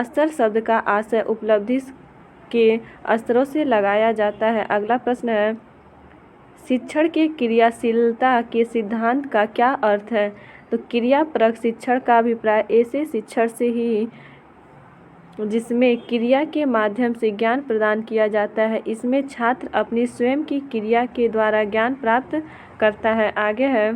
स्तर शब्द का आशय उपलब्धि के स्तरों से लगाया जाता है। अगला प्रश्न है शिक्षण के क्रियाशीलता के सिद्धांत का क्या अर्थ है। तो क्रियापरक शिक्षण का अभिप्राय ऐसे शिक्षण से ही जिसमें क्रिया के माध्यम से ज्ञान प्रदान किया जाता है। इसमें छात्र अपनी स्वयं की क्रिया के द्वारा ज्ञान प्राप्त करता है। आगे है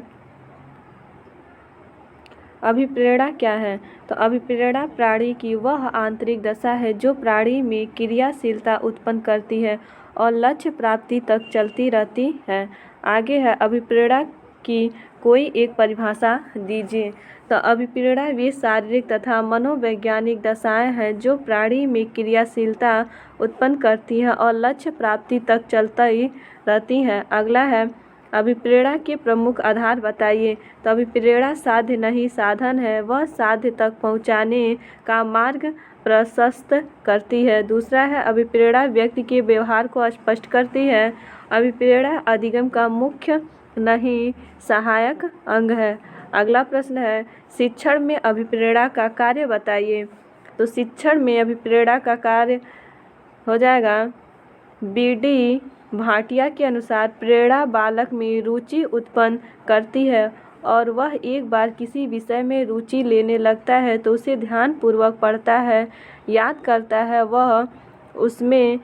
अभिप्रेरणा क्या है? तो अभिप्रेरणा प्राणी की वह आंतरिक दशा है जो प्राणी में क्रियाशीलता उत्पन्न करती है और लक्ष्य प्राप्ति तक चलती रहती है। आगे है, अभिप्रेरणा की कोई एक परिभाषा दीजिए। तो अभिप्रेरणा वे शारीरिक तथा मनोवैज्ञानिक दशाएं हैं जो प्राणी में क्रियाशीलता उत्पन्न करती हैं और लक्ष्य प्राप्ति तक चलती रहती हैं। अगला है, अभिप्रेरणा के प्रमुख आधार बताइए। तो अभिप्रेरणा साध्य नहीं साधन है, वह साध्य तक पहुँचाने का मार्ग प्रशस्त करती है। दूसरा है, अभिप्रेरणा व्यक्ति के व्यवहार को स्पष्ट करती है। अभिप्रेरणा अधिगम का मुख्य नहीं सहायक अंग है। अगला प्रश्न है, शिक्षण में अभिप्रेरणा का कार्य बताइए। तो शिक्षण में अभिप्रेरणा का कार्य हो जाएगा, बी.डी. भाटिया के अनुसार प्रेरणा बालक में रुचि उत्पन्न करती है और वह एक बार किसी विषय में रुचि लेने लगता है तो उसे ध्यानपूर्वक पढ़ता है, याद करता है, वह उसमें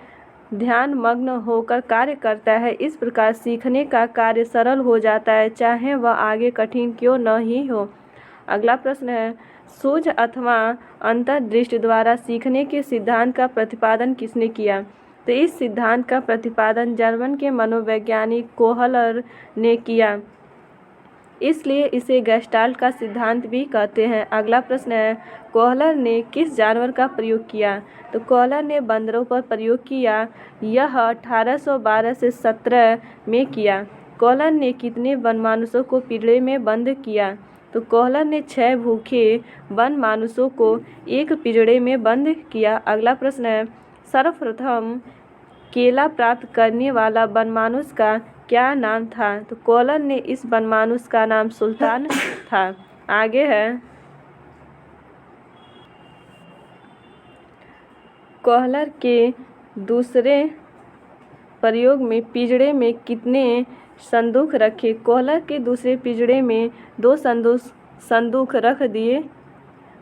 ध्यानमग्न होकर कार्य करता है। इस प्रकार सीखने का कार्य सरल हो जाता है, चाहे वह आगे कठिन क्यों न ही हो। अगला प्रश्न है, सूझ अथवा अंतर्दृष्टि द्वारा सीखने के सिद्धांत का प्रतिपादन किसने किया? तो इस सिद्धांत का प्रतिपादन जर्मन के मनोवैज्ञानिक कोहलर ने किया, इसलिए इसे गेस्टाल्ट का सिद्धांत भी कहते हैं। अगला प्रश्न है, कोहलर ने किस जानवर का प्रयोग किया? तो कोहलर ने बंदरों पर प्रयोग किया, यह 1812 से 17 में किया। कोहलर ने कितने वनमानुषों को पिंजरे में बंद किया? तो कोहलर ने 6 भूखे वनमानुषों को एक पिंजरे में बंद किया। अगला प्रश्न है, सर्वप्रथम केला प्राप्त करने वाला वनमानुष का क्या नाम था? तो कोहलर ने इस वनमानुष का नाम सुल्तान था। आगे है, कोहलर के दूसरे प्रयोग में पिंजरे में कितने संदूक रखे? कोहलर के दूसरे पिंजरे में 2 संदूक रख दिए।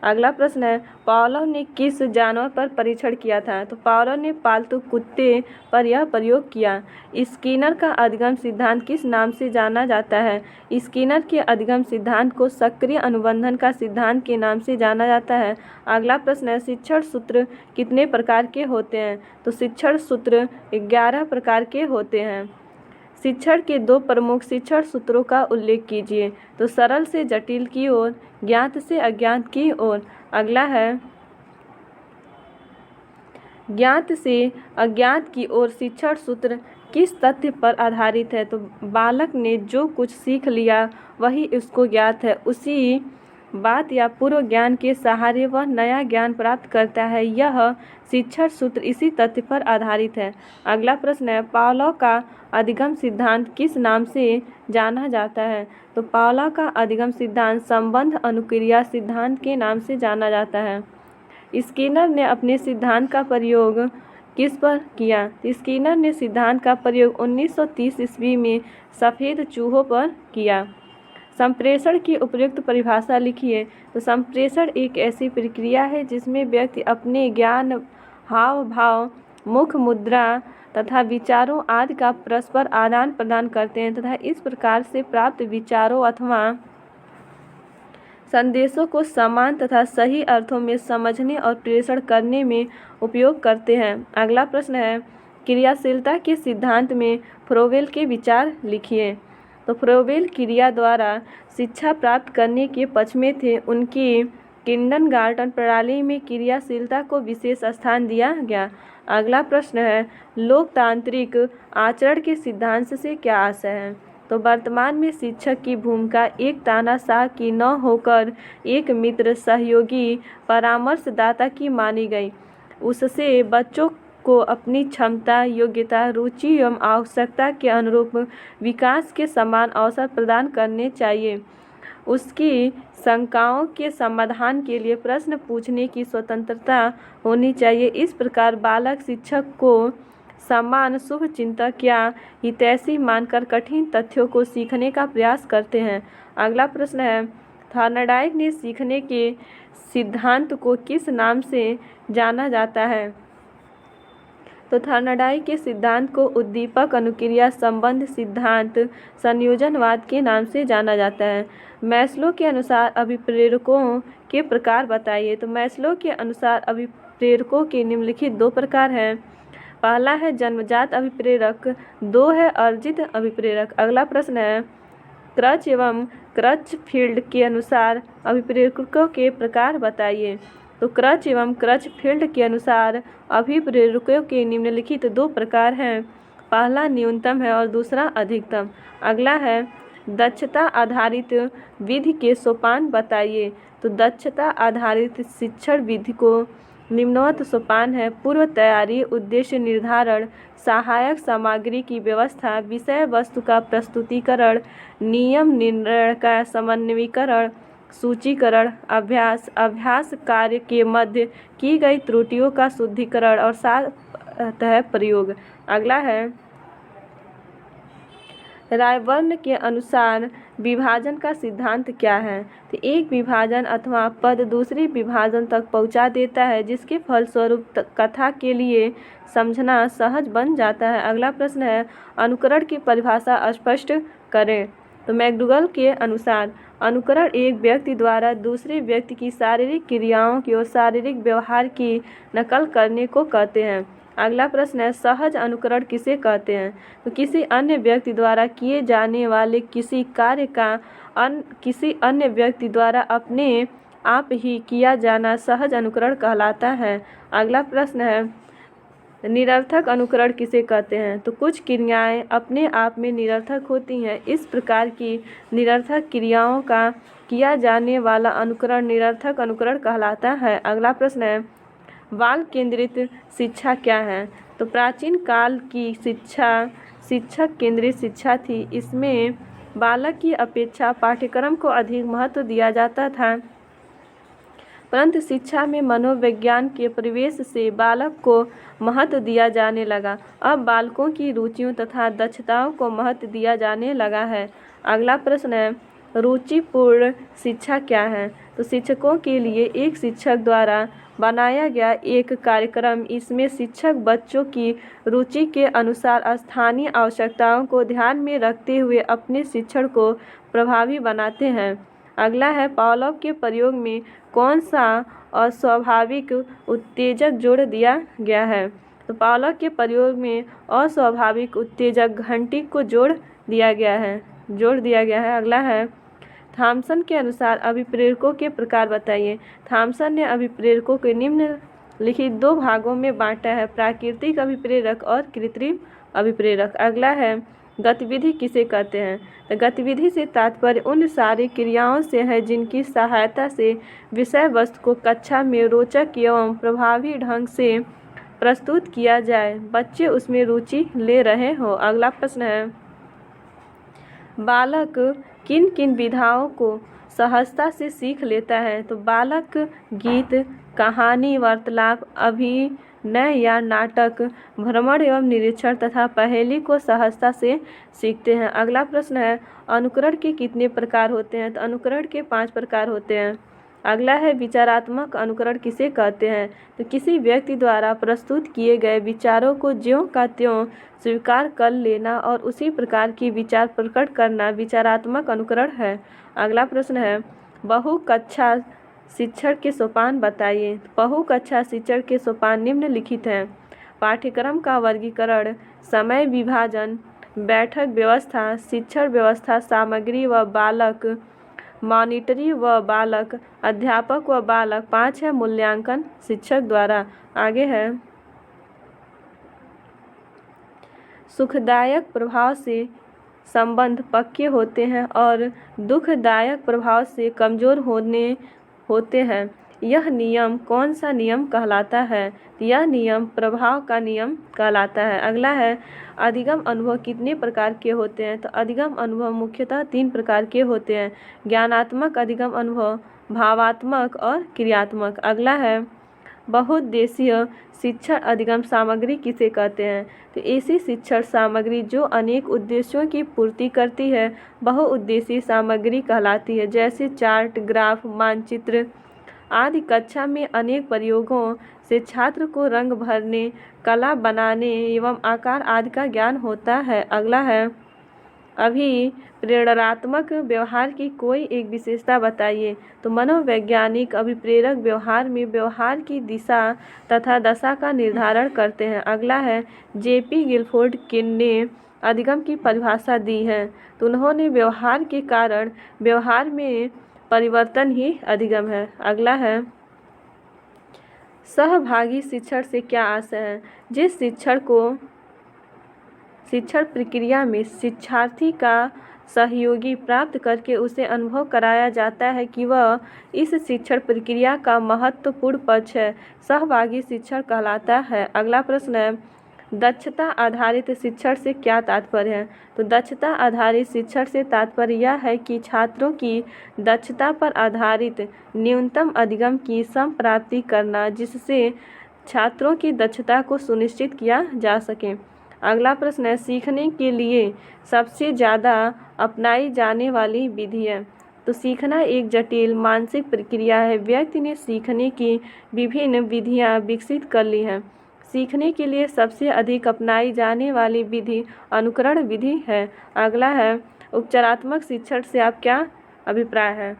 अगला प्रश्न है, पावलोव ने किस जानवर पर परीक्षण किया था? तो पावलोव ने पालतू कुत्ते पर यह प्रयोग किया। स्किनर का अधिगम सिद्धांत किस नाम से जाना जाता है? स्किनर के अधिगम सिद्धांत को सक्रिय अनुबंधन का सिद्धांत के नाम से जाना जाता है। अगला प्रश्न है, शिक्षण सूत्र कितने प्रकार के होते हैं? तो शिक्षण सूत्र 11 प्रकार के होते हैं। शिक्षण के 2 प्रमुख शिक्षण सूत्रों का उल्लेख कीजिए। तो सरल से जटिल की ओर, ज्ञात से अज्ञात की ओर। अगला है, ज्ञात से अज्ञात की ओर शिक्षण सूत्र किस तथ्य पर आधारित है? तो बालक ने जो कुछ सीख लिया वही उसको ज्ञात है, उसी बात या पूर्व ज्ञान के सहारे वह नया ज्ञान प्राप्त करता है, यह शिक्षण सूत्र इसी तथ्य पर आधारित है। अगला प्रश्न है, पावलोव का अधिगम सिद्धांत किस नाम से जाना जाता है? तो पावलोव का अधिगम सिद्धांत संबंध अनुक्रिया सिद्धांत के नाम से जाना जाता है। स्किनर ने अपने सिद्धांत का प्रयोग किस पर किया? स्किनर ने सिद्धांत का प्रयोग 1930 ईस्वी में सफ़ेद चूहों पर किया। संप्रेषण की उपयुक्त परिभाषा लिखिए। तो संप्रेषण एक ऐसी प्रक्रिया है जिसमें व्यक्ति अपने ज्ञान, हाव भाव, मुख मुद्रा तथा विचारों आदि का परस्पर आदान प्रदान करते हैं तथा इस प्रकार से प्राप्त विचारों अथवा संदेशों को समान तथा सही अर्थों में समझने और प्रेषण करने में उपयोग करते हैं। अगला प्रश्न है, क्रियाशीलता के सिद्धांत में फ्रोबेल के विचार लिखिए। तो फ्रोबेल क्रिया द्वारा शिक्षा प्राप्त करने के पक्ष में थे। उनकी किंडरगार्टन प्रणाली में क्रियाशीलता को विशेष स्थान दिया गया। अगला प्रश्न है, लोकतांत्रिक आचरण के सिद्धांत से क्या आशय है? तो वर्तमान में शिक्षक की भूमिका एक तानाशाह की न होकर एक मित्र, सहयोगी, परामर्शदाता की मानी गई। उससे बच्चों को अपनी क्षमता, योग्यता, रुचि एवं आवश्यकता के अनुरूप विकास के समान अवसर प्रदान करने चाहिए। उसकी शंकाओं के समाधान के लिए प्रश्न पूछने की स्वतंत्रता होनी चाहिए। इस प्रकार बालक शिक्षक को समान शुभचिंतक या हितैषी मानकर कठिन तथ्यों को सीखने का प्रयास करते हैं। अगला प्रश्न है, थॉर्नडाइक ने सीखने के सिद्धांत को किस नाम से जाना जाता है? तो थर्नडाई के सिद्धांत को उद्दीपक अनुक्रिया संबंध सिद्धांत संयोजनवाद के नाम से जाना जाता है। मैस्लो के अनुसार अभिप्रेरकों के प्रकार बताइए। तो मैस्लो के अनुसार अभिप्रेरकों के निम्नलिखित 2 प्रकार हैं। पहला है जन्मजात अभिप्रेरक, 2 है अर्जित अभिप्रेरक। अगला प्रश्न है क्रच एवं क्रचफील्ड के अनुसार अभिप्रेरकों के प्रकार बताइए। तो क्रच एवं क्रचफील्ड के अनुसार अभिप्रेरकों के निम्नलिखित 2 प्रकार हैं। पहला न्यूनतम है और दूसरा अधिकतम। अगला है दक्षता आधारित विधि के सोपान बताइए। तो दक्षता आधारित शिक्षण विधि को निम्नवत सोपान है: पूर्व तैयारी, उद्देश्य निर्धारण, सहायक सामग्री की व्यवस्था, विषय वस्तु का प्रस्तुतिकरण, नियम निर्णय का समन्वयीकरण, सूचीकरण, अभ्यास कार्य के मध्य की गई त्रुटियों का शुद्धिकरण और सातः प्रयोग। अगला है रायबर्न के अनुसार विभाजन का सिद्धांत क्या है। तो एक विभाजन अथवा पद दूसरे विभाजन तक पहुंचा देता है, जिसके फलस्वरूप कथा के लिए समझना सहज बन जाता है। अगला प्रश्न है अनुकरण की परिभाषा स्पष्ट करें। तो मैकडूगल के अनुसार अनुकरण एक व्यक्ति द्वारा दूसरे व्यक्ति की शारीरिक क्रियाओं की और शारीरिक व्यवहार की नकल करने को कहते हैं। अगला प्रश्न है सहज अनुकरण किसे कहते हैं। तो किसी अन्य व्यक्ति द्वारा किए जाने वाले किसी कार्य का किसी अन्य व्यक्ति द्वारा अपने आप ही किया जाना सहज अनुकरण कहलाता है। अगला प्रश्न है निरर्थक अनुकरण किसे कहते हैं। तो कुछ क्रियाएं अपने आप में निरर्थक होती हैं, इस प्रकार की निरर्थक क्रियाओं का किया जाने वाला अनुकरण निरर्थक अनुकरण कहलाता है। अगला प्रश्न है बाल केंद्रित शिक्षा क्या है। तो प्राचीन काल की शिक्षा शिक्षक केंद्रित शिक्षा थी। इसमें बालक की अपेक्षा पाठ्यक्रम को अधिक महत्व दिया जाता था, परंतु शिक्षा में मनोविज्ञान के प्रवेश से बालक को महत्व दिया जाने लगा। अब बालकों की रुचियों तथा दक्षताओं को महत्व दिया जाने लगा है। अगला प्रश्न है रुचिपूर्ण शिक्षा क्या है। तो शिक्षकों के लिए एक शिक्षक द्वारा बनाया गया एक कार्यक्रम, इसमें शिक्षक बच्चों की रुचि के अनुसार स्थानीय आवश्यकताओं को ध्यान में रखते हुए अपने शिक्षण को प्रभावी बनाते हैं। अगला है पावलोव के प्रयोग में कौन सा अस्वाभाविक उत्तेजक जोड़ दिया गया है। तो पावलोव के प्रयोग में अस्वाभाविक उत्तेजक घंटी को जोड़ दिया गया है। अगला है थॉमसन के अनुसार अभिप्रेरकों के प्रकार बताइए। थॉमसन ने अभिप्रेरकों के निम्नलिखित 2 भागों में बांटा है: प्राकृतिक अभिप्रेरक और कृत्रिम अभिप्रेरक। अगला है गतिविधि किसे कहते हैं। तो गतिविधि से तात्पर्य उन सारी क्रियाओं से है जिनकी सहायता से विषय वस्तु को कक्षा में रोचक एवं प्रभावी ढंग से प्रस्तुत किया जाए, बच्चे उसमें रुचि ले रहे हो। अगला प्रश्न है बालक किन किन विधाओं को सहजता से सीख लेता है। तो बालक गीत, कहानी, वार्तालाप, अभिनय या नाटक, भ्रमण एवं निरीक्षण तथा पहेली को सहजता से सीखते हैं। अगला प्रश्न है अनुकरण के कितने प्रकार होते हैं। तो अनुकरण के 5 प्रकार होते हैं। अगला है विचारात्मक अनुकरण किसे कहते हैं। तो किसी व्यक्ति द्वारा प्रस्तुत किए गए विचारों को ज्यों का त्यों स्वीकार कर लेना और उसी प्रकार की विचार प्रकट करना विचारात्मक अनुकरण है। अगला प्रश्न है बहुकक्षा शिक्षण के सोपान बताइए। बहुकक्षा शिक्षण के सोपान निम्नलिखित हैं: पाठ्यक्रम का वर्गीकरण, समय विभाजन, बैठक व्यवस्था, शिक्षण व्यवस्था, सामग्री व बालक, मॉनिटरी व बालक, अध्यापक व बालक। 5 है मूल्यांकन शिक्षक द्वारा। आगे है सुखदायक प्रभाव से संबंध पक्के होते हैं और दुखदायक प्रभाव से कमजोर होते हैं। यह नियम कौन सा नियम कहलाता है। यह नियम प्रभाव का नियम कहलाता है। अगला है अधिगम अनुभव कितने प्रकार के होते हैं। तो अधिगम अनुभव मुख्यतः 3 प्रकार के होते हैं: ज्ञानात्मक अधिगम अनुभव, भावात्मक और क्रियात्मक। अगला है बहुउद्देशीय शिक्षण अधिगम सामग्री किसे कहते हैं। तो ऐसी शिक्षण सामग्री जो अनेक उद्देश्यों की पूर्ति करती है बहुउद्देशीय सामग्री कहलाती है, जैसे चार्ट, ग्राफ, मानचित्र आदि। कक्षा में अनेक प्रयोगों से छात्र को रंग भरने, कला बनाने एवं आकार आदि का ज्ञान होता है। अगला है, अभिप्रेरणात्मक व्यवहार की कोई एक विशेषता बताइए। तो मनोवैज्ञानिक अभिप्रेरक व्यवहार में व्यवहार की दिशा तथा दशा का निर्धारण करते हैं। अगला है, जेपी गिलफोर्ड ने अधिगम की परिभाषा दी है। तो उन्होंने व्यवहार के कारण व्यवहार में परिवर्तन ही अधिगम है। अगला है, सहभागी शिक्षण से क्या आशय है। जिस शिक्षण प्रक्रिया में शिक्षार्थी का सहयोगी प्राप्त करके उसे अनुभव कराया जाता है कि वह इस शिक्षण प्रक्रिया का महत्वपूर्ण पक्ष है, सहभागी शिक्षण कहलाता है। अगला प्रश्न है, दक्षता आधारित शिक्षण से क्या तात्पर्य है। तो दक्षता आधारित शिक्षण से तात्पर्य यह है कि छात्रों की दक्षता पर आधारित न्यूनतम अधिगम की संप्राप्ति करना, जिससे छात्रों की दक्षता को सुनिश्चित किया जा सके। अगला प्रश्न है, सीखने के लिए सबसे ज़्यादा अपनाई जाने वाली विधि है। तो सीखना एक जटिल मानसिक प्रक्रिया है। व्यक्ति ने सीखने की विभिन्न विधियाँ विकसित कर ली हैं। सीखने के लिए सबसे अधिक अपनाई जाने वाली विधि अनुकरण विधि है। अगला है, उपचारात्मक शिक्षण से आप क्या अभिप्राय है।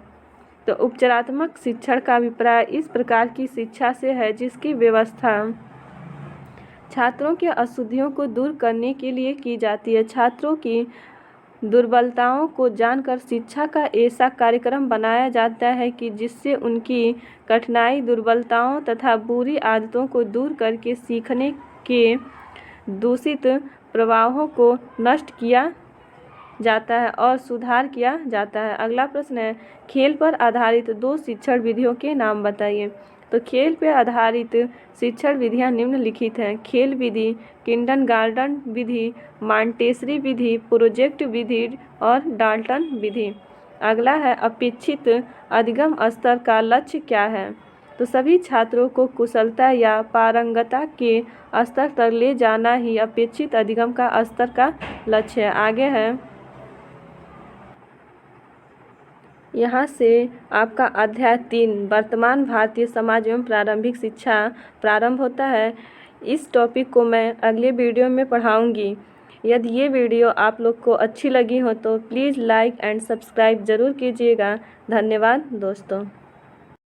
तो उपचारात्मक शिक्षण का अभिप्राय इस प्रकार की शिक्षा से है जिसकी व्यवस्था छात्रों की अशुद्धियों को दूर करने के लिए की जाती है। छात्रों की दुर्बलताओं को जानकर शिक्षा का ऐसा कार्यक्रम बनाया जाता है कि जिससे उनकी कठिनाई, दुर्बलताओं तथा बुरी आदतों को दूर करके सीखने के दूषित प्रभावों को नष्ट किया जाता है और सुधार किया जाता है। अगला प्रश्न है, खेल पर आधारित 2 शिक्षण विधियों के नाम बताइए। तो खेल पर आधारित शिक्षण विधियां निम्नलिखित हैं। खेल विधि, किंडरगार्टन विधि, मॉन्टेसरी विधि, प्रोजेक्ट विधि और डाल्टन विधि। अगला है, अपेक्षित अधिगम स्तर का लक्ष्य क्या है। तो सभी छात्रों को कुशलता या पारंगतता के स्तर तक ले जाना ही अपेक्षित अधिगम का स्तर का लक्ष्य है। आगे है, यहाँ से आपका अध्याय 3 वर्तमान भारतीय समाज एवं प्रारंभिक शिक्षा प्रारंभ होता है। इस टॉपिक को मैं अगले वीडियो में पढ़ाऊँगी। यदि ये वीडियो आप लोग को अच्छी लगी हो तो प्लीज़ लाइक एंड सब्सक्राइब ज़रूर कीजिएगा। धन्यवाद दोस्तों।